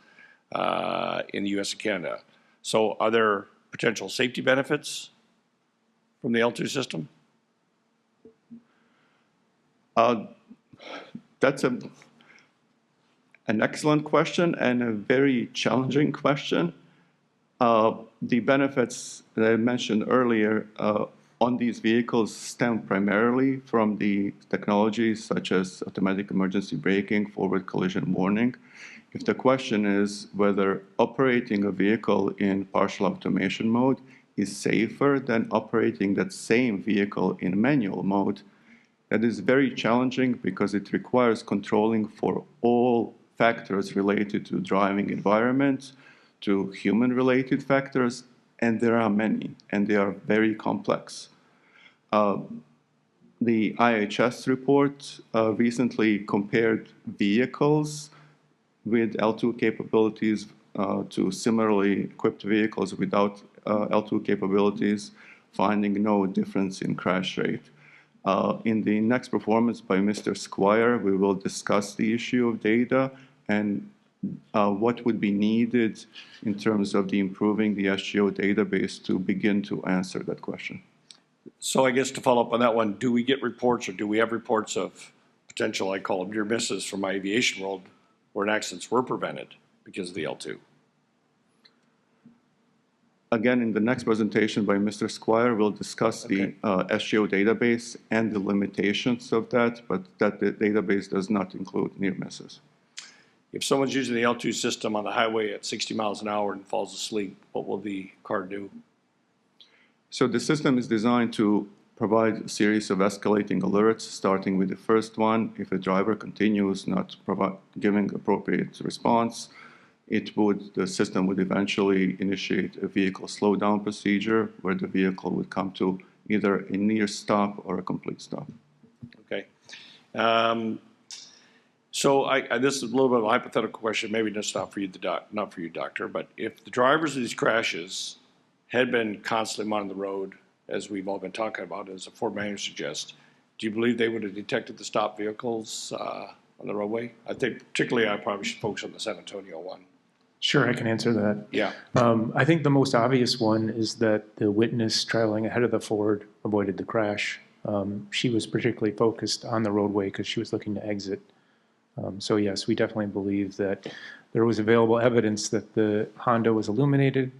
in the U.S. and Canada. So are there potential safety benefits from the L2 system? That's an excellent question and a very challenging question. The benefits that I mentioned earlier on these vehicles stem primarily from the technologies such as automatic emergency braking, forward collision warning. If the question is whether operating a vehicle in partial automation mode is safer than operating that same vehicle in manual mode, that is very challenging because it requires controlling for all factors related to driving environment, to human-related factors, and there are many, and they are very complex. The IHS report recently compared vehicles with L2 capabilities to similarly equipped vehicles without L2 capabilities, finding no difference in crash rate. In the next performance by Mr. Squire, we will discuss the issue of data and what would be needed in terms of the improving the SGO database to begin to answer that question. So I guess to follow up on that one, do we get reports or do we have reports of potential, I call them near misses from my aviation world, where accidents were prevented because of the L2? Again, in the next presentation by Mr. Squire, we'll discuss the SGO database and the limitations of that, but that the database does not include near misses. If someone's using the L2 system on the highway at 60 miles an hour and falls asleep, what will the car do? So the system is designed to provide a series of escalating alerts, starting with the first one. If a driver continues not giving appropriate response, the system would eventually initiate a vehicle slowdown procedure where the vehicle would come to either a near stop or a complete stop. Okay. So this is a little bit of a hypothetical question, maybe just not for you, doctor, but if the drivers of these crashes had been constantly monitoring the road, as we've all been talking about, as a Ford manager suggests, do you believe they would have detected the stopped vehicles on the roadway? I think particularly I probably should focus on the San Antonio one. Sure, I can answer that. Yeah. I think the most obvious one is that the witness traveling ahead of the Ford avoided the crash. She was particularly focused on the roadway because she was looking to exit. So yes, we definitely believe that there was available evidence that the Honda was illuminated,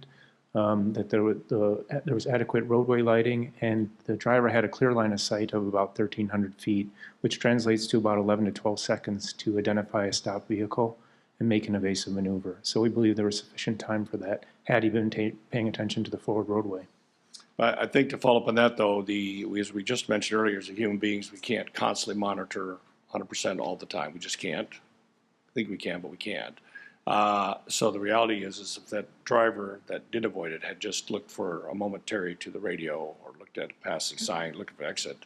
that there was adequate roadway lighting, and the driver had a clear line of sight of about 1,300 feet, which translates to about 11 to 12 seconds to identify a stopped vehicle and make an evasive maneuver. So we believe there was sufficient time for that, had he been paying attention to the forward roadway. I think to follow up on that, though, as we just mentioned earlier, as human beings, we can't constantly monitor 100% all the time. We just can't. I think we can, but we can't. So the reality is if that driver that did avoid it had just looked for a momentary to the radio or looked at a passing sign, looking for exit,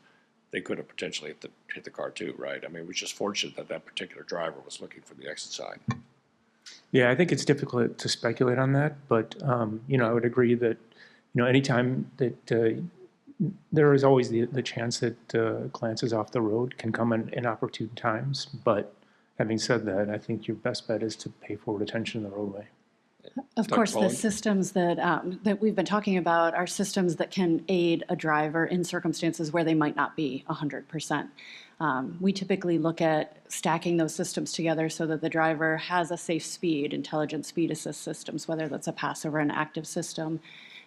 they could have potentially hit the car too, right? I mean, we're just fortunate that that particular driver was looking for the exit sign. Yeah, I think it's difficult to speculate on that, but I would agree that anytime that there is always the chance that glances off the road can come in inopportune times. But having said that, I think your best bet is to pay forward attention to the roadway. Of course, the systems that we've been talking about are systems that can aid a driver in circumstances where they might not be 100%. We typically look at stacking those systems together so that the driver has a safe speed, intelligent speed assist systems, whether that's a passive or an active system,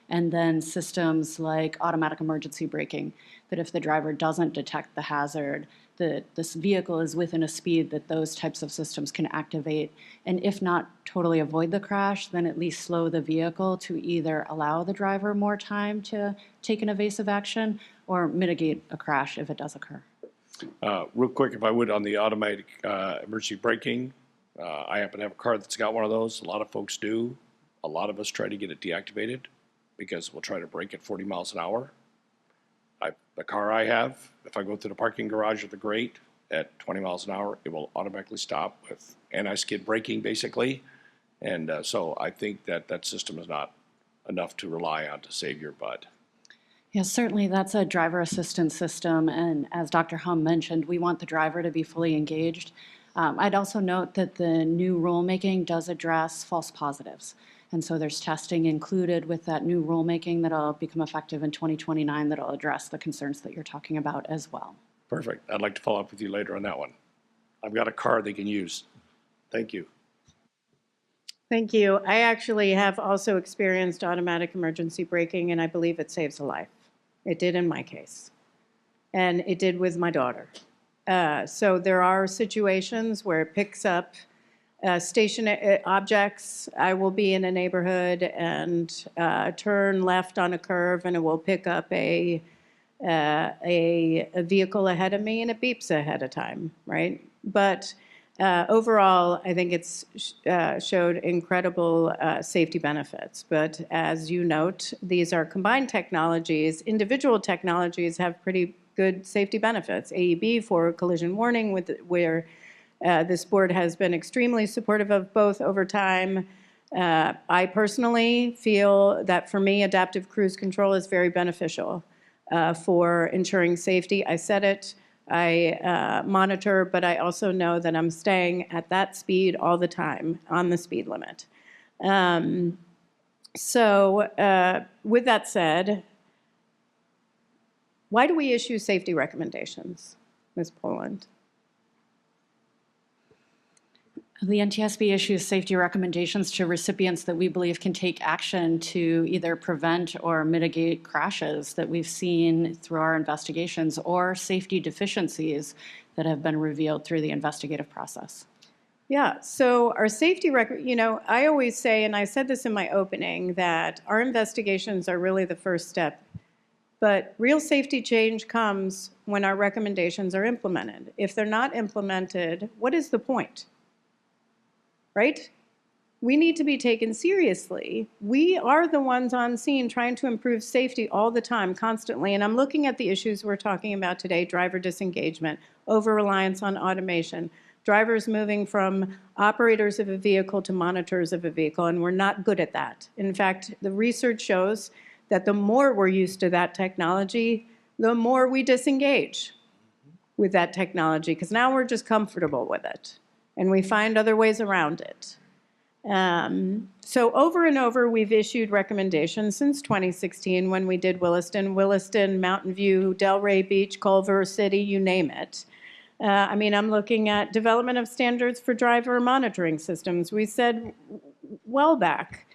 and then systems like automatic emergency braking, that if the driver doesn't detect the hazard, this vehicle is within a speed that those types of systems can activate, and if not totally avoid the crash, then at least slow the vehicle to either allow the driver more time to take an evasive action or mitigate a crash if it does occur. Real quick, if I would, on the automatic emergency braking, I happen to have a car that's got one of those. A lot of folks do. A lot of us try to get it deactivated because we'll try to brake at 40 miles an hour. The car I have, if I go through the parking garage of the grate at 20 miles an hour, it will automatically stop with anti-skid braking, basically. And so I think that system is not enough to rely on to save your butt. Yes, certainly that's a driver assistance system, and as Dr. Hum mentioned, we want the driver to be fully engaged. I'd also note that the new rulemaking does address false positives, and so there's testing included with that new rulemaking that'll become effective in 2029 that'll address the concerns that you're talking about as well. Perfect. I'd like to follow up with you later on that one. I've got a car they can use. Thank you. Thank you. I actually have also experienced automatic emergency braking, and I believe it saves a life. It did in my case, and it did with my daughter. So there are situations where it picks up stationary objects. I will be in a neighborhood and turn left on a curve, and it will pick up a vehicle ahead of me, and it beeps ahead of time, right? But overall, I think it's showed incredible safety benefits. But as you note, these are combined technologies. Individual technologies have pretty good safety benefits. AEB for collision warning, where this board has been extremely supportive of both over time. I personally feel that for me, adaptive cruise control is very beneficial. for ensuring safety. I said it, I monitor, but I also know that I'm staying at that speed all the time on the speed limit. With that said, why do we issue safety recommendations, Ms. Poland? The NTSB issues safety recommendations to recipients that we believe can take action to either prevent or mitigate crashes that we've seen through our investigations or safety deficiencies that have been revealed through the investigative process. Yeah, so our safety record, I always say, and I said this in my opening, that our investigations are really the first step. But real safety change comes when our recommendations are implemented. If they're not implemented, what is the point? Right? We need to be taken seriously. We are the ones on scene trying to improve safety all the time, constantly. And I'm looking at the issues we're talking about today: driver disengagement, over-reliance on automation, drivers moving from operators of a vehicle to monitors of a vehicle, and we're not good at that. In fact, the research shows that the more we're used to that technology, the more we disengage with that technology, because now we're just comfortable with it, and we find other ways around it. So over and over, we've issued recommendations since 2016 when we did Williston, Mountain View, Delray Beach, Culver City, you name it. I'm looking at development of standards for driver monitoring systems. We said well back,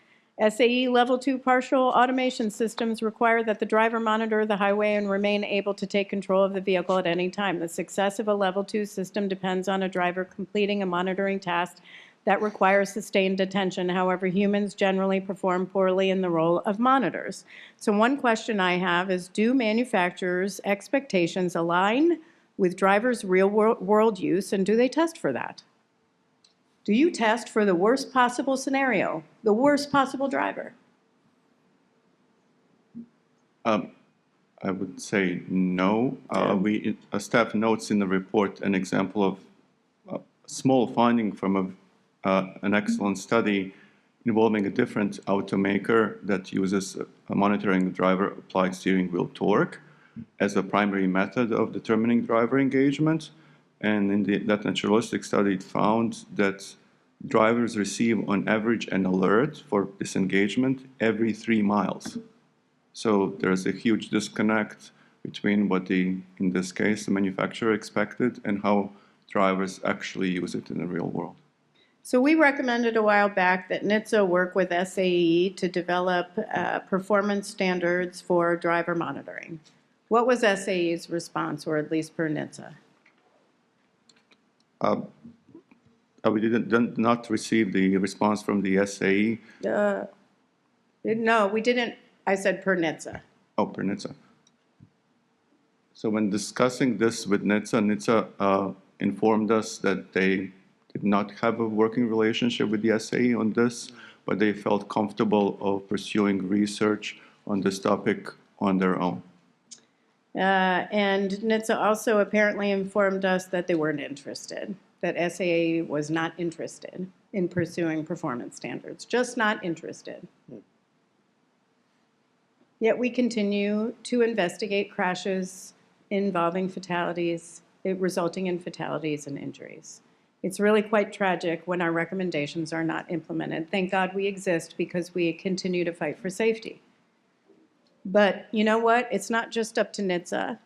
SAE Level 2 partial automation systems require that the driver monitor the highway and remain able to take control of the vehicle at any time. The success of a Level 2 system depends on a driver completing a monitoring task that requires sustained attention. However, humans generally perform poorly in the role of monitors. So one question I have is, do manufacturers' expectations align with drivers' real-world use, and do they test for that? Do you test for the worst possible scenario, the worst possible driver? I would say no. Staff notes in the report an example of a small finding from an excellent study involving a different automaker that uses monitoring the driver applied steering wheel torque as a primary method of determining driver engagement. And in that naturalistic study, it found that drivers receive on average an alert for disengagement every 3 miles. So there's a huge disconnect between what in this case, the manufacturer expected and how drivers actually use it in the real world. So we recommended a while back that NHTSA work with SAE to develop performance standards for driver monitoring. What was SAE's response, or at least per NHTSA? We did not receive the response from the SAE. No, we didn't. I said per NHTSA. Oh, per NHTSA. So when discussing this with NHTSA informed us that they did not have a working relationship with the SAE on this, but they felt comfortable of pursuing research on this topic on their own. And NHTSA also apparently informed us that they weren't interested, that SAE was not interested in pursuing performance standards, just not interested. Yet we continue to investigate crashes involving fatalities, resulting in fatalities and injuries. It's really quite tragic when our recommendations are not implemented. Thank God we exist because we continue to fight for safety. But you know what? It's not just up to NHTSA.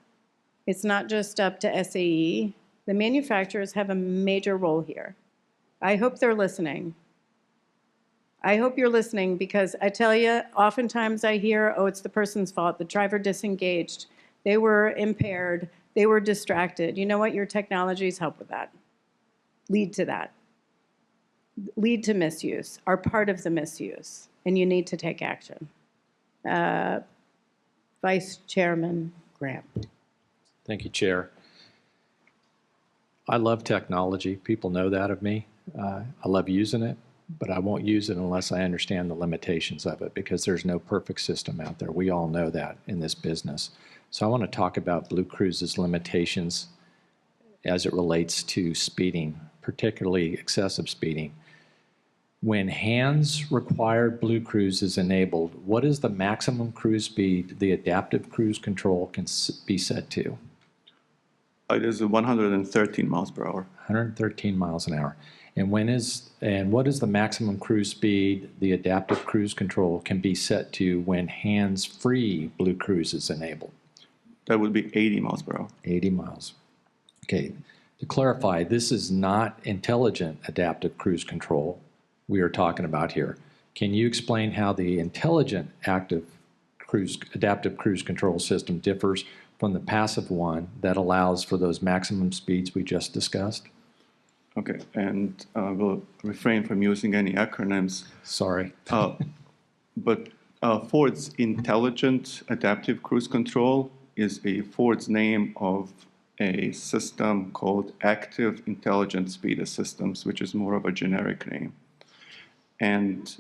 It's not just up to SAE. The manufacturers have a major role here. I hope they're listening. I hope you're listening, because I tell you, oftentimes I hear, oh, it's the person's fault. The driver disengaged. They were impaired. They were distracted. You know what? Your technologies help with that. Lead to that. Lead to misuse, are part of the misuse, and you need to take action. Vice Chairman Graham. Thank you, Chair. I love technology. People know that of me. I love using it, but I won't use it unless I understand the limitations of it, because there's no perfect system out there. We all know that in this business. So I want to talk about BlueCruise's limitations as it relates to speeding, particularly excessive speeding. When hands-required BlueCruise is enabled, what is the maximum cruise speed the adaptive cruise control can be set to? It is 113 miles per hour. 113 miles an hour. And what is the maximum cruise speed the adaptive cruise control can be set to when hands-free BlueCruise is enabled? That would be 80 miles per hour. 80 miles. Okay. To clarify, this is not intelligent adaptive cruise control we are talking about here. Can you explain how the intelligent adaptive cruise control system differs from the passive one that allows for those maximum speeds we just discussed? Okay, and we'll refrain from using any acronyms. Sorry. But Ford's intelligent adaptive cruise control is Ford's name of a system called Active Intelligent Speed Assistance, which is more of a generic name. And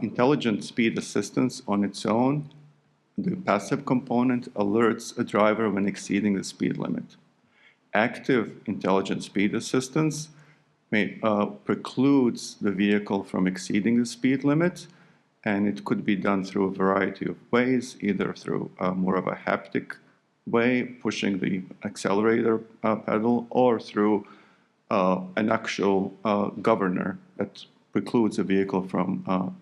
intelligent speed assistance on its own, the passive component, alerts a driver when exceeding the speed limit. Active intelligent speed assistance precludes the vehicle from exceeding the speed limit, and it could be done through a variety of ways, either through more of a haptic way, pushing the accelerator pedal, or through an actual governor that precludes a vehicle from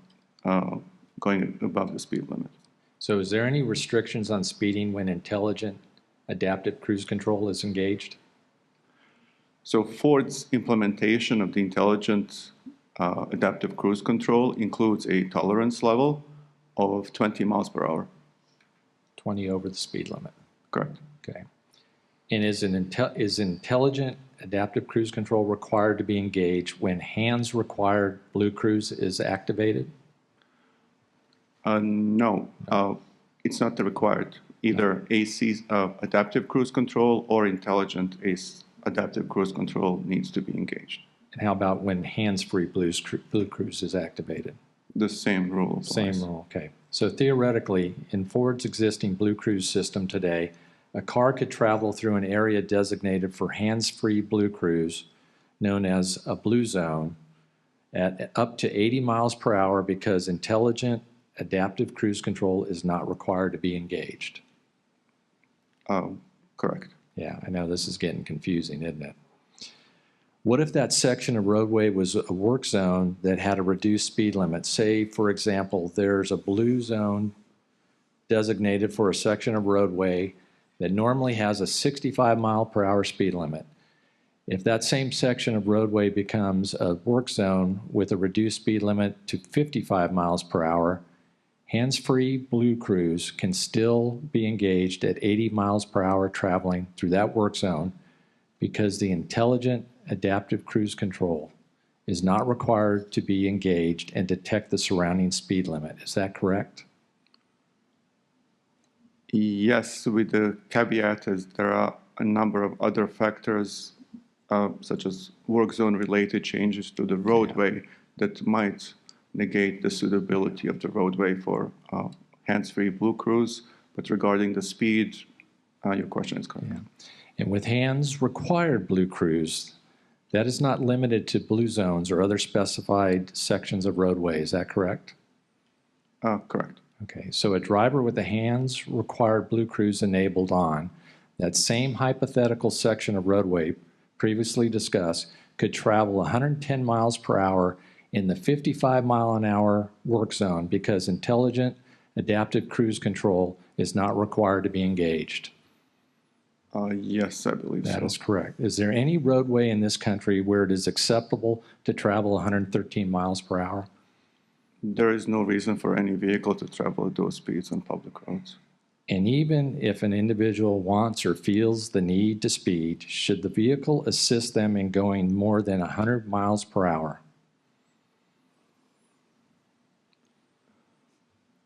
going above the speed limit. So is there any restrictions on speeding when intelligent adaptive cruise control is engaged? So Ford's implementation of the intelligent adaptive cruise control includes a tolerance level of 20 miles per hour. 20 over the speed limit. Correct. Okay. And is intelligent adaptive cruise control required to be engaged when hands-required BlueCruise is activated? No, it's not required. Either AC adaptive cruise control or intelligent adaptive cruise control needs to be engaged. And how about when hands-free BlueCruise is activated? The same rule applies. Same rule, okay. So theoretically, in Ford's existing BlueCruise system today, a car could travel through an area designated for hands-free BlueCruise, known as a blue zone, at up to 80 miles per hour because intelligent adaptive cruise control is not required to be engaged. Correct. Yeah, I know this is getting confusing, isn't it? What if that section of roadway was a work zone that had a reduced speed limit? Say, for example, there's a blue zone designated for a section of roadway that normally has a 65 mile per hour speed limit. If that same section of roadway becomes a work zone with a reduced speed limit to 55 miles per hour, hands-free BlueCruise can still be engaged at 80 miles per hour traveling through that work zone because the intelligent adaptive cruise control is not required to be engaged and detect the surrounding speed limit. Is that correct? Yes, with the caveat is there are a number of other factors, such as work zone-related changes to the roadway that might negate the suitability of the roadway for hands-free BlueCruise. But regarding the speed, your question is correct. Yeah. And with hands-required BlueCruise, that is not limited to blue zones or other specified sections of roadway. Is that correct? Correct. Okay, so a driver with a hands-required BlueCruise enabled on that same hypothetical section of roadway previously discussed could travel 110 miles per hour in the 55 mile an hour work zone because intelligent adaptive cruise control is not required to be engaged. Yes, I believe so. That is correct. Is there any roadway in this country where it is acceptable to travel 113 miles per hour? There is no reason for any vehicle to travel at those speeds on public roads. And even if an individual wants or feels the need to speed, should the vehicle assist them in going more than 100 miles per hour?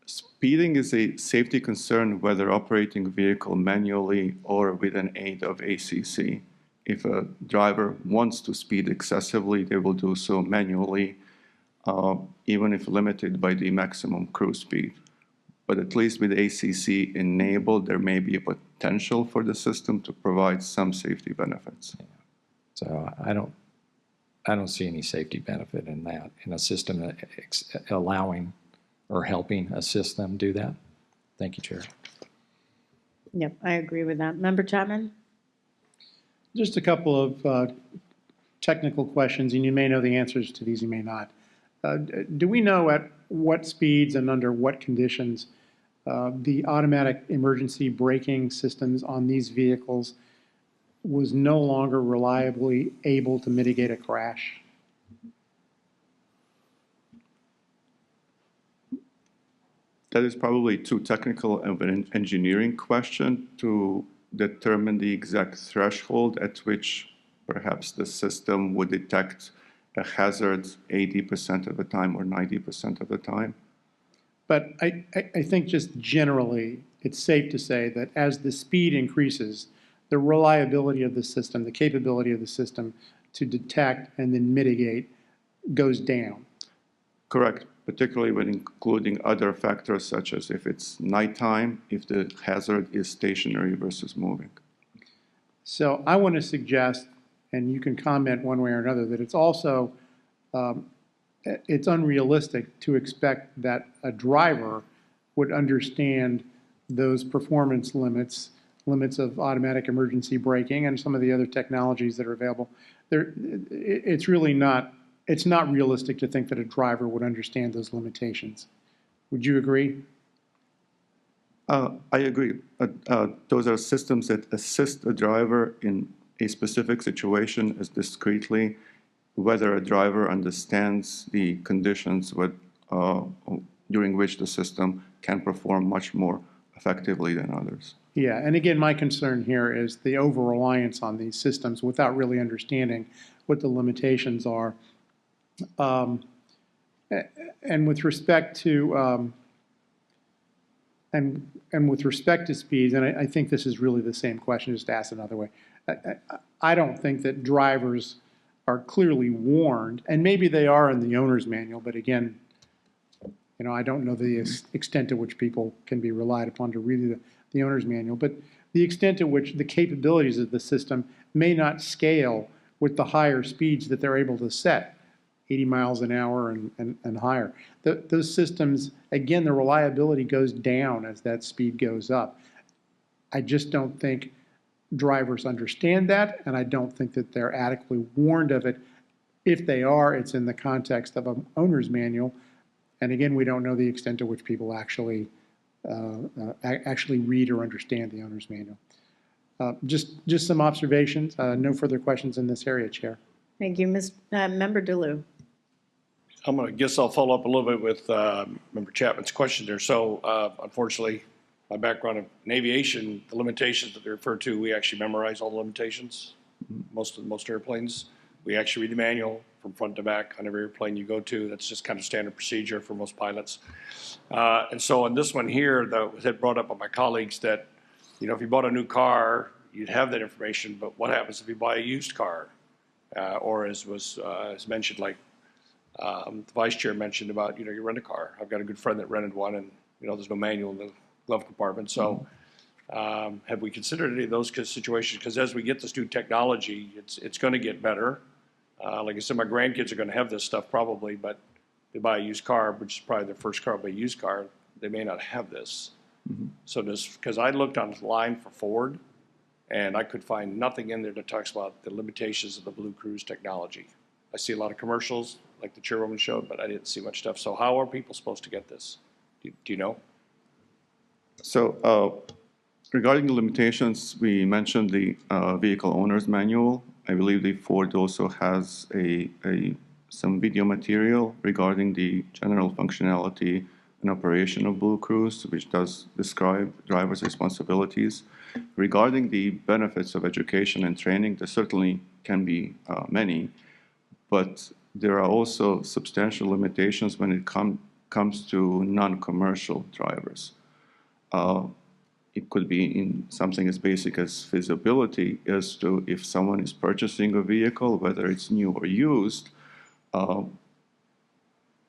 Speeding is a safety concern whether operating a vehicle manually or with an aid of ACC. If a driver wants to speed excessively, they will do so manually, even if limited by the maximum cruise speed. But at least with ACC enabled, there may be a potential for the system to provide some safety benefits. So I don't I don't see any safety benefit in that, in a system that allowing or helping assist them do that. Thank you, Chair. Yep, I agree with that. Member Chapman? Just a couple of technical questions, and you may know the answers to these, you may not. Do we know at what speeds and under what conditions the automatic emergency braking systems on these vehicles was no longer reliably able to mitigate a crash? That is probably too technical of an engineering question to determine the exact threshold at which perhaps the system would detect a hazard 80% of the time or 90% of the time. But I think just generally, it's safe to say that as the speed increases, the reliability of the system, the capability of the system to detect and then mitigate goes down. Correct, particularly when including other factors such as if it's nighttime, if the hazard is stationary versus moving. So I want to suggest, and you can comment one way or another, that it's also it's unrealistic to expect that a driver would understand those performance limits of automatic emergency braking and some of the other technologies that are available. It's really not, it's not realistic to think that a driver would understand those limitations. Would you agree? I agree. Those are systems that assist a driver in a specific situation as discreetly, whether a driver understands the conditions during which the system can perform much more effectively than others. Yeah, and again, my concern here is the over-reliance on these systems without really understanding what the limitations are. And with respect to with respect to speeds, and I think this is really the same question, just asked another way. I don't think that drivers are clearly warned, and maybe they are in the owner's manual, but again, you know, I don't know the extent to which people can be relied upon to read the owner's manual, but the extent to which the capabilities of the system may not scale with the higher speeds that they're able to set, 80 miles an hour and higher. Those systems, again, the reliability goes down as that speed goes up. I just don't think drivers understand that, and I don't think that they're adequately warned of it. If they are, it's in the context of an owner's manual, and again, we don't know the extent to which people actually read or understand the owner's manual. Just some observations. No further questions in this area, Chair. Thank you. Member DeLue. I guess I'll follow up a little bit with Member Chapman's question there. So unfortunately, my background in aviation, the limitations that they refer to, we actually memorize all the limitations. Most airplanes, we actually read the manual from front to back on every airplane you go to. That's just kind of standard procedure for most pilots. And so on this one here, that was brought up by my colleagues that, you know, if you bought a new car, you'd have that information, but what happens if you buy a used car? Or as was as mentioned, like the Vice Chair mentioned about, you know, you rent a car. I've got a good friend that rented one, and, you know, there's no manual in the glove compartment. So have we considered any of those situations? Because as we get this new technology, it's going to get better. Like I said, my grandkids are going to have this stuff probably, but they buy a used car, which is probably their first car, but a used car, they may not have this. So this, because I looked online for Ford, and I could find nothing in there that talks about the limitations of the BlueCruise technology. I see a lot of commercials, like the Chairwoman showed, but I didn't see much stuff. So how are people supposed to get this? Do you know? So regarding the limitations, we mentioned the vehicle owner's manual. I believe the Ford also has some video material regarding the general functionality and operation of BlueCruise, which does describe driver's responsibilities. Regarding the benefits of education and training, there certainly can be many, but there are also substantial limitations when it comes to non-commercial drivers. It could be in something as basic as feasibility as to if someone is purchasing a vehicle, whether it's new or used,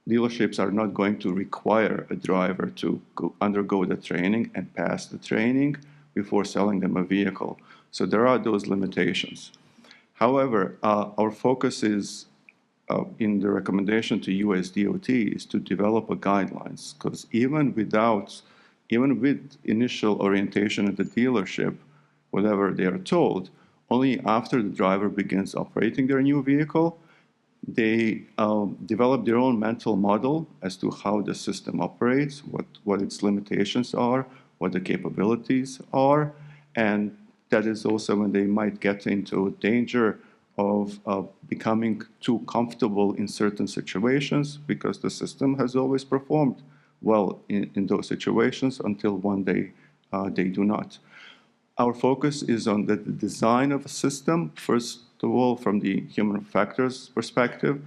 dealerships are not going to require a driver to undergo the training and pass the training before selling them a vehicle. So there are those limitations. However, our focus is in the recommendation to US DOT is to develop a guidelines, because even with initial orientation at the dealership, whatever they are told, only after the driver begins operating their new vehicle, they develop their own mental model as to how the system operates, what its limitations are, what the capabilities are, and that is also when they might get into danger of becoming too comfortable in certain situations, because the system has always performed well in those situations until one day they do not. Our focus is on the design of a system, first of all, from the human factors perspective,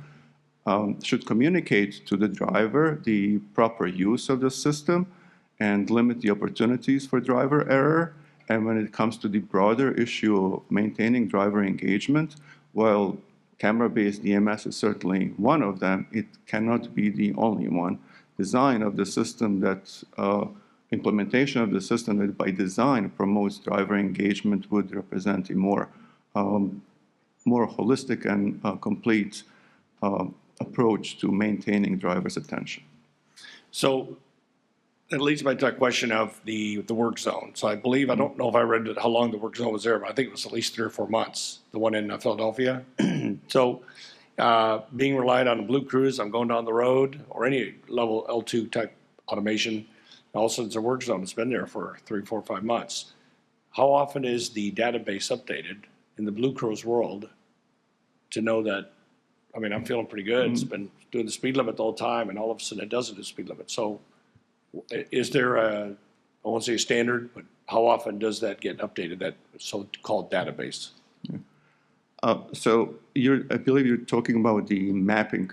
should communicate to the driver the proper use of the system and limit the opportunities for driver error. And when it comes to the broader issue of maintaining driver engagement, while camera-based EMS is certainly one of them, it cannot be the only one. Design of the system implementation of the system that by design promotes driver engagement would represent a more holistic and complete approach to maintaining driver's attention. So that leads me to a question of the work zone. So I believe, I don't know if I read how long the work zone was there, but I think it was at least 3 or 4 months, the one in Philadelphia. So being relied on a BlueCruise, I'm going down the road, or any level L2 type automation, also it's a work zone that's been there for 3, 4, 5 months. How often is the database updated in the BlueCruise world to know that, I mean, I'm feeling pretty good. It's been doing the speed limit the whole time, and all of a sudden it doesn't do the speed limit. So is there I won't say a standard, but how often does that get updated, that so-called database? So I believe you're talking about the mapping.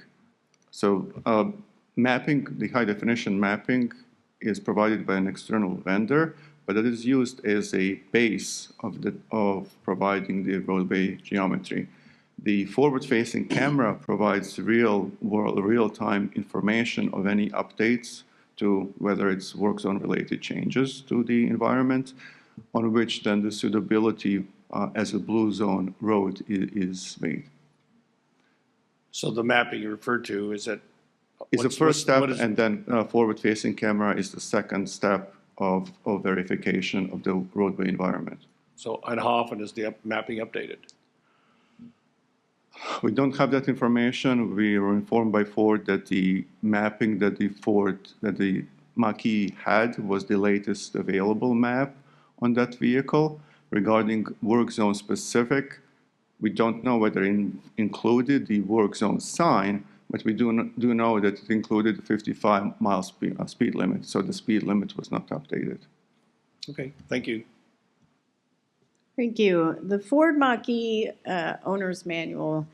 So mapping, the high definition mapping, is provided by an external vendor, but it is used as a base of providing the roadway geometry. The forward-facing camera provides real-time information of any updates to whether it's work zone-related changes to the environment, on which then the suitability as a blue zone road is made. So the mapping you referred to, is that is the first step, and then forward-facing camera is the second step of verification of the roadway environment. So, and how often is the mapping updated? We don't have that information. We were informed by Ford that the mapping that the Mach-E had was the latest available map on that vehicle. Regarding work zone specific, we don't know whether it included the work zone sign, but we do know that it included the 55-mile speed limit, so the speed limit was not updated. Okay, thank you. Thank you. The Ford Mach-E Owner's Manual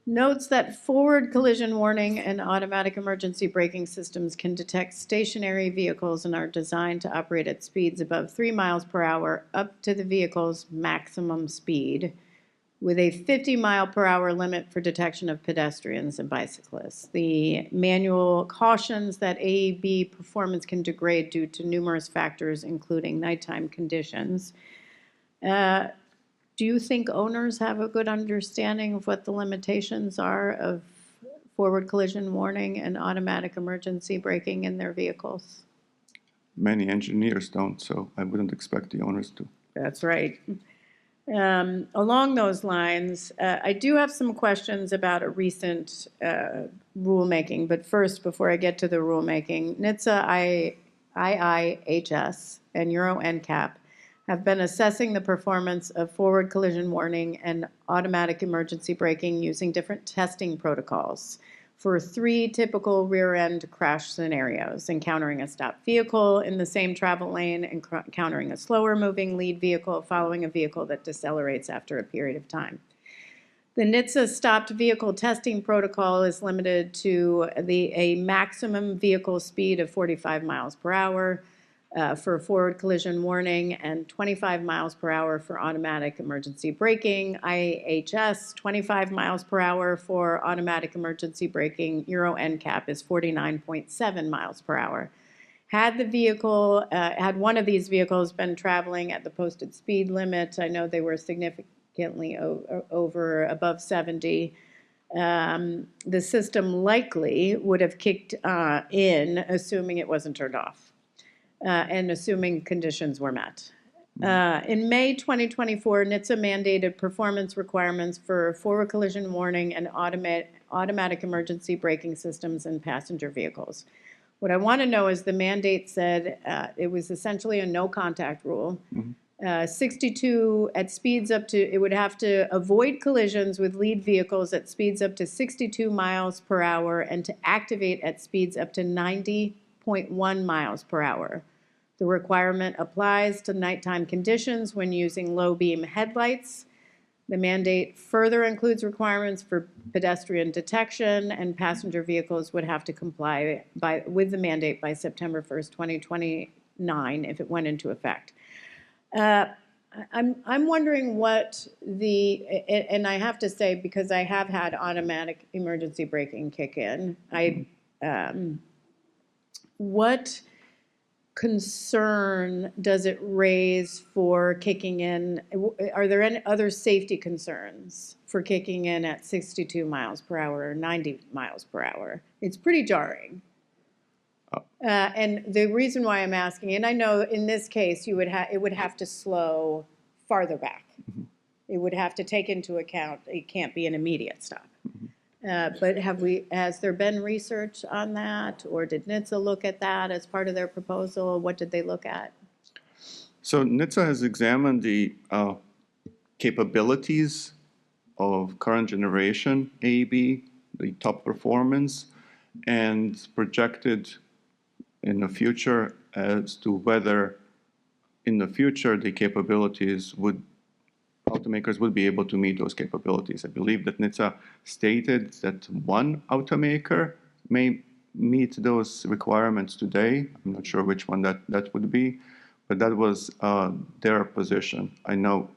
notes that forward collision warning and automatic emergency braking systems can detect stationary vehicles and are designed to operate at speeds above 3 miles per hour up to the vehicle's maximum speed, with a 50-mile-per-hour limit for detection of pedestrians and bicyclists. The manual cautions that AEB performance can degrade due to numerous factors, including nighttime conditions. Do you think owners have a good understanding of what the limitations are of forward collision warning and automatic emergency braking in their vehicles? Many engineers don't, so I wouldn't expect the owners to. That's right. Along those lines, I do have some questions about a recent rulemaking, but first, before I get to the rulemaking, NHTSA, IIHS, and Euro NCAP have been assessing the performance of forward collision warning and automatic emergency braking using different testing protocols for 3 typical rear-end crash scenarios: encountering a stopped vehicle in the same travel lane, encountering a slower-moving lead vehicle, following a vehicle that decelerates after a period of time. The NHTSA stopped vehicle testing protocol is limited to a maximum vehicle speed of 45 miles per hour for forward collision warning and 25 miles per hour for automatic emergency braking. IHS, 25 miles per hour for automatic emergency braking. Euro NCAP is 49.7 miles per hour. Had the vehicle, had one of these vehicles been traveling at the posted speed limit, I know they were significantly above 70, the system likely would have kicked in, assuming it wasn't turned off, and assuming conditions were met. In May 2024, NHTSA mandated performance requirements for forward collision warning and automatic emergency braking systems in passenger vehicles. What I want to know is the mandate said it was essentially a no-contact rule. 62 at speeds up to, it would have to avoid collisions with lead vehicles at speeds up to 62 miles per hour and to activate at speeds up to 90.1 miles per hour. The requirement applies to nighttime conditions when using low beam headlights. The mandate further includes requirements for pedestrian detection, and passenger vehicles would have to comply with the mandate by September 1st, 2029 if it went into effect. I'm wondering what and I have to say, because I have had automatic emergency braking kick in, what concern does it raise for kicking in? Are there any other safety concerns for kicking in at 62 miles per hour or 90 miles per hour? It's pretty jarring. And the reason why I'm asking, and I know in this case it would have to slow farther back. It would have to take into account it can't be an immediate stop. But has there been research on that, or did NHTSA look at that as part of their proposal? What did they look at? So NHTSA has examined the capabilities of current generation AEB, the top performance, and projected in the future as to whether in the future the capabilities automakers would be able to meet those capabilities. I believe that NHTSA stated that one automaker may meet those requirements today. I'm not sure which one that would be, but that was their position. I know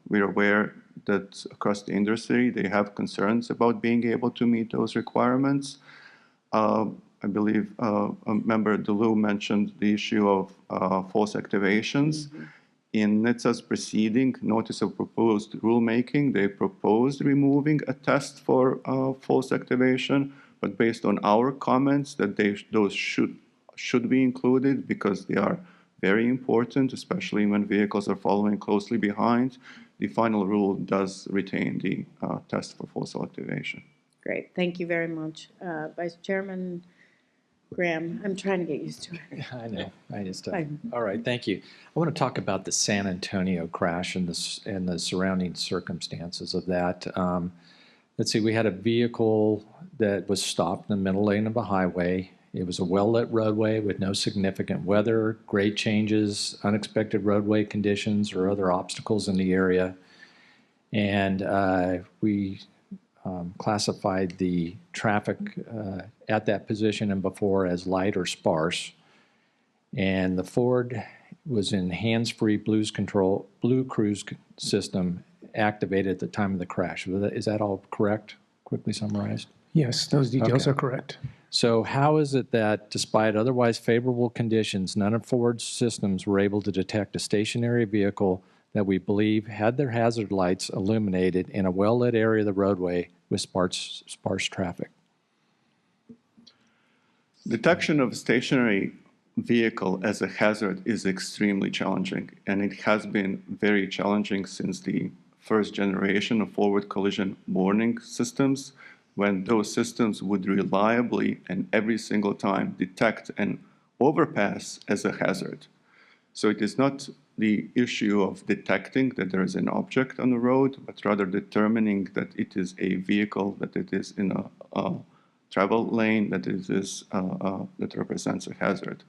we're aware that across the industry they have concerns about being able to meet those requirements. I believe Member DeLue mentioned the issue of false activations. In NHTSA's preceding notice of proposed rulemaking, they proposed removing a test for false activation, but based on our comments that those should be included because they are very important, especially when vehicles are following closely behind, the final rule does retain the test for false activation. Great, thank you very much. Vice Chairman Graham, I'm trying to get used to it. I know. All right, thank you. I want to talk about the San Antonio crash and the surrounding circumstances of that. Let's see, we had a vehicle that was stopped in the middle lane of a highway. It was a well-lit roadway with no significant weather, grade changes, unexpected roadway conditions, or other obstacles in the area. And we classified the traffic at that position and before as light or sparse. And the Ford was in hands-free BlueCruise system activated at the time of the crash. Is that all correct? Quickly summarized? Yes, those details are correct. So how is it that despite otherwise favorable conditions, none of Ford's systems were able to detect a stationary vehicle that we believe had their hazard lights illuminated in a well-lit area of the roadway with sparse traffic? Detection of a stationary vehicle as a hazard is extremely challenging, and it has been very challenging since the first generation of forward collision warning systems, when those systems would reliably and every single time detect an overpass as a hazard. So it is not the issue of detecting that there is an object on the road, but rather determining that it is a vehicle, that it is in a travel lane, that it is that represents a hazard.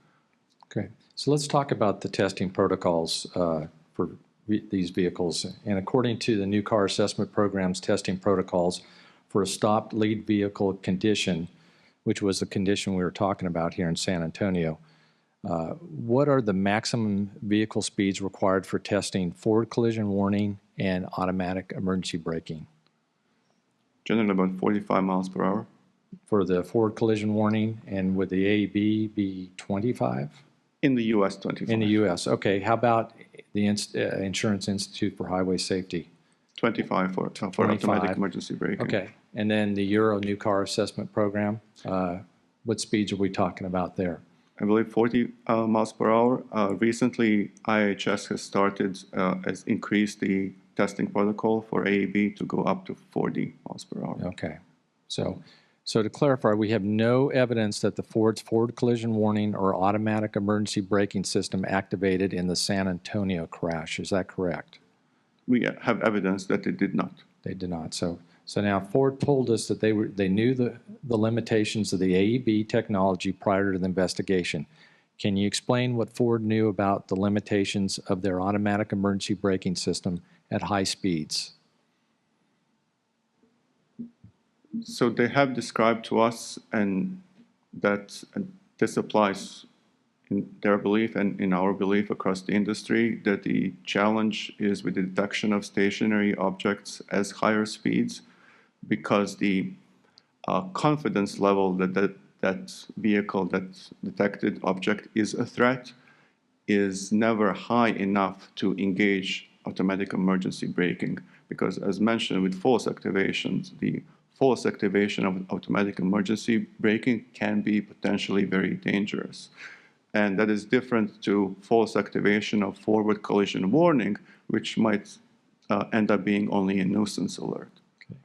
Okay, so let's talk about the testing protocols for these vehicles. And according to the new car assessment program's testing protocols for a stopped lead vehicle condition, which was the condition we were talking about here in San Antonio, what are the maximum vehicle speeds required for testing forward collision warning and automatic emergency braking? Generally about 45 miles per hour. For the forward collision warning, and would the AEB be 25? In the U.S., 25. In the U.S., okay. How about the Insurance Institute for Highway Safety? 25 for automatic emergency braking. Okay. And then the Euro new car assessment program, what speeds are we talking about there? I believe 40 miles per hour. Recently, IHS has increased the testing protocol for AEB to go up to 40 miles per hour. Okay. So to clarify, we have no evidence that the Ford's forward collision warning or automatic emergency braking system activated in the San Antonio crash. Is that correct? We have evidence that it did not. They did not. So now Ford told us that they knew the limitations of the AEB technology prior to the investigation. Can you explain what Ford knew about the limitations of their automatic emergency braking system at high speeds? So they have described to us, and that this applies in their belief and in our belief across the industry, that the challenge is with the detection of stationary objects as higher speeds, because the confidence level that vehicle, that detected object is a threat, is never high enough to engage automatic emergency braking. Because as mentioned with false activations, the false activation of automatic emergency braking can be potentially very dangerous. And that is different to false activation of forward collision warning, which might end up being only a nuisance alert. Okay.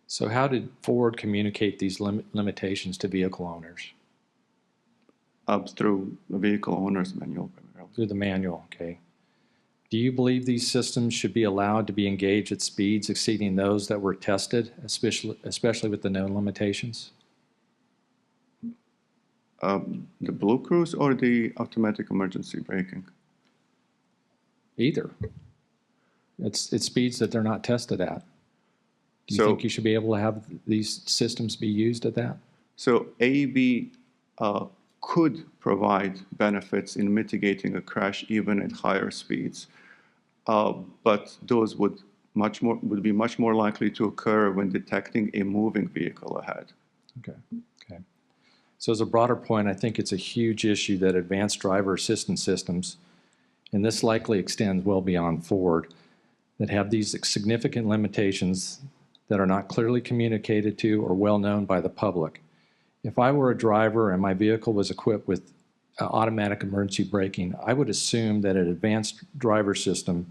So how did Ford communicate these limitations to vehicle owners? Through the vehicle owner's manual primarily. Through the manual, okay. Do you believe these systems should be allowed to be engaged at speeds exceeding those that were tested, especially with the known limitations? The BlueCruise or the automatic emergency braking? Either. It's speeds that they're not tested at. Do you think you should be able to have these systems be used at that? So AEB could provide benefits in mitigating a crash even at higher speeds, but those would be much more likely to occur when detecting a moving vehicle ahead. Okay. Okay. So as a broader point, I think it's a huge issue that advanced driver assistance systems, and this likely extends well beyond Ford, that have these significant limitations that are not clearly communicated to or well known by the public. If I were a driver and my vehicle was equipped with automatic emergency braking, I would assume that an advanced driver system,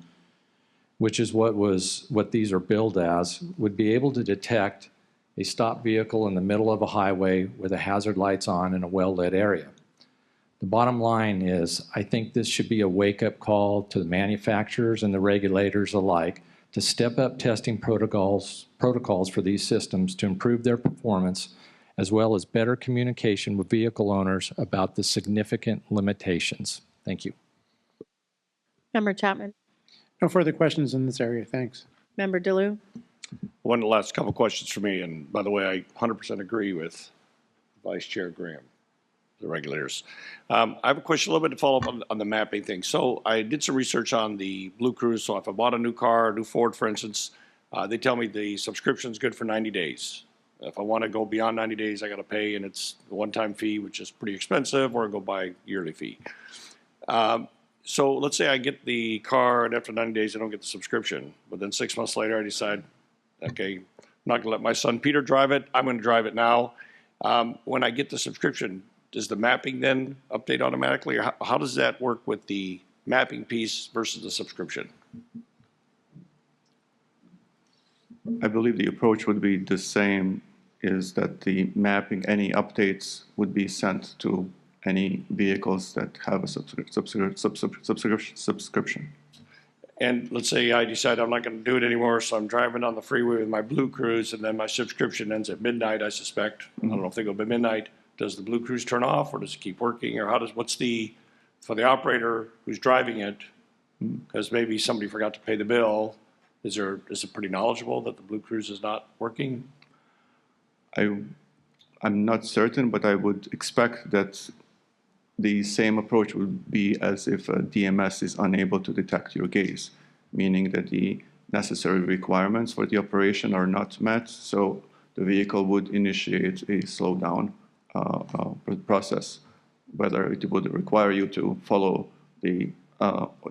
which is what these are billed as, would be able to detect a stopped vehicle in the middle of a highway with the hazard lights on in a well-lit area. The bottom line is, I think this should be a wake-up call to the manufacturers and the regulators alike to step up testing protocols for these systems to improve their performance, as well as better communication with vehicle owners about the significant limitations. Thank you. Member Chapman. No further questions in this area. Thanks. Member DeLue. One of the last couple questions for me, and by the way, I 100% agree with Vice Chair Graham, the regulators. I have a question, a little bit to follow up on the mapping thing. So I did some research on the BlueCruise. So if I bought a new car, a new Ford, for instance, they tell me the subscription is good for 90 days. If I want to go beyond 90 days, I got to pay, and it's a one-time fee, which is pretty expensive, or I go buy yearly fee. So let's say I get the car, and after 90 days, I don't get the subscription. But then 6 months later, I decide, okay, I'm not going to let my son Peter drive it. I'm going to drive it now. When I get the subscription, does the mapping then update automatically? Or how does that work with the mapping piece versus the subscription? I believe the approach would be the same, is that the mapping, any updates would be sent to any vehicles that have a subscription. And let's say I decide I'm not going to do it anymore, so I'm driving on the freeway with my BlueCruise, and then my subscription ends at midnight, I suspect. I don't know if they go by midnight. Does the BlueCruise turn off, or does it keep working, or what's the, for the operator who's driving it, because maybe somebody forgot to pay the bill, is it pretty knowledgeable that the BlueCruise is not working? I'm not certain, but I would expect that the same approach would be as if a DMS is unable to detect your gaze, meaning that the necessary requirements for the operation are not met, so the vehicle would initiate a slowdown process, whether it would require you to follow the,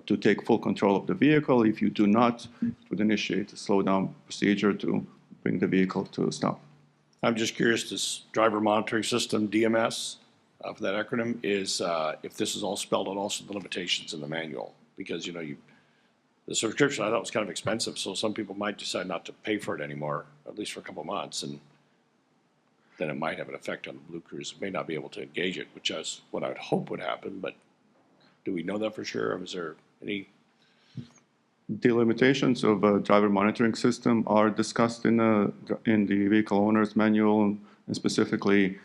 to take full control of the vehicle. If you do not, it would initiate a slowdown procedure to bring the vehicle to a stop. I'm just curious, this driver monitoring system, DMS, for that acronym, is if this is all spelled out, also the limitations in the manual. Because, the subscription I thought was kind of expensive, so some people might decide not to pay for it anymore, at least for a couple of months, and then it might have an effect on the BlueCruise. It may not be able to engage it, which is what I would hope would happen, but do we know that for sure? Is there any? The limitations of a driver monitoring system are discussed in the vehicle owner's manual, and specifically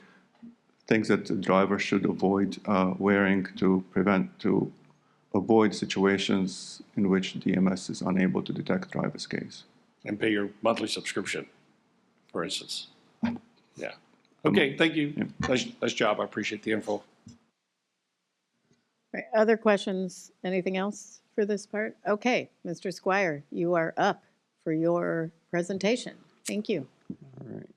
things that the driver should avoid wearing to avoid situations in which DMS is unable to detect drive escapes. And pay your monthly subscription, for instance. Yeah. Okay, thank you. Yeah. Nice job. I appreciate the info. Right, other questions? Anything else for this part? Okay, Mr. Squire, you are up for your presentation. Thank you. All right.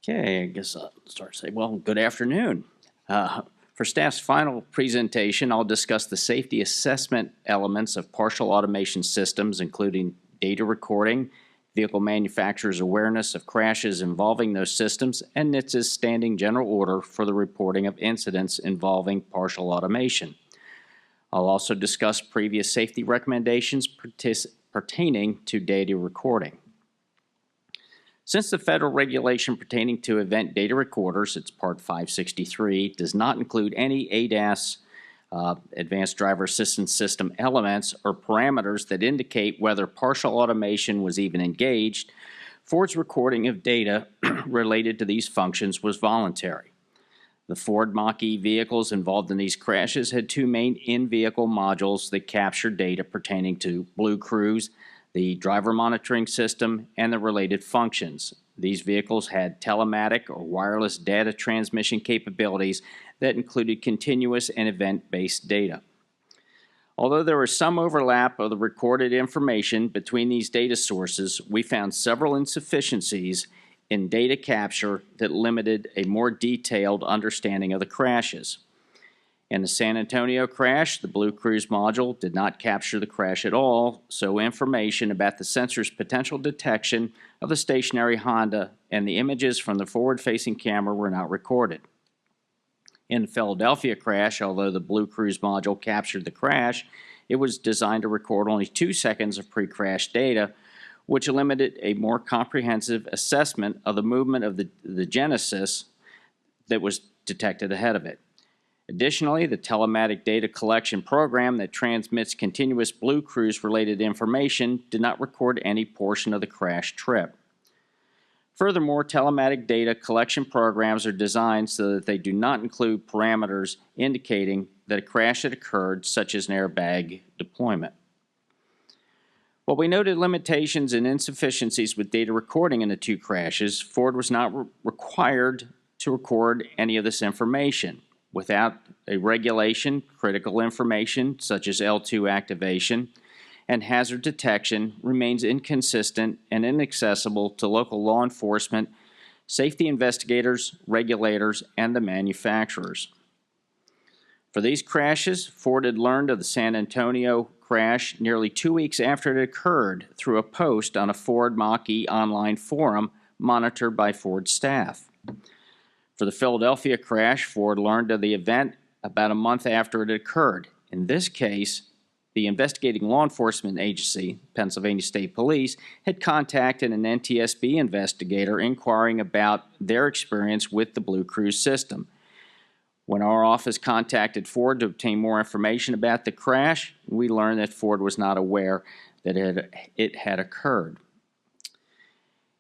Okay, I guess I'll start saying, well, good afternoon. For staff's final presentation, I'll discuss the safety assessment elements of partial automation systems, including data recording, vehicle manufacturers' awareness of crashes involving those systems, and NHTSA's standing general order for the reporting of incidents involving partial automation. I'll also discuss previous safety recommendations pertaining to data recording. Since the federal regulation pertaining to event data recorders, it's Part 563, does not include any ADAS Advanced Driver Assistance System elements or parameters that indicate whether partial automation was even engaged, Ford's recording of data related to these functions was voluntary. The Ford Mach-E vehicles involved in these crashes had two main in-vehicle modules that captured data pertaining to BlueCruise, the driver monitoring system, and the related functions. These vehicles had telematic or wireless data transmission capabilities that included continuous and event-based data. Although there was some overlap of the recorded information between these data sources, we found several insufficiencies in data capture that limited a more detailed understanding of the crashes. In the San Antonio crash, the BlueCruise module did not capture the crash at all, so information about the sensor's potential detection of the stationary Honda and the images from the forward-facing camera were not recorded. In the Philadelphia crash, although the BlueCruise module captured the crash, it was designed to record only 2 seconds of pre-crash data, which limited a more comprehensive assessment of the movement of the genesis that was detected ahead of it. Additionally, the telematic data collection program that transmits continuous BlueCruise-related information did not record any portion of the crash trip. Furthermore, telematic data collection programs are designed so that they do not include parameters indicating that a crash had occurred, such as an airbag deployment. While we noted limitations and insufficiencies with data recording in the two crashes, Ford was not required to record any of this information. Without a regulation, critical information such as L2 activation and hazard detection remains inconsistent and inaccessible to local law enforcement, safety investigators, regulators, and the manufacturers. For these crashes, Ford had learned of the San Antonio crash nearly 2 weeks after it occurred through a post on a Ford Mach-E online forum monitored by Ford staff. For the Philadelphia crash, Ford learned of the event about a month after it occurred. In this case, the investigating law enforcement agency, Pennsylvania State Police, had contacted an NTSB investigator inquiring about their experience with the BlueCruise system. When our office contacted Ford to obtain more information about the crash, we learned that Ford was not aware that it had occurred.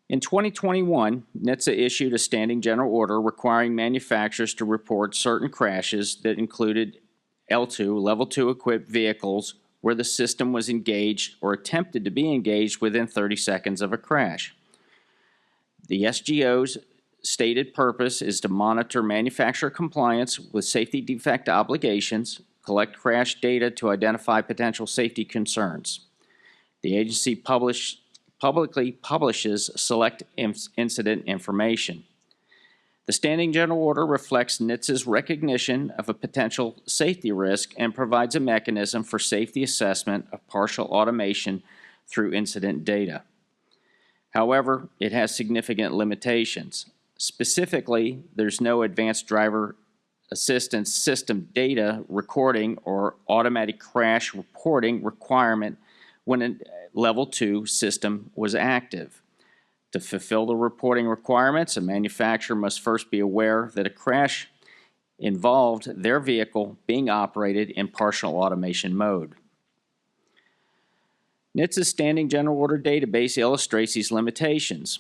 In 2021, NHTSA issued a standing general order requiring manufacturers to report certain crashes that included L2, Level 2 equipped vehicles where the system was engaged or attempted to be engaged within 30 seconds of a crash. The SGO's stated purpose is to monitor manufacturer compliance with safety defect obligations, collect crash data to identify potential safety concerns. The agency publicly publishes select incident information. The Standing General Order reflects NHTSA's recognition of a potential safety risk and provides a mechanism for safety assessment of partial automation through incident data. However, it has significant limitations. Specifically, there's no advanced driver assistance system data recording or automatic crash reporting requirement when a Level 2 system was active. To fulfill the reporting requirements, a manufacturer must first be aware that a crash involved their vehicle being operated in partial automation mode. NHTSA's Standing General Order database illustrates these limitations.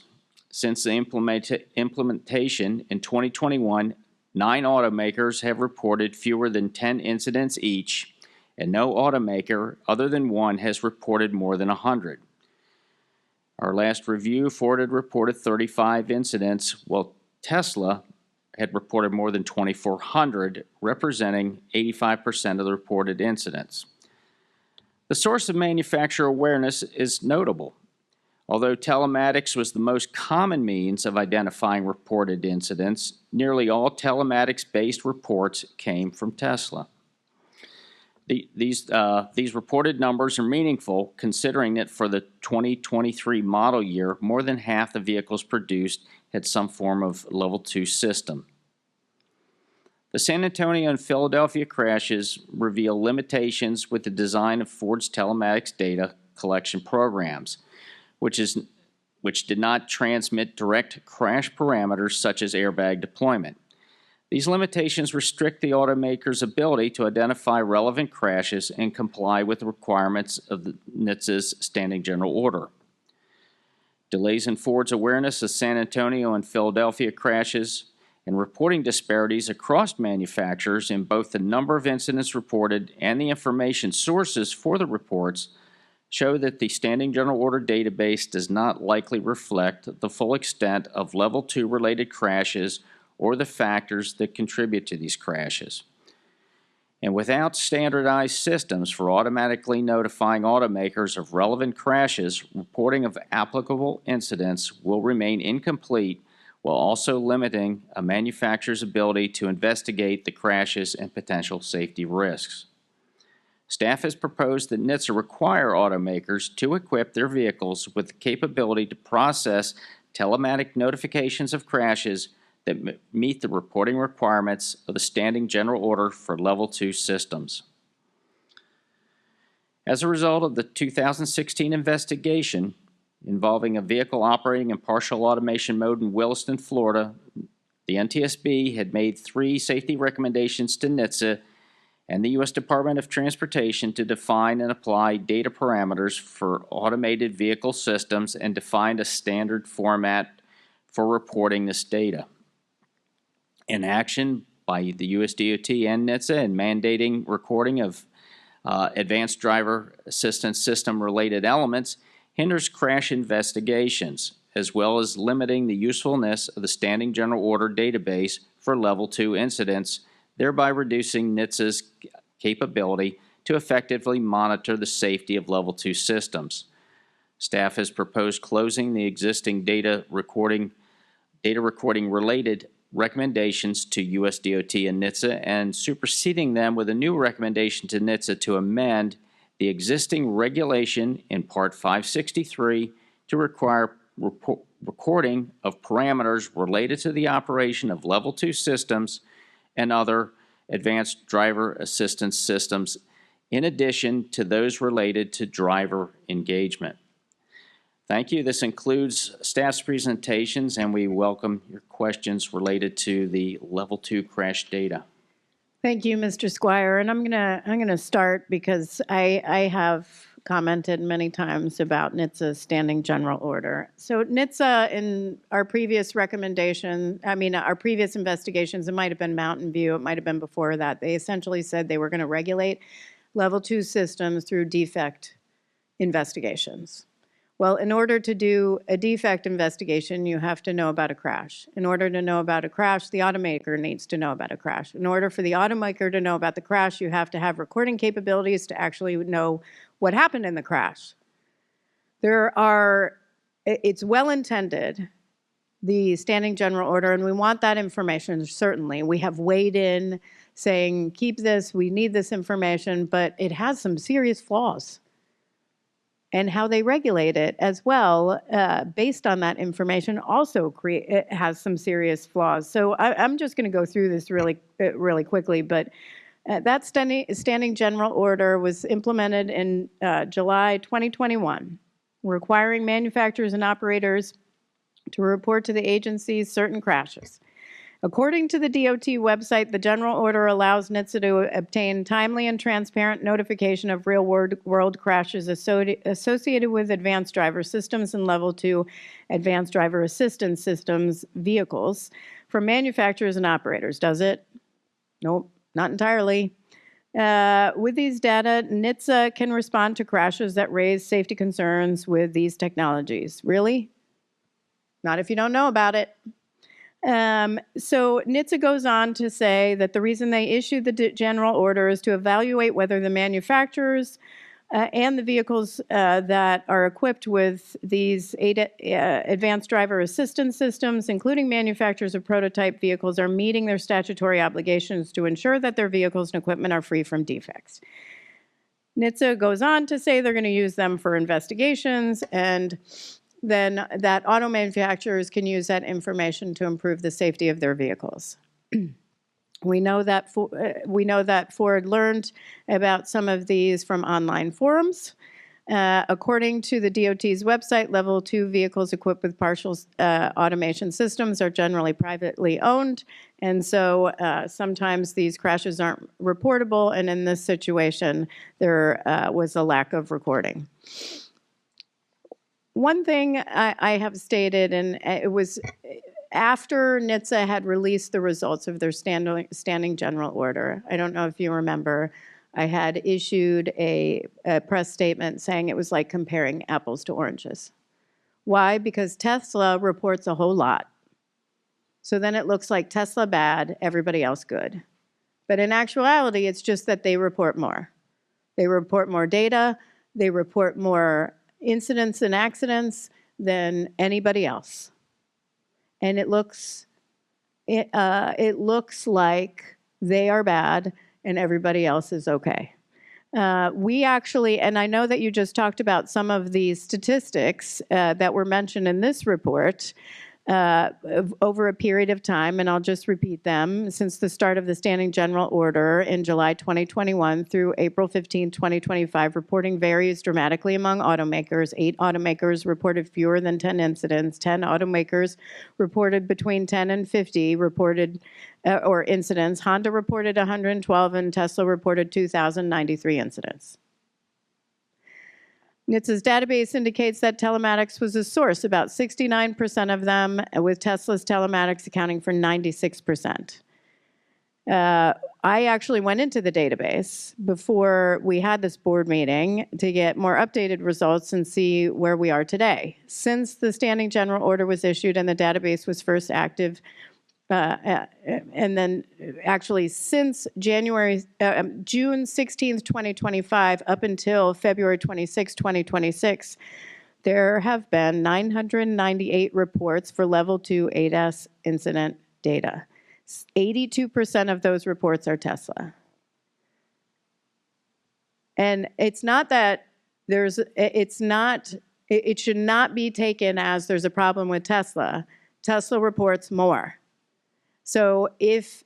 Since the implementation in 2021, 9 automakers have reported fewer than 10 incidents each, and no automaker other than one has reported more than 100. Our last review, Ford had reported 35 incidents, while Tesla had reported more than 2,400, representing 85% of the reported incidents. The source of manufacturer awareness is notable. Although telematics was the most common means of identifying reported incidents, nearly all telematics-based reports came from Tesla. These reported numbers are meaningful, considering that for the 2023 model year, more than half the vehicles produced had some form of Level 2 system. The San Antonio and Philadelphia crashes reveal limitations with the design of Ford's telematics data collection programs, which did not transmit direct crash parameters such as airbag deployment. These limitations restrict the automaker's ability to identify relevant crashes and comply with the requirements of the NHTSA's Standing General Order. Delays in Ford's awareness of San Antonio and Philadelphia crashes and reporting disparities across manufacturers in both the number of incidents reported and the information sources for the reports show that the Standing General Order database does not likely reflect the full extent of Level 2 related crashes or the factors that contribute to these crashes. And without standardized systems for automatically notifying automakers of relevant crashes, reporting of applicable incidents will remain incomplete while also limiting a manufacturer's ability to investigate the crashes and potential safety risks. Staff has proposed that NHTSA require automakers to equip their vehicles with the capability to process telematic notifications of crashes that meet the reporting requirements of the Standing General Order for Level 2 systems. As a result of the 2016 investigation involving a vehicle operating in partial automation mode in Williston, Florida, the NTSB had made 3 safety recommendations to NHTSA and the U.S. Department of Transportation to define and apply data parameters for automated vehicle systems and defined a standard format for reporting this data. In action by the U.S. DOT and NHTSA in mandating recording of advanced driver assistance system related elements hinders crash investigations, as well as limiting the usefulness of the Standing General Order database for Level 2 incidents, thereby reducing NHTSA's capability to effectively monitor the safety of Level 2 systems. Staff has proposed closing the existing data recording related recommendations to U.S. DOT and NHTSA and superseding them with a new recommendation to NHTSA to amend the existing regulation in Part 563 to require recording of parameters related to the operation of Level 2 systems and other advanced driver assistance systems, in addition to those related to driver engagement. Thank you. This includes staff's presentations, and we welcome your questions related to the Level 2 crash data. Thank you, Mr. Squire. And I'm gonna start because I have commented many times about NHTSA's Standing General Order. So NHTSA, in our previous our previous investigations, it might have been Mountain View, it might have been before that, they essentially said they were going to regulate Level 2 systems through defect investigations. Well, in order to do a defect investigation, you have to know about a crash. In order to know about a crash, the automaker needs to know about a crash. In order for the automaker to know about the crash, you have to have recording capabilities to actually know what happened in the crash. It's well intended, the Standing General Order, and we want that information, certainly. We have weighed in saying, keep this, we need this information, but it has some serious flaws. and how they regulate it as well, based on that information, also it has some serious flaws. So I'm just going to go through this really quickly, but that standing general order was implemented in July 2021, requiring manufacturers and operators to report to the agencies certain crashes. According to the DOT website, the general order allows NHTSA to obtain timely and transparent notification of real-world crashes associated with advanced driver systems and Level 2 advanced driver assistance systems vehicles from manufacturers and operators. Does it? Nope, not entirely. With these data, NHTSA can respond to crashes that raise safety concerns with these technologies. Really? Not if you don't know about it. So NHTSA goes on to say that the reason they issued the general order is to evaluate whether the manufacturers and the vehicles that are equipped with these advanced driver assistance systems, including manufacturers of prototype vehicles, are meeting their statutory obligations to ensure that their vehicles and equipment are free from defects. NHTSA goes on to say they're going to use them for investigations, and then that auto manufacturers can use that information to improve the safety of their vehicles. We know that Ford learned about some of these from online forums. According to the DOT's website, Level 2 vehicles equipped with partial automation systems are generally privately owned, and so sometimes these crashes aren't reportable, and in this situation, there was a lack of recording. One thing I have stated, and it was after NHTSA had released the results of their standing general order. I don't know if you remember, I had issued a press statement saying it was like comparing apples to oranges. Why? Because Tesla reports a whole lot. So then it looks like Tesla bad, everybody else good. But in actuality, it's just that they report more. They report more data, they report more incidents and accidents than anybody else. And it looks like they are bad and everybody else is okay. We actually, and I know that you just talked about some of these statistics that were mentioned in this report over a period of time, and I'll just repeat them. Since the start of the standing general order in July 2021 through April 15, 2025, reporting varies dramatically among automakers. 8 automakers reported fewer than 10 incidents. 10 automakers reported between 10 and 50 or incidents. Honda reported 112 and Tesla reported 2,093 incidents. NHTSA's database indicates that telematics was a source, about 69% of them, with Tesla's telematics accounting for 96%. I actually went into the database before we had this board meeting to get more updated results and see where we are today. Since the standing general order was issued and the database was first active, and then actually since June 16th, 2025, up until February 26, 2026, there have been 998 reports for Level 2 ADAS incident data. 82% of those reports are Tesla. And it's not that it should not be taken as there's a problem with Tesla. Tesla reports more. So if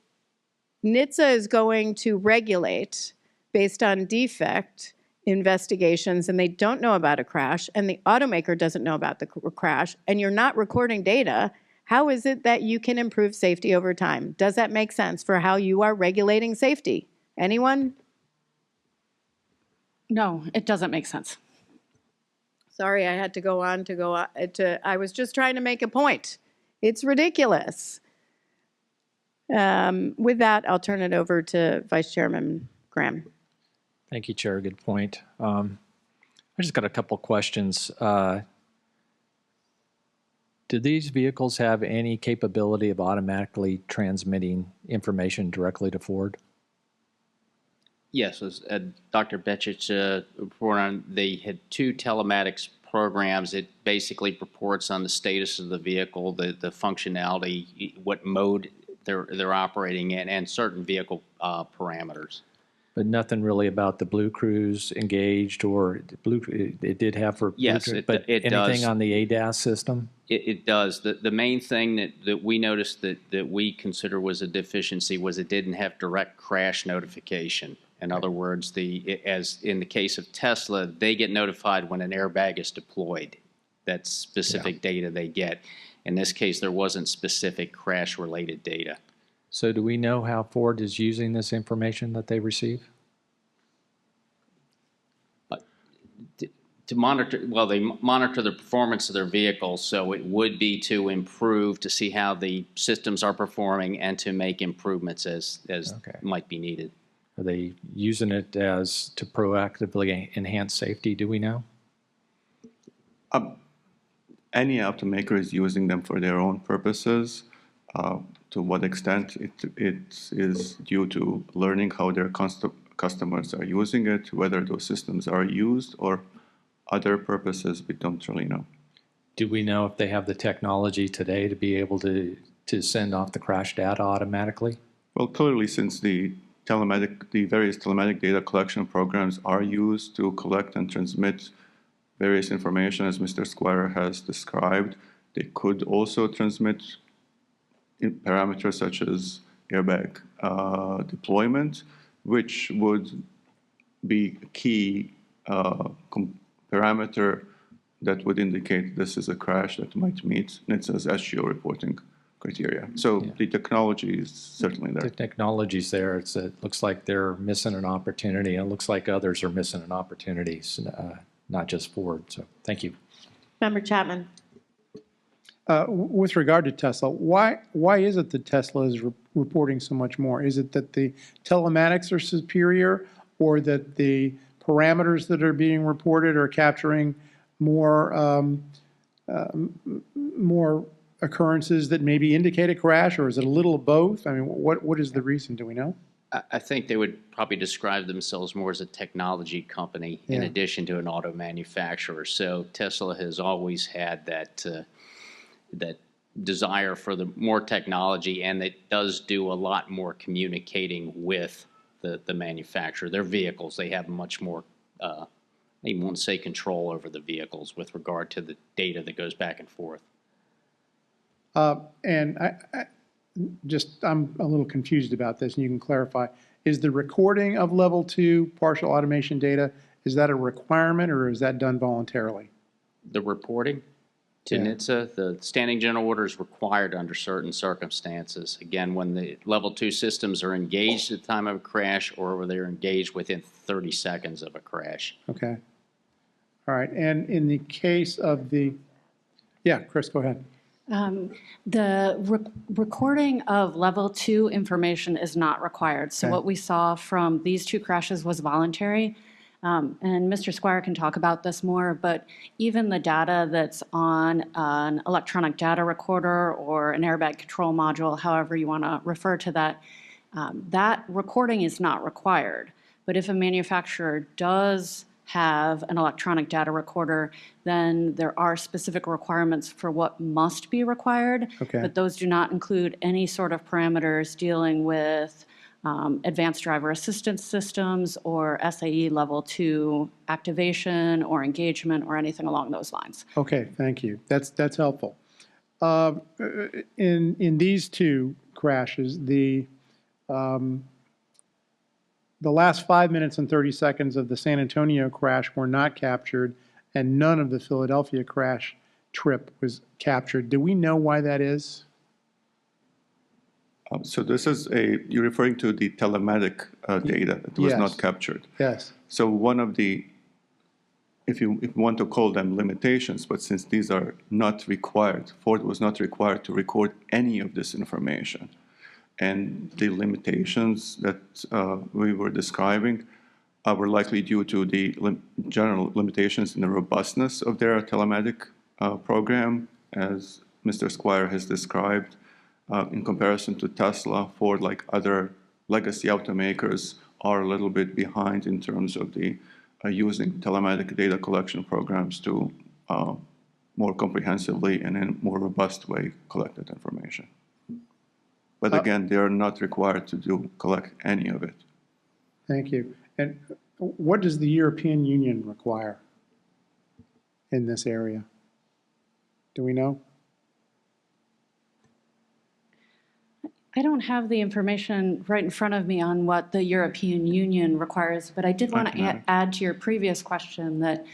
NHTSA is going to regulate based on defect investigations and they don't know about a crash and the automaker doesn't know about the crash and you're not recording data, how is it that you can improve safety over time? Does that make sense for how you are regulating safety? Anyone? No, it doesn't make sense. Sorry, I had to go on. I was just trying to make a point. It's ridiculous. With that, I'll turn it over to Vice Chairman Graham. Thank you, Chair. Good point. I just got a couple questions. Do these vehicles have any capability of automatically transmitting information directly to Ford? Yes, as Dr. Betchich reported on, they had 2 telematics programs. It basically reports on the status of the vehicle, the functionality, what mode they're operating in, and certain vehicle parameters. But nothing really about the BlueCruise engaged or it did have for Yes, BlueCruise, it but does. anything on the ADAS system? It does. The main thing that we noticed that we consider was a deficiency was it didn't have direct crash notification. In other words, as in the case of Tesla, they get notified when an airbag is deployed. That's specific data they get. In this case, there wasn't specific crash-related data. So do we know how Ford is using this information that they receive? To monitor, well, they monitor the performance of their vehicles, so it would be to improve, to see how the systems are performing and to make improvements as might be needed. Are they using it as to proactively enhance safety? Do we know? Any automaker is using them for their own purposes. To what extent it is due to learning how their customers are using it, whether those systems are used or other purposes, we don't really know. Do we know if they have the technology today to be able to send off the crash data automatically? Well, clearly, since the various telematic data collection programs are used to collect and transmit various information, as Mr. Squire has described, they could also transmit parameters such as airbag deployment, which would be a key parameter that would indicate this is a crash that might meet NHTSA's SGO reporting criteria. So the technology is certainly there. The technology's there. It looks like they're missing an opportunity, and it looks like others are missing an opportunity, not just Ford. So thank you. Member Chapman. With regard to Tesla, why is it that Tesla is reporting so much more? Is it that the telematics are superior, or that the parameters that are being reported are capturing more more occurrences that maybe indicate a crash, or is it a little of both? I mean, what is the reason? Do we know? I think they would probably describe themselves more as a technology company in addition to an auto manufacturer. So Tesla has always had that desire for the more technology, and it does do a lot more communicating with the manufacturer. Their vehicles, they have much more, I even want to say control over the vehicles with regard to the data that goes back and forth. And I'm a little confused about this, and you can clarify. Is the recording of level 2 partial automation data, is that a requirement, or is that done voluntarily? The reporting to NHTSA, the standing general order is required under certain circumstances. Again, when the level 2 systems are engaged at the time of a crash, or where they're engaged within 30 seconds of a crash. Okay. All right. And in the case of the, Chris, go ahead. The recording of level 2 information is not required. So what we saw from these 2 crashes was voluntary. And Mr. Squire can talk about this more, but even the data that's on an electronic data recorder or an airbag control module, however you want to refer to that, that recording is not required. But if a manufacturer does have an electronic data recorder, then there are specific requirements for what must be required. Okay. But those do not include any sort of parameters dealing with advanced driver assistance systems or SAE level 2 activation or engagement or anything along those lines. Okay, thank you. That's helpful. In these 2 crashes, the last 5 minutes and 30 seconds of the San Antonio crash were not captured, and none of the Philadelphia crash trip was captured. Do we know why that is? So this is you're referring to the telematic data that was not captured. Yes. So one of the, if you want to call them limitations, but since these are not required, Ford was not required to record any of this information. And the limitations that we were describing were likely due to the general limitations in the robustness of their telematic program, as Mr. Squire has described. In comparison to Tesla, Ford, like other legacy automakers, are a little bit behind in terms of the using telematic data collection programs to more comprehensively and in a more robust way collect that information. But again, they are not required to collect any of it. Thank you. And what does the European Union require in this area? Do we know? I don't have the information right in front of me on what the European Union requires, but I did want to add to your previous question that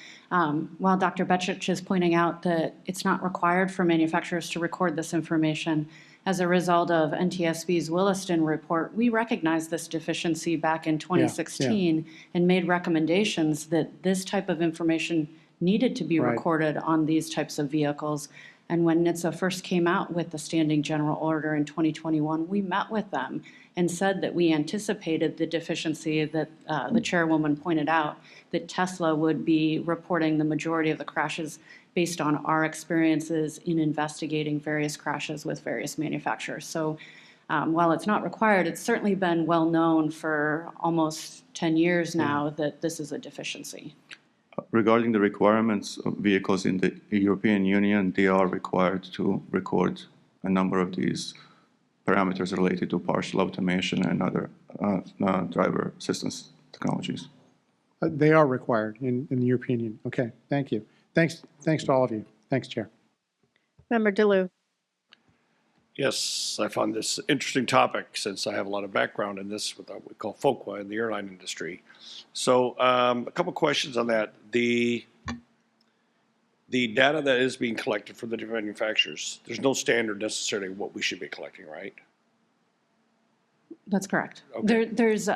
while Dr. Betchich is pointing out that it's not required for manufacturers to record this information, as a result of NTSB's Williston report, we recognized this deficiency back in 2016 and made recommendations that this type of information needed to be recorded on these types of vehicles. And when NHTSA first came out with the Standing General Order in 2021, we met with them and said that we anticipated the deficiency that the chairwoman pointed out, that Tesla would be reporting the majority of the crashes based on our experiences in investigating various crashes with various manufacturers. So while it's not required, it's certainly been well known for almost 10 years now that this is a deficiency. Regarding the requirements of vehicles in the European Union, they are required to record a number of these parameters related to partial automation and other driver assistance technologies. They are required in the European Union. Okay, thank you. Thanks to all of you. Thanks, Chair. Member DeLue. Yes, I found this interesting topic since I have a lot of background in this, what we call FOQA in the airline industry. So a couple questions on that. The data that is being collected from the different manufacturers, there's no standard necessarily what we should be collecting, right? That's correct. Okay. There's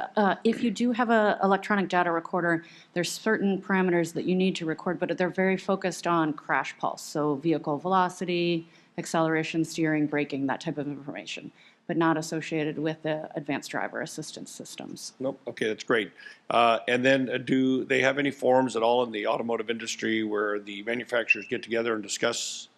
if you do have an electronic data recorder, there's certain parameters that you need to record, but they're very focused on crash pulse, so vehicle velocity, acceleration, steering, braking, that type of information, but not associated with the advanced driver assistance systems. Nope. Okay, that's great. And then do they have any forums at all in the automotive industry where the manufacturers get together and discuss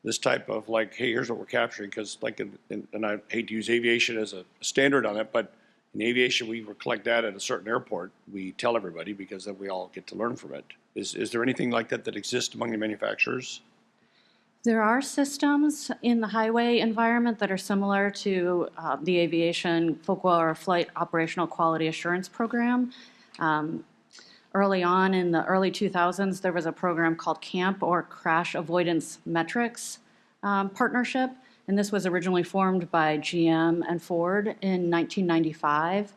this type of like, hey, here's what we're capturing? Because like, and I hate to use aviation as a standard on it, but in aviation, we collect data at a certain airport. We tell everybody because then we all get to learn from it. Is there anything like that that exists among the manufacturers? There are systems in the highway environment that are similar to the aviation FOQA or Flight Operational Quality Assurance Program. Early on in the early 2000s, there was a program called CAMP, or Crash Avoidance Metrics Partnership, and this was originally formed by GM and Ford in 1995.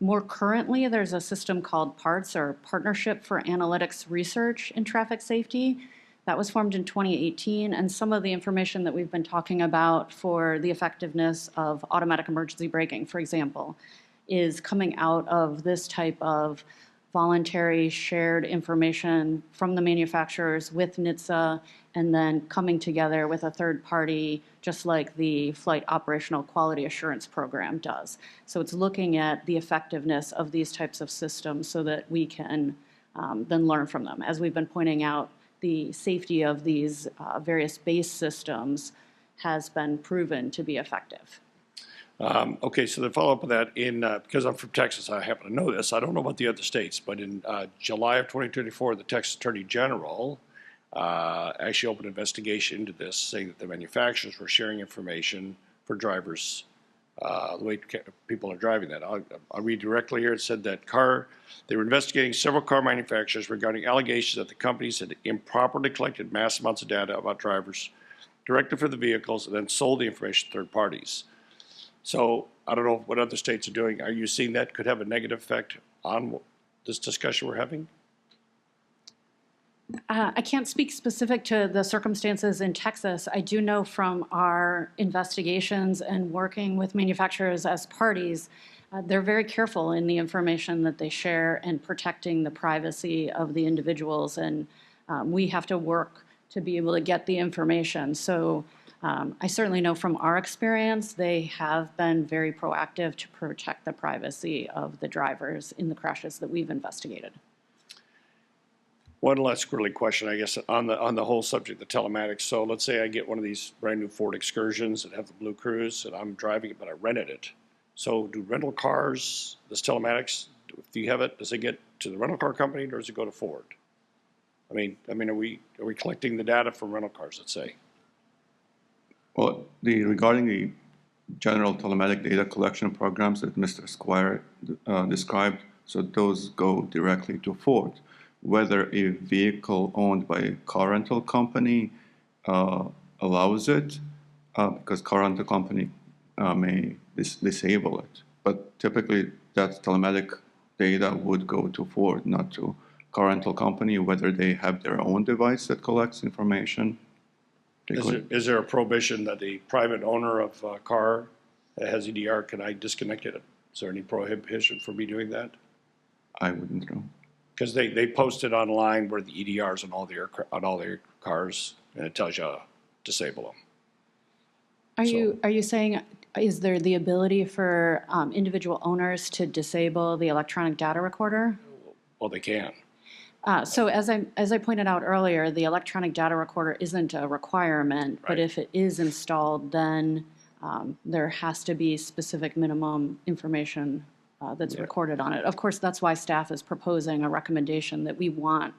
More currently, there's a system called PARTS, or Partnership for Analytics Research in Traffic Safety. That was formed in 2018, and some of the information that we've been talking about for the effectiveness of automatic emergency braking, for example, is coming out of this type of voluntary shared information from the manufacturers with NHTSA, and then coming together with a third party, just like the Flight Operational Quality Assurance Program does. So it's looking at the effectiveness of these types of systems so that we can then learn from them. As we've been pointing out, the safety of these various base systems has been proven to be effective. Okay, so the follow-up of that, because I'm from Texas, I happen to know this. I don't know about the other states, but in July of 2024, the Texas Attorney General actually opened an investigation into this, saying that the manufacturers were sharing information for drivers, the way people are driving that. I'll read directly here. It said that they were investigating several car manufacturers regarding allegations that the companies had improperly collected mass amounts of data about drivers directly for the vehicles and then sold the information to third parties. So I don't know what other states are doing. Are you seeing that could have a negative effect on this discussion we're having? I can't speak specific to the circumstances in Texas. I do know from our investigations and working with manufacturers as parties, they're very careful in the information that they share and protecting the privacy of the individuals. And we have to work to be able to get the information. So I certainly know from our experience, they have been very proactive to protect the privacy of the drivers in the crashes that we've investigated. One last squirrely question, I guess, on the whole subject of telematics. So let's say I get one of these brand new Ford Excursions that have the BlueCruise, and I'm driving it, but I rented it. So do rental cars, this telematics, if you have it, does it get to the rental car company or does it go to Ford? I mean, are we collecting the data from rental cars, let's say? Well, regarding the general telematic data collection programs that Mr. Squire described. So those go directly to Ford. Whether a vehicle owned by a car rental company allows it, because car rental company may disable it. But typically, that telematic data would go to Ford, not to car rental company, whether they have their own device that collects information. Is there a prohibition that the private owner of a car that has EDR, can I disconnect it? Is there any prohibition for me doing that? I wouldn't know. Because they posted online where the EDRs on all their cars, and it tells you disable them. Are you saying, is there the ability for individual owners to disable the electronic data recorder? Well, they can. So as I pointed out earlier, the electronic data recorder isn't a requirement, but if it is installed, then there has to be specific minimum information that's recorded on it. Of course, that's why staff is proposing a recommendation that we want,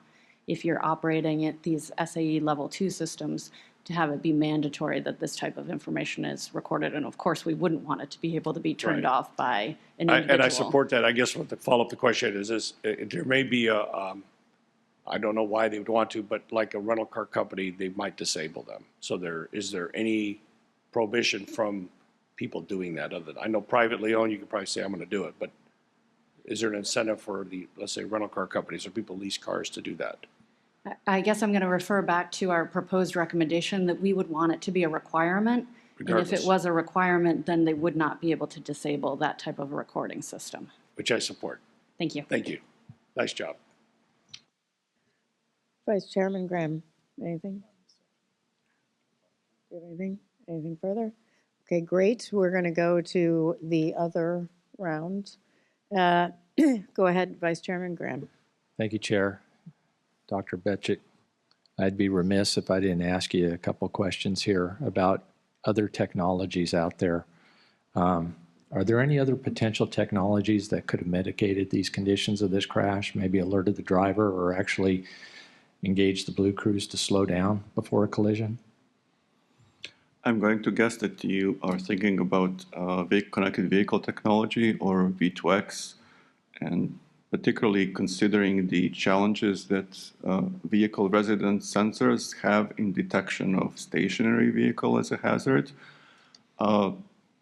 if you're operating at these SAE level 2 systems, to have it be mandatory that this type of information is recorded. And of course, we wouldn't want it to be able to be turned off by an individual. And I support that. I guess what the follow-up the question is there may be a, I don't know why they would want to, but like a rental car company, they might disable them. So is there any prohibition from people doing that? I know privately owned, you could probably say, I'm going to do it, but is there an incentive for the, let's say, rental car companies or people lease cars to do that? I guess I'm going to refer back to our proposed recommendation that we would want it to be a requirement. Regardless. And if it was a requirement, then they would not be able to disable that type of a recording system. Which I support. Thank you. Thank you. Nice job. Vice Chairman Graham, anything? Do you have anything? Anything further? Okay, great. We're going to go to the other round. Go ahead, Vice Chairman Graham. Thank you, Chair. Dr. Betchick, I'd be remiss if I didn't ask you a couple questions here about other technologies out there. Are there any other potential technologies that could have mitigated these conditions of this crash, maybe alerted the driver or actually engaged the BlueCruise to slow down before a collision? I'm going to guess that you are thinking about connected vehicle technology or V2X, and particularly considering the challenges that vehicle resident sensors have in detection of stationary vehicle as a hazard. The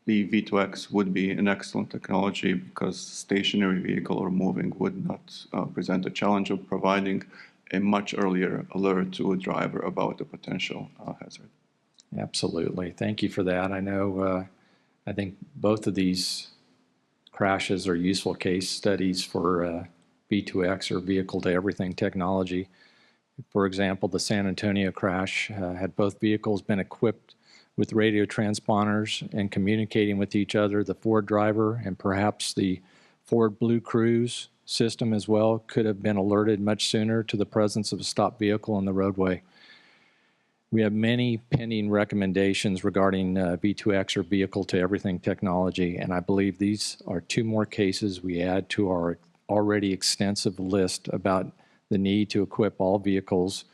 V2X would be an excellent technology because stationary vehicle or moving would not present a challenge of providing a much earlier alert to a driver about a potential hazard. Absolutely. Thank you for that. I know, I think both of these crashes are useful case studies for V2X or vehicle-to-everything technology. For example, the San Antonio crash had both vehicles been equipped with radio transponders and communicating with each other. The Ford driver and perhaps the Ford BlueCruise system as well could have been alerted much sooner to the presence of a stopped vehicle on the roadway. We have many pending recommendations regarding V2X or vehicle-to-everything technology, and I believe these are two more cases we add to our already extensive list about the need to equip all vehicles,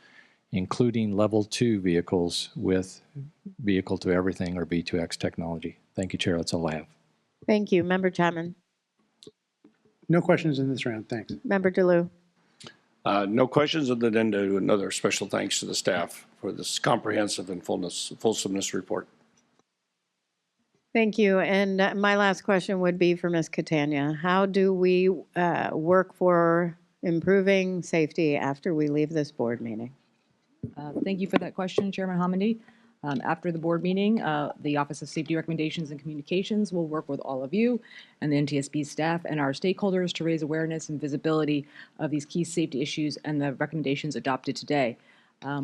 including level 2 vehicles, with vehicle-to-everything or V2X technology. Thank you, Chair. That's all I have. Thank you. Member Chapman. No questions in this round, thanks. Member DeLue. No questions, other than to another special thanks to the staff for this comprehensive and fulsomeness report. Thank you. And my last question would be for Ms. Catania. How do we work for improving safety after we leave this board meeting? Thank you for that question, Chairman Homendy. After the board meeting, the Office of Safety Recommendations and Communications will work with all of you and the NTSB staff and our stakeholders to raise awareness and visibility of these key safety issues and the recommendations adopted today.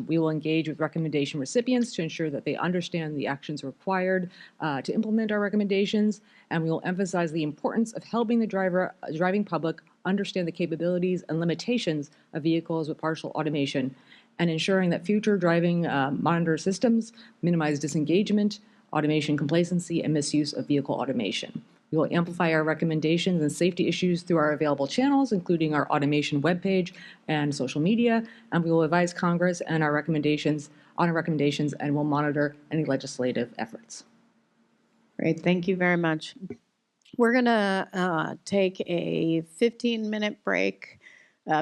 We will engage with recommendation recipients to ensure that they understand the actions required to implement our recommendations, and we will emphasize the importance of helping the driving public understand the capabilities and limitations of vehicles with partial automation, and ensuring that future driving monitor systems minimize disengagement, automation complacency, and misuse of vehicle automation. We will amplify our recommendations and safety issues through our available channels, including our automation webpage and social media, and we will advise Congress and our recommendations on our recommendations, and will monitor any legislative efforts. Great, thank you very much. We're going to take a 15-minute break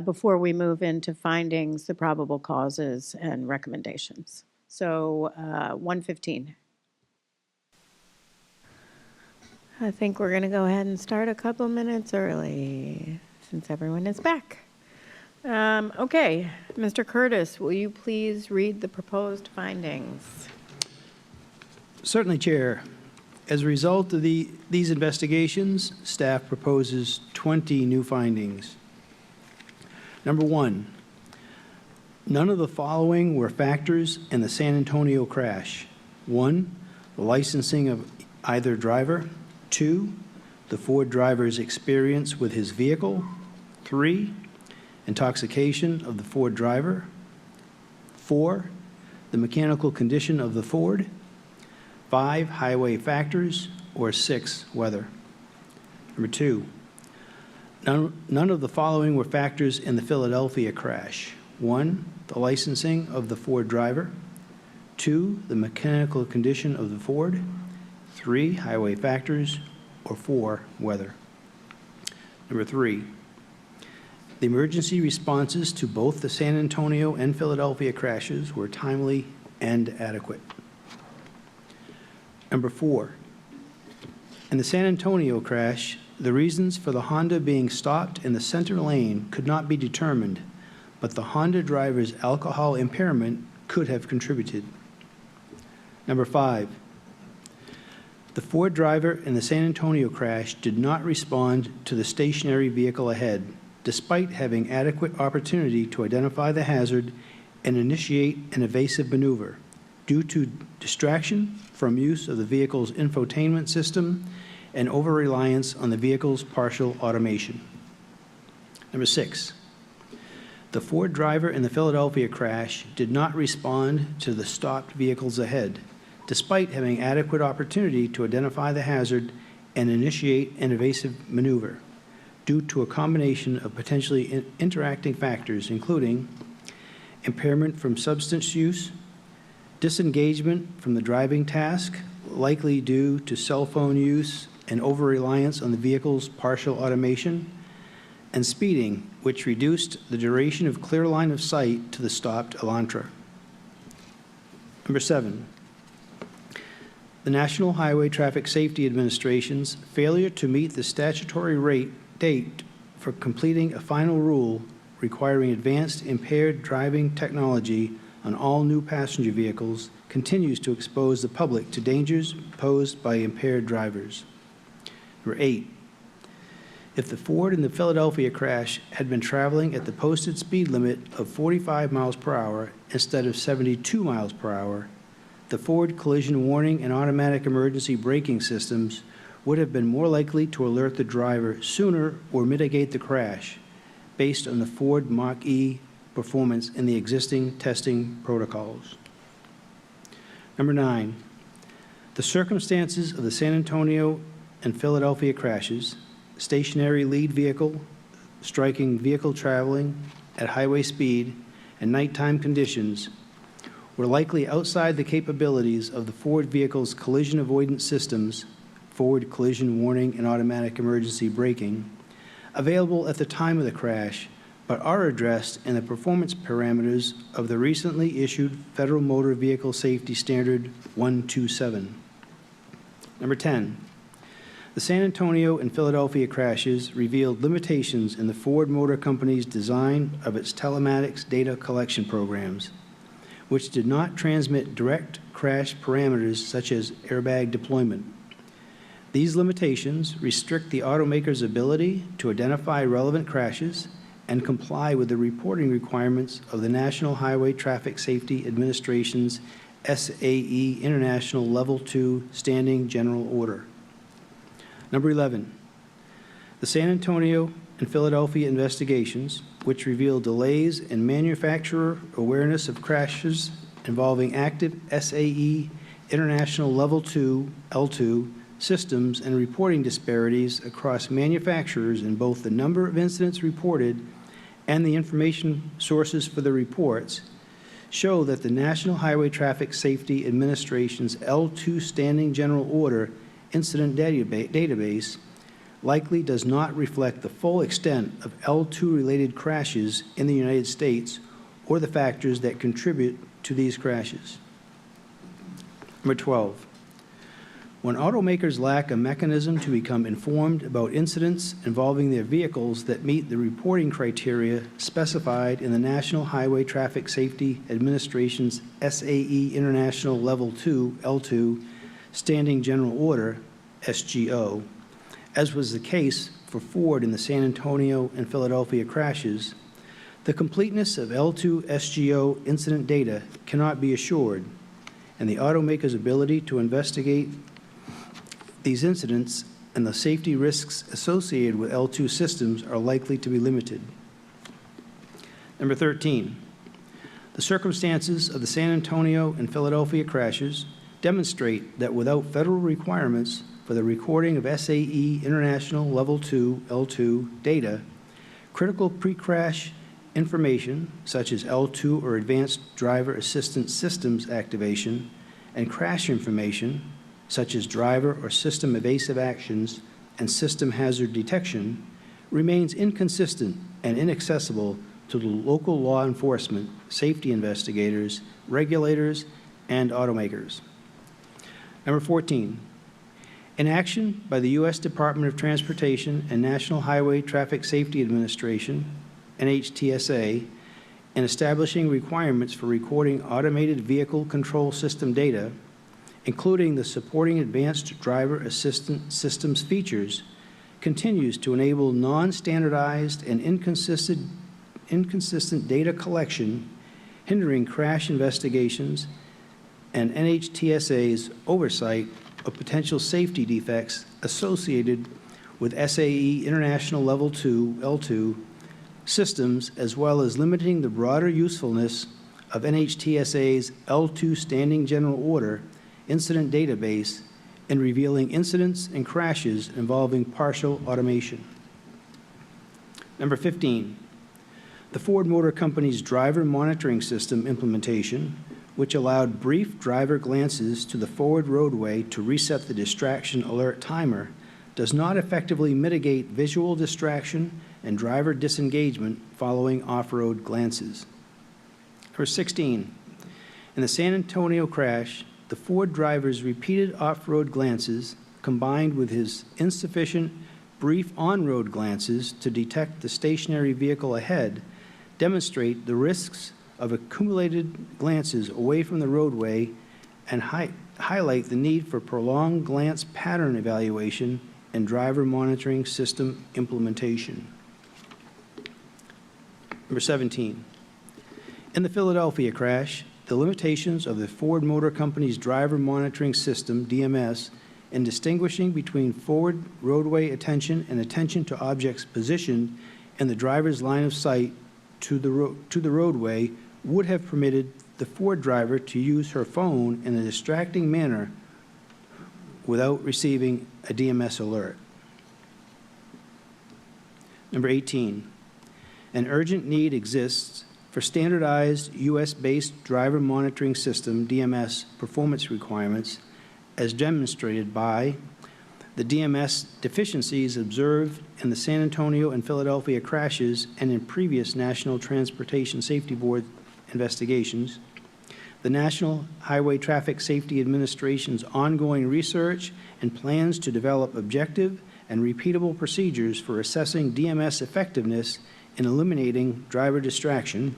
before we move into findings, the probable causes, and recommendations. So 1:15. I think we're going to go ahead and start a couple minutes early since everyone is back. Okay, Mr. Curtis, will you please read the proposed findings? Certainly, Chair. As a result of these investigations, staff proposes 20 new findings. Number 1, none of the following were factors in the San Antonio crash. 1, the licensing of either driver. 2, the Ford driver's experience with his vehicle. 3, intoxication of the Ford driver. 4, the mechanical condition of the Ford. 5, highway factors, or 6, weather. Number 2, none of the following were factors in the Philadelphia crash. 1, the licensing of the Ford driver. 2, the mechanical condition of the Ford. 3, highway factors, or 4, weather. Number 3, the emergency responses to both the San Antonio and Philadelphia crashes were timely and adequate. Number 4, in the San Antonio crash, the reasons for the Honda being stopped in the center lane could not be determined, but the Honda driver's alcohol impairment could have contributed. Number 5, the Ford driver in the San Antonio crash did not respond to the stationary vehicle ahead, despite having adequate opportunity to identify the hazard and initiate an evasive maneuver, due to distraction from use of the vehicle's infotainment system and over-reliance on the vehicle's partial automation. Number 6, the Ford driver in the Philadelphia crash did not respond to the stopped vehicles ahead, despite having adequate opportunity to identify the hazard and initiate an evasive maneuver, due to a combination of potentially interacting factors, including impairment from substance use, disengagement from the driving task, likely due to cell phone use and over-reliance on the vehicle's partial automation, and speeding, which reduced the duration of clear line of sight to the stopped Elantra. Number 7, the National Highway Traffic Safety Administration's failure to meet the statutory date for completing a final rule requiring advanced impaired driving technology on all new passenger vehicles continues to expose the public to dangers posed by impaired drivers. Number 8, if the Ford in the Philadelphia crash had been traveling at the posted speed limit of 45 miles per hour instead of 72 miles per hour, the Ford collision warning and automatic emergency braking systems would have been more likely to alert the driver sooner or mitigate the crash, based on the Ford Mach-E performance in the existing testing protocols. Number 9, the circumstances of the San Antonio and Philadelphia crashes, stationary lead vehicle, striking vehicle traveling at highway speed, and nighttime conditions were likely outside the capabilities of the Ford vehicle's collision avoidance systems, Ford collision warning and automatic emergency braking, available at the time of the crash, but are addressed in the performance parameters of the recently issued Federal Motor Vehicle Safety Standard 127. Number 10, the San Antonio and Philadelphia crashes revealed limitations in the Ford Motor Company's design of its telematics data collection programs, which did not transmit direct crash parameters such as airbag deployment. These limitations restrict the automaker's ability to identify relevant crashes and comply with the reporting requirements of the National Highway Traffic Safety Administration's SAE International Level 2 Standing General Order. Number 11, the San Antonio and Philadelphia investigations, which revealed delays in manufacturer awareness of crashes involving active SAE International Level 2 L2 systems and reporting disparities across manufacturers in both the number of incidents reported and the information sources for the reports, show that the National Highway Traffic Safety Administration's L2 Standing General Order incident database likely does not reflect the full extent of L2-related crashes in the United States or the factors that contribute to these crashes. Number 12, when automakers lack a mechanism to become informed about incidents involving their vehicles that meet the reporting criteria specified in the National Highway Traffic Safety Administration's SAE International Level 2, L2, Standing General Order, SGO, as was the case for Ford in the San Antonio and Philadelphia crashes, the completeness of L2 SGO incident data cannot be assured, and the automaker's ability to investigate these incidents and the safety risks associated with L2 systems are likely to be limited. Number 13, the circumstances of the San Antonio and Philadelphia crashes demonstrate that without federal requirements for the recording of SAE International Level 2, L2 data, critical pre-crash information, such as L2 or Advanced Driver Assistance Systems activation, and crash information, such as driver or system evasive actions and system hazard detection, remains inconsistent and inaccessible to the local law enforcement, safety investigators, regulators, and automakers. Number 14, inaction by the U.S. Department of Transportation and National Highway Traffic Safety Administration, NHTSA, in establishing requirements for recording automated vehicle control system data, including the supporting advanced driver assistance systems features, continues to enable non-standardized and inconsistent data collection, hindering crash investigations and NHTSA's oversight of potential safety defects associated with SAE International Level 2, L2 systems, as well as limiting the broader usefulness of NHTSA's L2 Standing General Order incident database in revealing incidents and crashes involving partial automation. Number 15, the Ford Motor Company's driver monitoring system implementation, which allowed brief driver glances to the forward roadway to reset the distraction alert timer, does not effectively mitigate visual distraction and driver disengagement following off-road glances. Number 16, in the San Antonio crash, the Ford driver's repeated off-road glances, combined with his insufficient brief on-road glances to detect the stationary vehicle ahead, demonstrate the risks of accumulated glances away from the roadway and highlight the need for prolonged glance pattern evaluation and driver monitoring system implementation. Number 17, in the Philadelphia crash, the limitations of the Ford Motor Company's driver monitoring system, DMS, in distinguishing between forward roadway attention and attention to objects positioned in the driver's line of sight to the roadway would have permitted the Ford driver to use her phone in a distracting manner without receiving a DMS alert. Number 18, an urgent need exists for standardized U.S.-based driver monitoring system, DMS, performance requirements as demonstrated by the DMS deficiencies observed in the San Antonio and Philadelphia crashes and in previous National Transportation Safety Board investigations, the National Highway Traffic Safety Administration's ongoing research and plans to develop objective and repeatable procedures for assessing DMS effectiveness in eliminating driver distraction,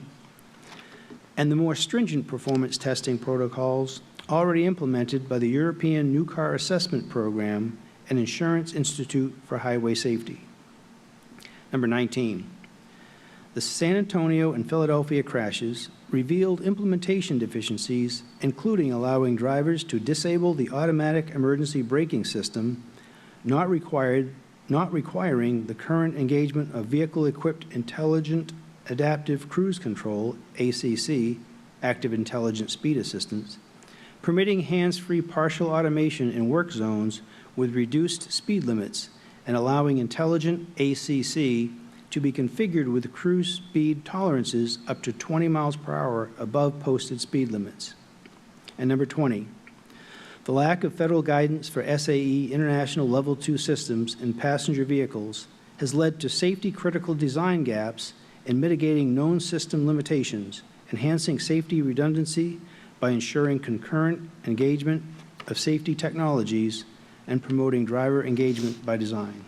and the more stringent performance testing protocols already implemented by the European New Car Assessment Program and Insurance Institute for Highway Safety. Number 19, the San Antonio and Philadelphia crashes revealed implementation deficiencies, including allowing drivers to disable the automatic emergency braking system, not requiring the current engagement of vehicle-equipped intelligent adaptive cruise control, ACC, active intelligent speed assistance, permitting hands-free partial automation in work zones with reduced speed limits, and allowing intelligent ACC to be configured with cruise speed tolerances up to 20 miles per hour above posted speed limits. And number 20, The lack of federal guidance for SAE International Level 2 systems in passenger vehicles has led to safety-critical design gaps in mitigating known system limitations, enhancing safety redundancy by ensuring concurrent engagement of safety technologies, and promoting driver engagement by design.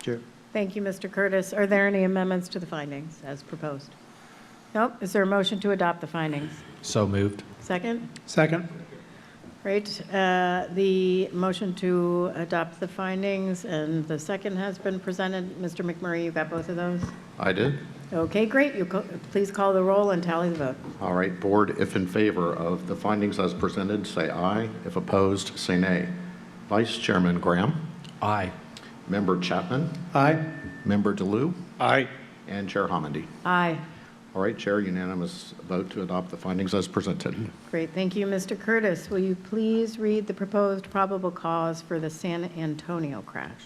Chair. Thank you, Mr. Curtis. Are there any amendments to the findings as proposed? Nope. Is there a motion to adopt the findings? So moved. Second? Second. Great. The motion to adopt the findings and the second has been presented. Mr. McMurray, you got both of those? I did. Okay, great. Please call the roll and tally the vote. All right, Board, if in favor of the findings as presented, say aye. If opposed, say nay. Vice Chairman Graham? Aye. Member Chapman? Aye. Member DeLue? Aye. And Chair Homendy. Aye. All right, Chair, unanimous vote to adopt the findings as presented. Great. Thank you, Mr. Curtis. Will you please read the proposed probable cause for the San Antonio crash?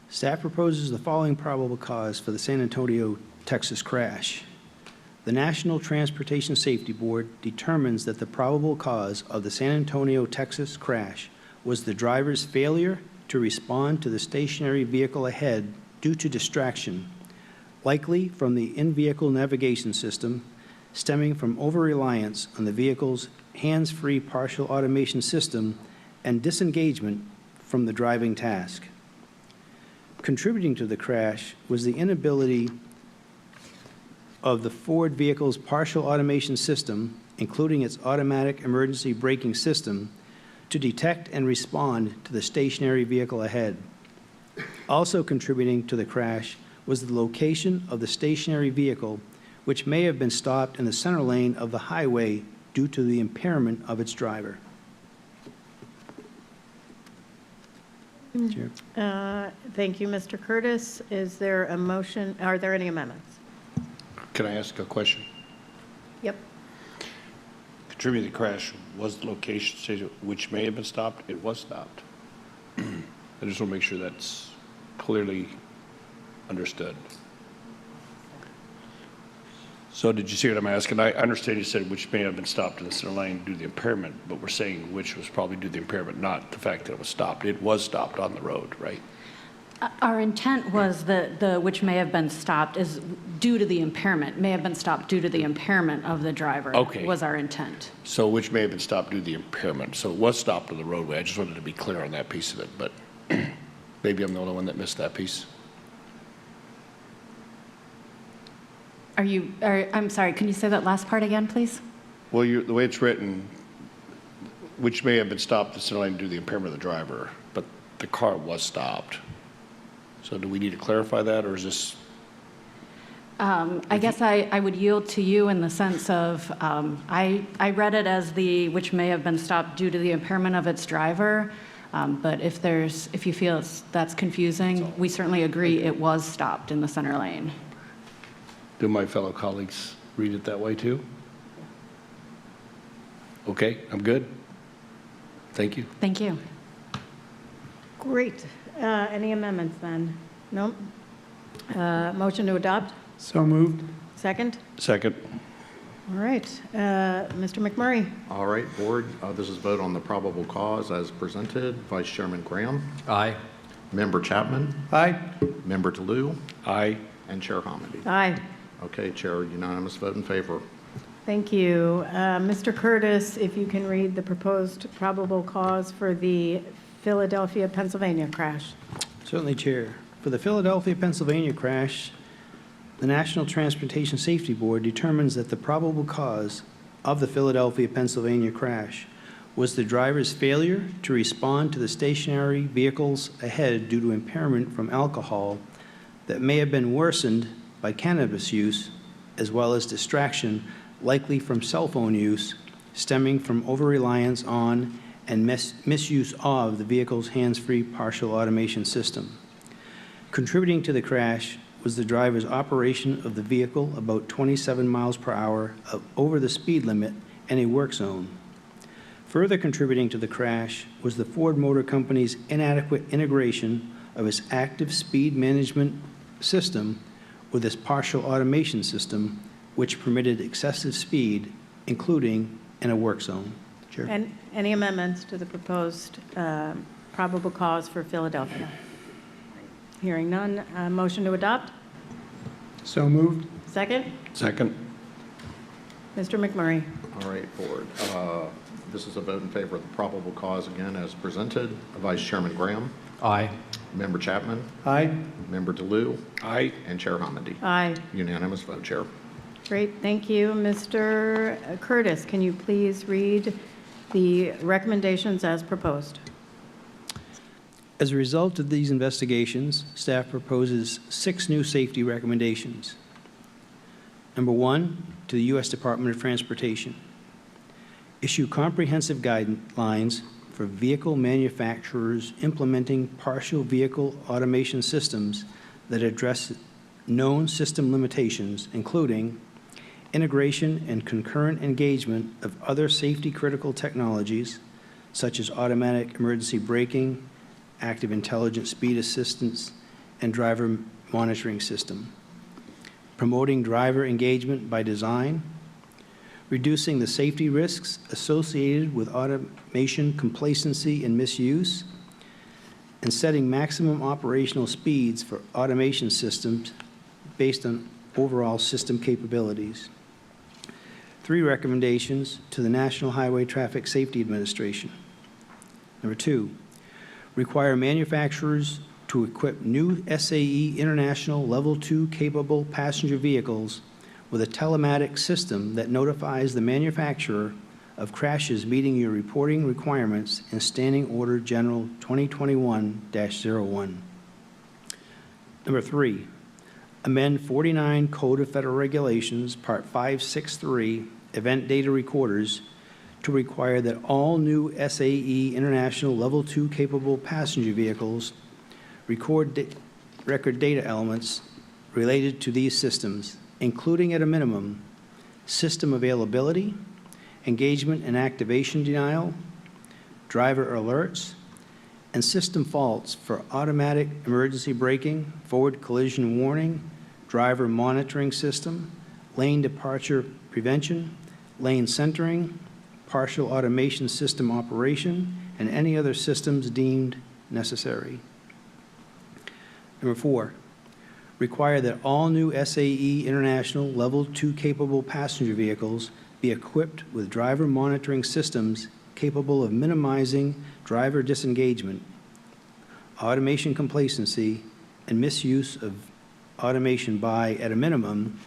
Staff proposes the following probable cause for the San Antonio, Texas crash. The National Transportation Safety Board determines that the probable cause of the San Antonio, Texas crash was the driver's failure to respond to the stationary vehicle ahead due to distraction, likely from the in-vehicle navigation system, stemming from over-reliance on the vehicle's hands-free partial automation system and disengagement from the driving task. Contributing to the crash was the inability of the Ford vehicle's partial automation system, including its automatic emergency braking system, to detect and respond to the stationary vehicle ahead. Also contributing to the crash was the location of the stationary vehicle, which may have been stopped in the center lane of the highway due to the impairment of its driver. Chair. Thank you, Mr. Curtis. Is there a motion? Are there any amendments? Can I ask a question? Yep. Contributing to the crash was the location station which may have been stopped. It was stopped. I just want to make sure that's clearly understood. So did you see what I'm asking? I understand you said which may have been stopped in the center lane due to the impairment, but we're saying which was probably due to the impairment, not the fact that it was stopped. It was stopped on the road, right? Our intent was that the which may have been stopped is due to the impairment, may have been stopped due to the impairment of the driver. Okay. Was our intent. So which may have been stopped due to the impairment. So it was stopped on the roadway. I just wanted to be clear on that piece of it, but maybe I'm the only one that missed that piece. I'm sorry, can you say that last part again, please? Well, the way it's written, which may have been stopped in the center lane due to the impairment of the driver, but the car was stopped. So do we need to clarify that, or is this? I guess I would yield to you in the sense of, I read it as which may have been stopped due to the impairment of its driver, but if you feel that's confusing, we certainly agree it was stopped in the center lane. Do my fellow colleagues read it that way too? Okay, I'm good. Thank you. Thank you. Great. Any amendments then? Nope. Motion to adopt? So moved. Second? Second. All right. Mr. McMurray? All right, Board, this is vote on the probable cause as presented. Vice Chairman Graham? Aye. Member Chapman? Aye. Member DeLue? Aye. And Chair Homendy. Aye. Okay, Chair, unanimous vote in favor. Thank you. Mr. Curtis, if you can read the proposed probable cause for the Philadelphia, Pennsylvania crash. Certainly, Chair. For the Philadelphia, Pennsylvania crash, the National Transportation Safety Board determines that the probable cause of the Philadelphia, Pennsylvania crash was the driver's failure to respond to the stationary vehicles ahead due to impairment from alcohol that may have been worsened by cannabis use, as well as distraction, likely from cell phone use, stemming from over-reliance on and misuse of the vehicle's hands-free partial automation system. Contributing to the crash was the driver's operation of the vehicle about 27 miles per hour over the speed limit in a work zone. Further contributing to the crash was the Ford Motor Company's inadequate integration of its active speed management system with its partial automation system, which permitted excessive speed, including in a work zone. Chair. And any amendments to the proposed probable cause for Philadelphia? Hearing none, motion to adopt? So moved. Second? Second. Mr. McMurray. All right, Board. This is a vote in favor of the probable cause again as presented. Vice Chairman Graham. Aye. Member Chapman. Aye. Member DeLue. Aye. And Chair Homendy. Aye. Unanimous vote, Chair. Great, thank you. Mr. Curtis, can you please read the recommendations as proposed? As a result of these investigations, staff proposes 6 new safety recommendations. Number 1, to the U.S. Department of Transportation. Issue comprehensive guidelines for vehicle manufacturers implementing partial vehicle automation systems that address known system limitations, including integration and concurrent engagement of other safety-critical technologies, such as automatic emergency braking, active intelligent speed assistance, and driver monitoring system. Promoting driver engagement by design, reducing the safety risks associated with automation complacency and misuse, and setting maximum operational speeds for automation systems based on overall system capabilities. 3 recommendations to the National Highway Traffic Safety Administration. Number 2, require manufacturers to equip new SAE International Level 2 capable passenger vehicles with a telematic system that notifies the manufacturer of crashes meeting your reporting requirements in Standing Order General 2021-01. Number 3, amend 49 Code of Federal Regulations, Part 563, Event Data Recorders, to require that all new SAE International Level 2 capable passenger vehicles record data elements related to these systems, including at a minimum system availability, engagement and activation denial, driver alerts, and system faults for automatic emergency braking, forward collision warning, driver monitoring system, lane departure prevention, lane centering, partial automation system operation, and any other systems deemed necessary. Number 4, require that all new SAE International Level 2 capable passenger vehicles be equipped with driver monitoring systems capable of minimizing driver disengagement, automation complacency, and misuse of automation by, at a minimum,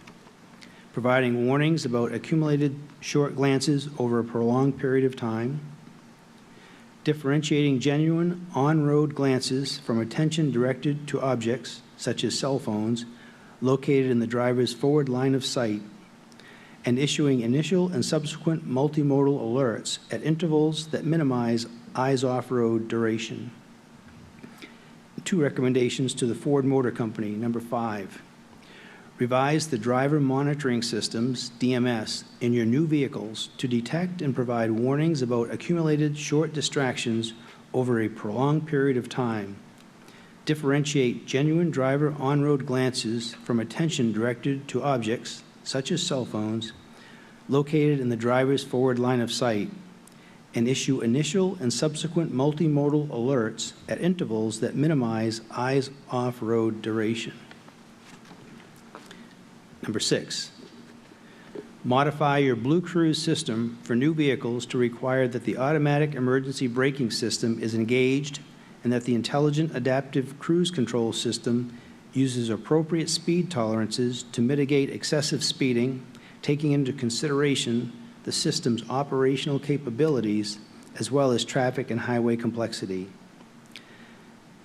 providing warnings about accumulated short glances over a prolonged period of time, differentiating genuine on-road glances from attention directed to objects, such as cell phones, located in the driver's forward line of sight, and issuing initial and subsequent multimodal alerts at intervals that minimize eyes off-road duration. 2 recommendations to the Ford Motor Company. Number 5, revise the driver monitoring systems, DMS, in your new vehicles to detect and provide warnings about accumulated short distractions over a prolonged period of time. Differentiate genuine driver on-road glances from attention directed to objects, such as cell phones, located in the driver's forward line of sight, and issue initial and subsequent multimodal alerts at intervals that minimize eyes off-road duration. Number 6, modify your BlueCruise system for new vehicles to require that the automatic emergency braking system is engaged and that the intelligent adaptive cruise control system uses appropriate speed tolerances to mitigate excessive speeding, taking into consideration the system's operational capabilities as well as traffic and highway complexity.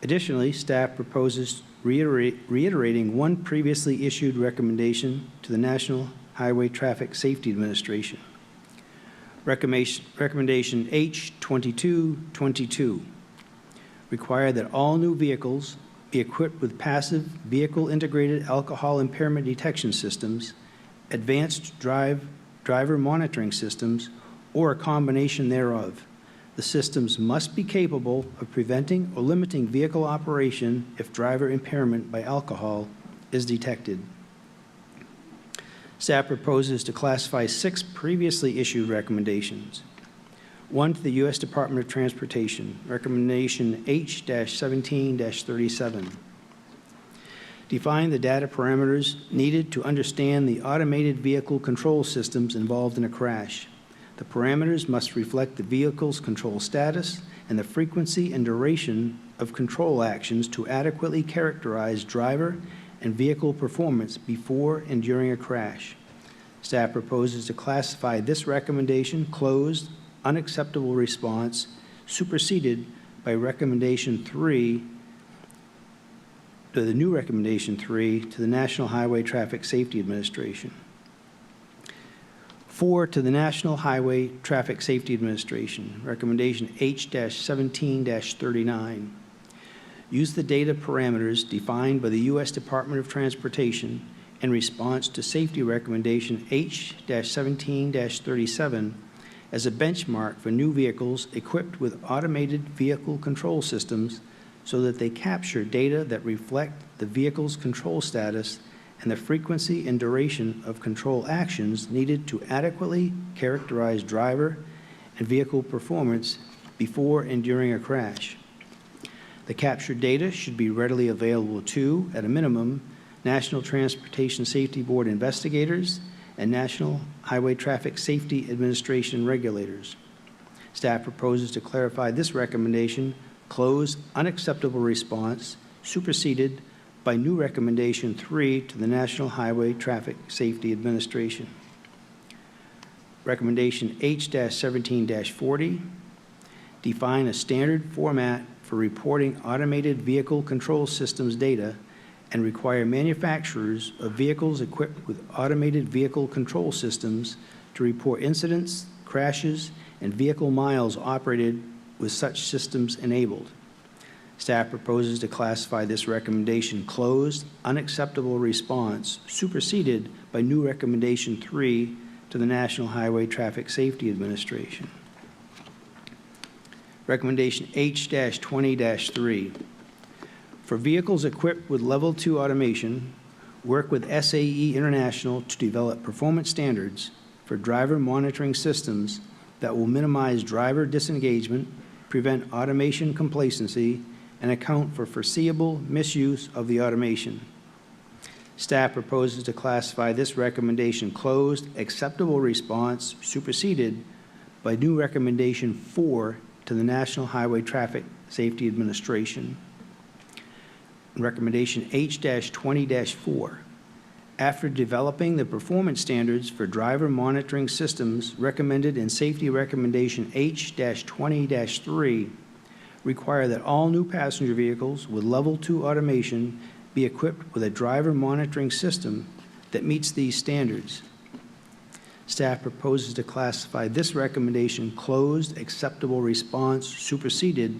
Additionally, staff proposes reiterating 1 previously issued recommendation to the National Highway Traffic Safety Administration. Recommendation H2222, require that all new vehicles be equipped with passive vehicle integrated alcohol impairment detection systems, advanced driver monitoring systems, or a combination thereof. The systems must be capable of preventing or limiting vehicle operation if driver impairment by alcohol is detected. Staff proposes to classify 6 previously issued recommendations. One to the U.S. Department of Transportation, recommendation H-17-37. Define the data parameters needed to understand the automated vehicle control systems involved in a crash. The parameters must reflect the vehicle's control status and the frequency and duration of control actions to adequately characterize driver and vehicle performance before and during a crash. Staff proposes to classify this recommendation closed, unacceptable response, superseded by recommendation 3, to the new recommendation 3 to the National Highway Traffic Safety Administration. 4 to the National Highway Traffic Safety Administration, recommendation H-17-39. Use the data parameters defined by the U.S. Department of Transportation in response to safety recommendation H-17-37 as a benchmark for new vehicles equipped with automated vehicle control systems so that they capture data that reflect the vehicle's control status and the frequency and duration of control actions needed to adequately characterize driver and vehicle performance before and during a crash. The captured data should be readily available to, at a minimum, National Transportation Safety Board investigators and National Highway Traffic Safety Administration regulators. Staff proposes to clarify this recommendation, closed, unacceptable response, superseded by new recommendation 3 to the National Highway Traffic Safety Administration. Recommendation H-17-40, define a standard format for reporting automated vehicle control systems data and require manufacturers of vehicles equipped with automated vehicle control systems to report incidents, crashes, and vehicle miles operated with such systems enabled. Staff proposes to classify this recommendation closed, unacceptable response, superseded by new recommendation 3 to the National Highway Traffic Safety Administration. Recommendation H-20-3. For vehicles equipped with Level 2 automation, work with SAE International to develop performance standards for driver monitoring systems that will minimize driver disengagement, prevent automation complacency, and account for foreseeable misuse of the automation. Staff proposes to classify this recommendation closed, acceptable response, superseded by new recommendation 4 to the National Highway Traffic Safety Administration. Recommendation H-20-4. After developing the performance standards for driver monitoring systems recommended in Safety Recommendation H-20-3, require that all new passenger vehicles with Level 2 automation be equipped with a driver monitoring system that meets these standards. Staff proposes to classify this recommendation closed, acceptable response, superseded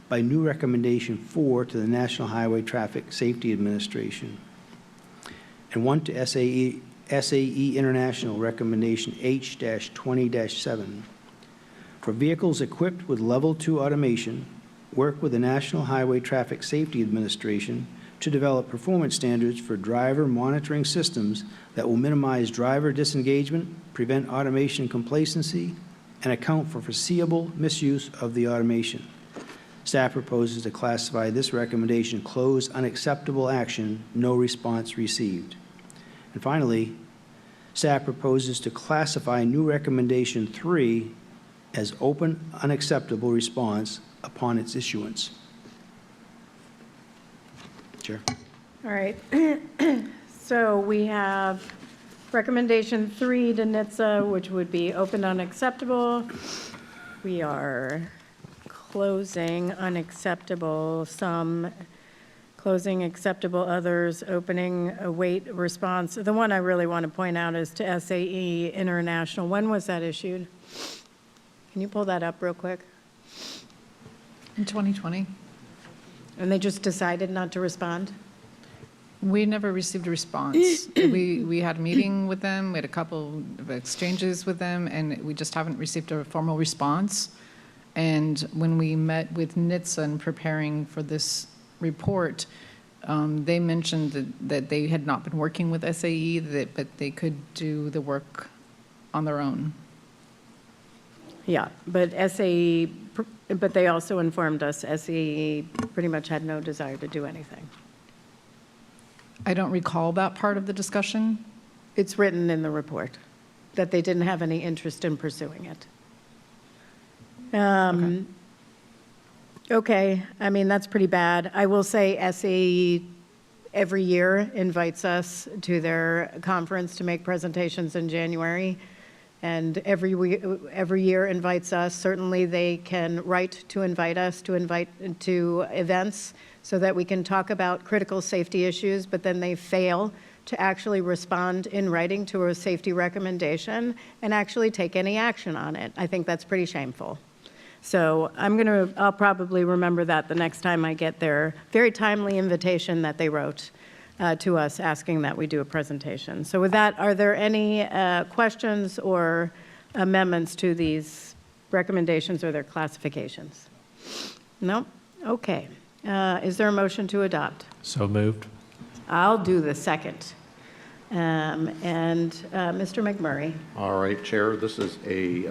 by new recommendation 4 to the National Highway Traffic Safety Administration. And 1 to SAE International, recommendation H-20-7. For vehicles equipped with Level 2 automation, work with the National Highway Traffic Safety Administration to develop performance standards for driver monitoring systems that will minimize driver disengagement, prevent automation complacency, and account for foreseeable misuse of the automation. Staff proposes to classify this recommendation closed, unacceptable action, no response received. And finally, staff proposes to classify new recommendation 3 as open, unacceptable response upon its issuance. Chair. All right. So we have recommendation 3 to NHTSA, which would be open, unacceptable. We are closing unacceptable, some closing acceptable, others opening, await response. The one I really want to point out is to SAE International. When was that issued? Can you pull that up real quick? In 2020. And they just decided not to respond? We never received a response. We had a meeting with them, we had a couple of exchanges with them, and we just haven't received a formal response. And when we met with NHTSA in preparing for this report, they mentioned that they had not been working with SAE, but they could do the work on their own. Yeah, but SAE, but they also informed us SAE pretty much had no desire to do anything. I don't recall that part of the discussion. It's written in the report that they didn't have any interest in pursuing it. Okay, I mean, that's pretty bad. I will say SAE every year invites us to their conference to make presentations in January, and every year invites us. Certainly, they can write to invite us to invite to events so that we can talk about critical safety issues, but then they fail to actually respond in writing to a safety recommendation and actually take any action on it. I think that's pretty shameful. So I'll probably remember that the next time I get their very timely invitation that they wrote to us asking that we do a presentation. So with that, are there any questions or amendments to these recommendations or their classifications? No? Okay. Is there a motion to adopt? So moved. I'll do the second. Mr. McMurray. All right, Chair, this is a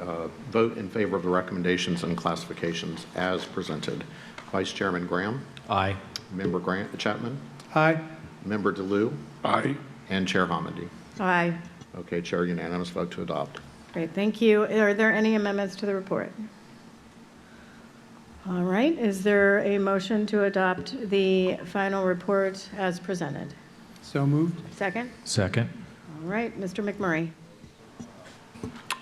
vote in favor of the recommendations and classifications as presented. Vice Chairman Graham? Aye. Member Chapman? Aye. Member DeLue? Aye. And Chair Homendy. Aye. Okay, Chair, unanimous vote to adopt. Great, thank you. Are there any amendments to the report? All right, is there a motion to adopt the final report as presented? So moved. Second? Second. All right, Mr. McMurray.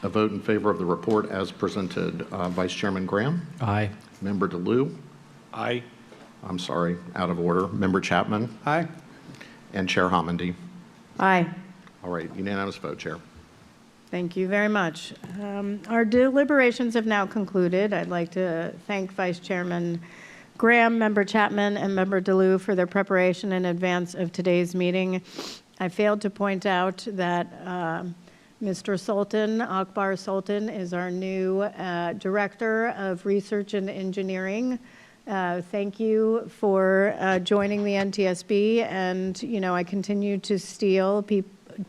A vote in favor of the report as presented. Vice Chairman Graham? Aye. Member DeLue? Aye. I'm sorry, out of order. Member Chapman? Aye. And Chair Homendy. Aye. All right, unanimous vote, Chair. Thank you very much. Our deliberations have now concluded. I'd like to thank Vice Chairman Graham, Member Chapman, and Member DeLue for their preparation in advance of today's meeting. I failed to point out that Mr. Sultan, Akbar Sultan, is our new Director of Research and Engineering. Thank you for joining the NTSB, and I continue to steal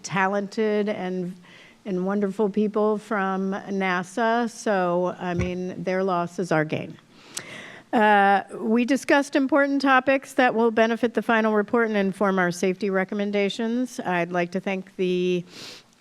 talented and wonderful people from NASA, so I mean, their loss is our gain. We discussed important topics that will benefit the final report and inform our safety recommendations. I'd like to thank the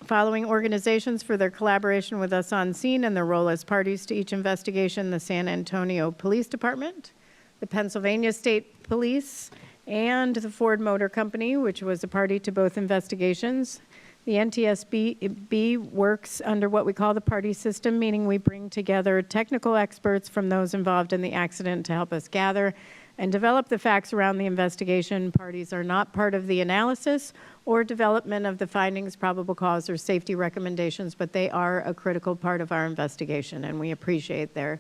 following organizations for their collaboration with us on scene and their role as parties to each investigation: the San Antonio Police Department, the Pennsylvania State Police, and the Ford Motor Company, which was a party to both investigations. The NTSB works under what we call the party system, meaning we bring together technical experts from those involved in the accident to help us gather and develop the facts around the investigation. Parties are not part of the analysis or development of the findings, probable cause, or safety recommendations, but they are a critical part of our investigation, and we appreciate their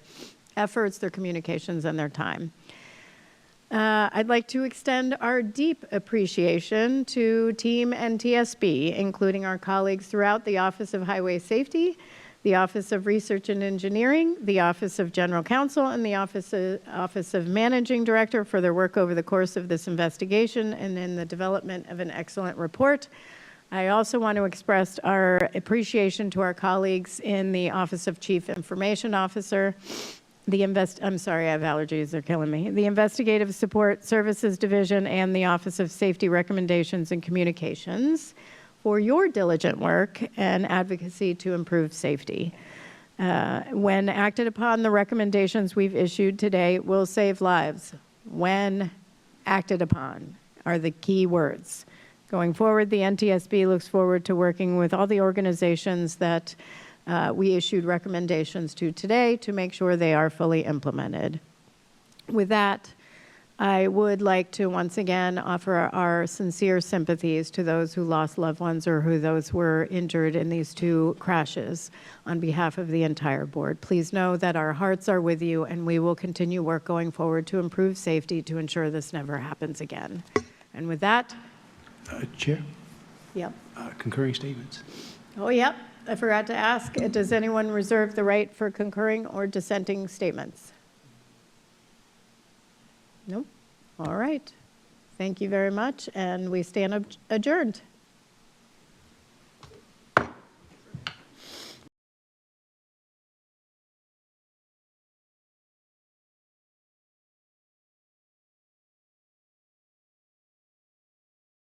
efforts, their communications, and their time. I'd like to extend our deep appreciation to Team NTSB, including our colleagues throughout the Office of Highway Safety, the Office of Research and Engineering, the Office of General Counsel, and the Office of Managing Director for their work over the course of this investigation and in the development of an excellent report. I also want to express our appreciation to our colleagues in the Office of Chief Information Officer, I'm sorry, I have allergies, they're killing me. The Investigative Support Services Division and the Office of Safety Recommendations and Communications for your diligent work and advocacy to improve safety. When acted upon, the recommendations we've issued today will save lives. When acted upon are the key words. Going forward, the NTSB looks forward to working with all the organizations that we issued recommendations to today to make sure they are fully implemented. With that, I would like to once again offer our sincere sympathies to those who lost loved ones or those were injured in these two crashes on behalf of the entire board. Please know that our hearts are with you, and we will continue work going forward to improve safety to ensure this never happens again. And with that. Chair? Yep. Concurring statements. Oh, yep. I forgot to ask, does anyone reserve the right for concurring or dissenting statements? Nope. All right. Thank you very much, and we stand adjourned.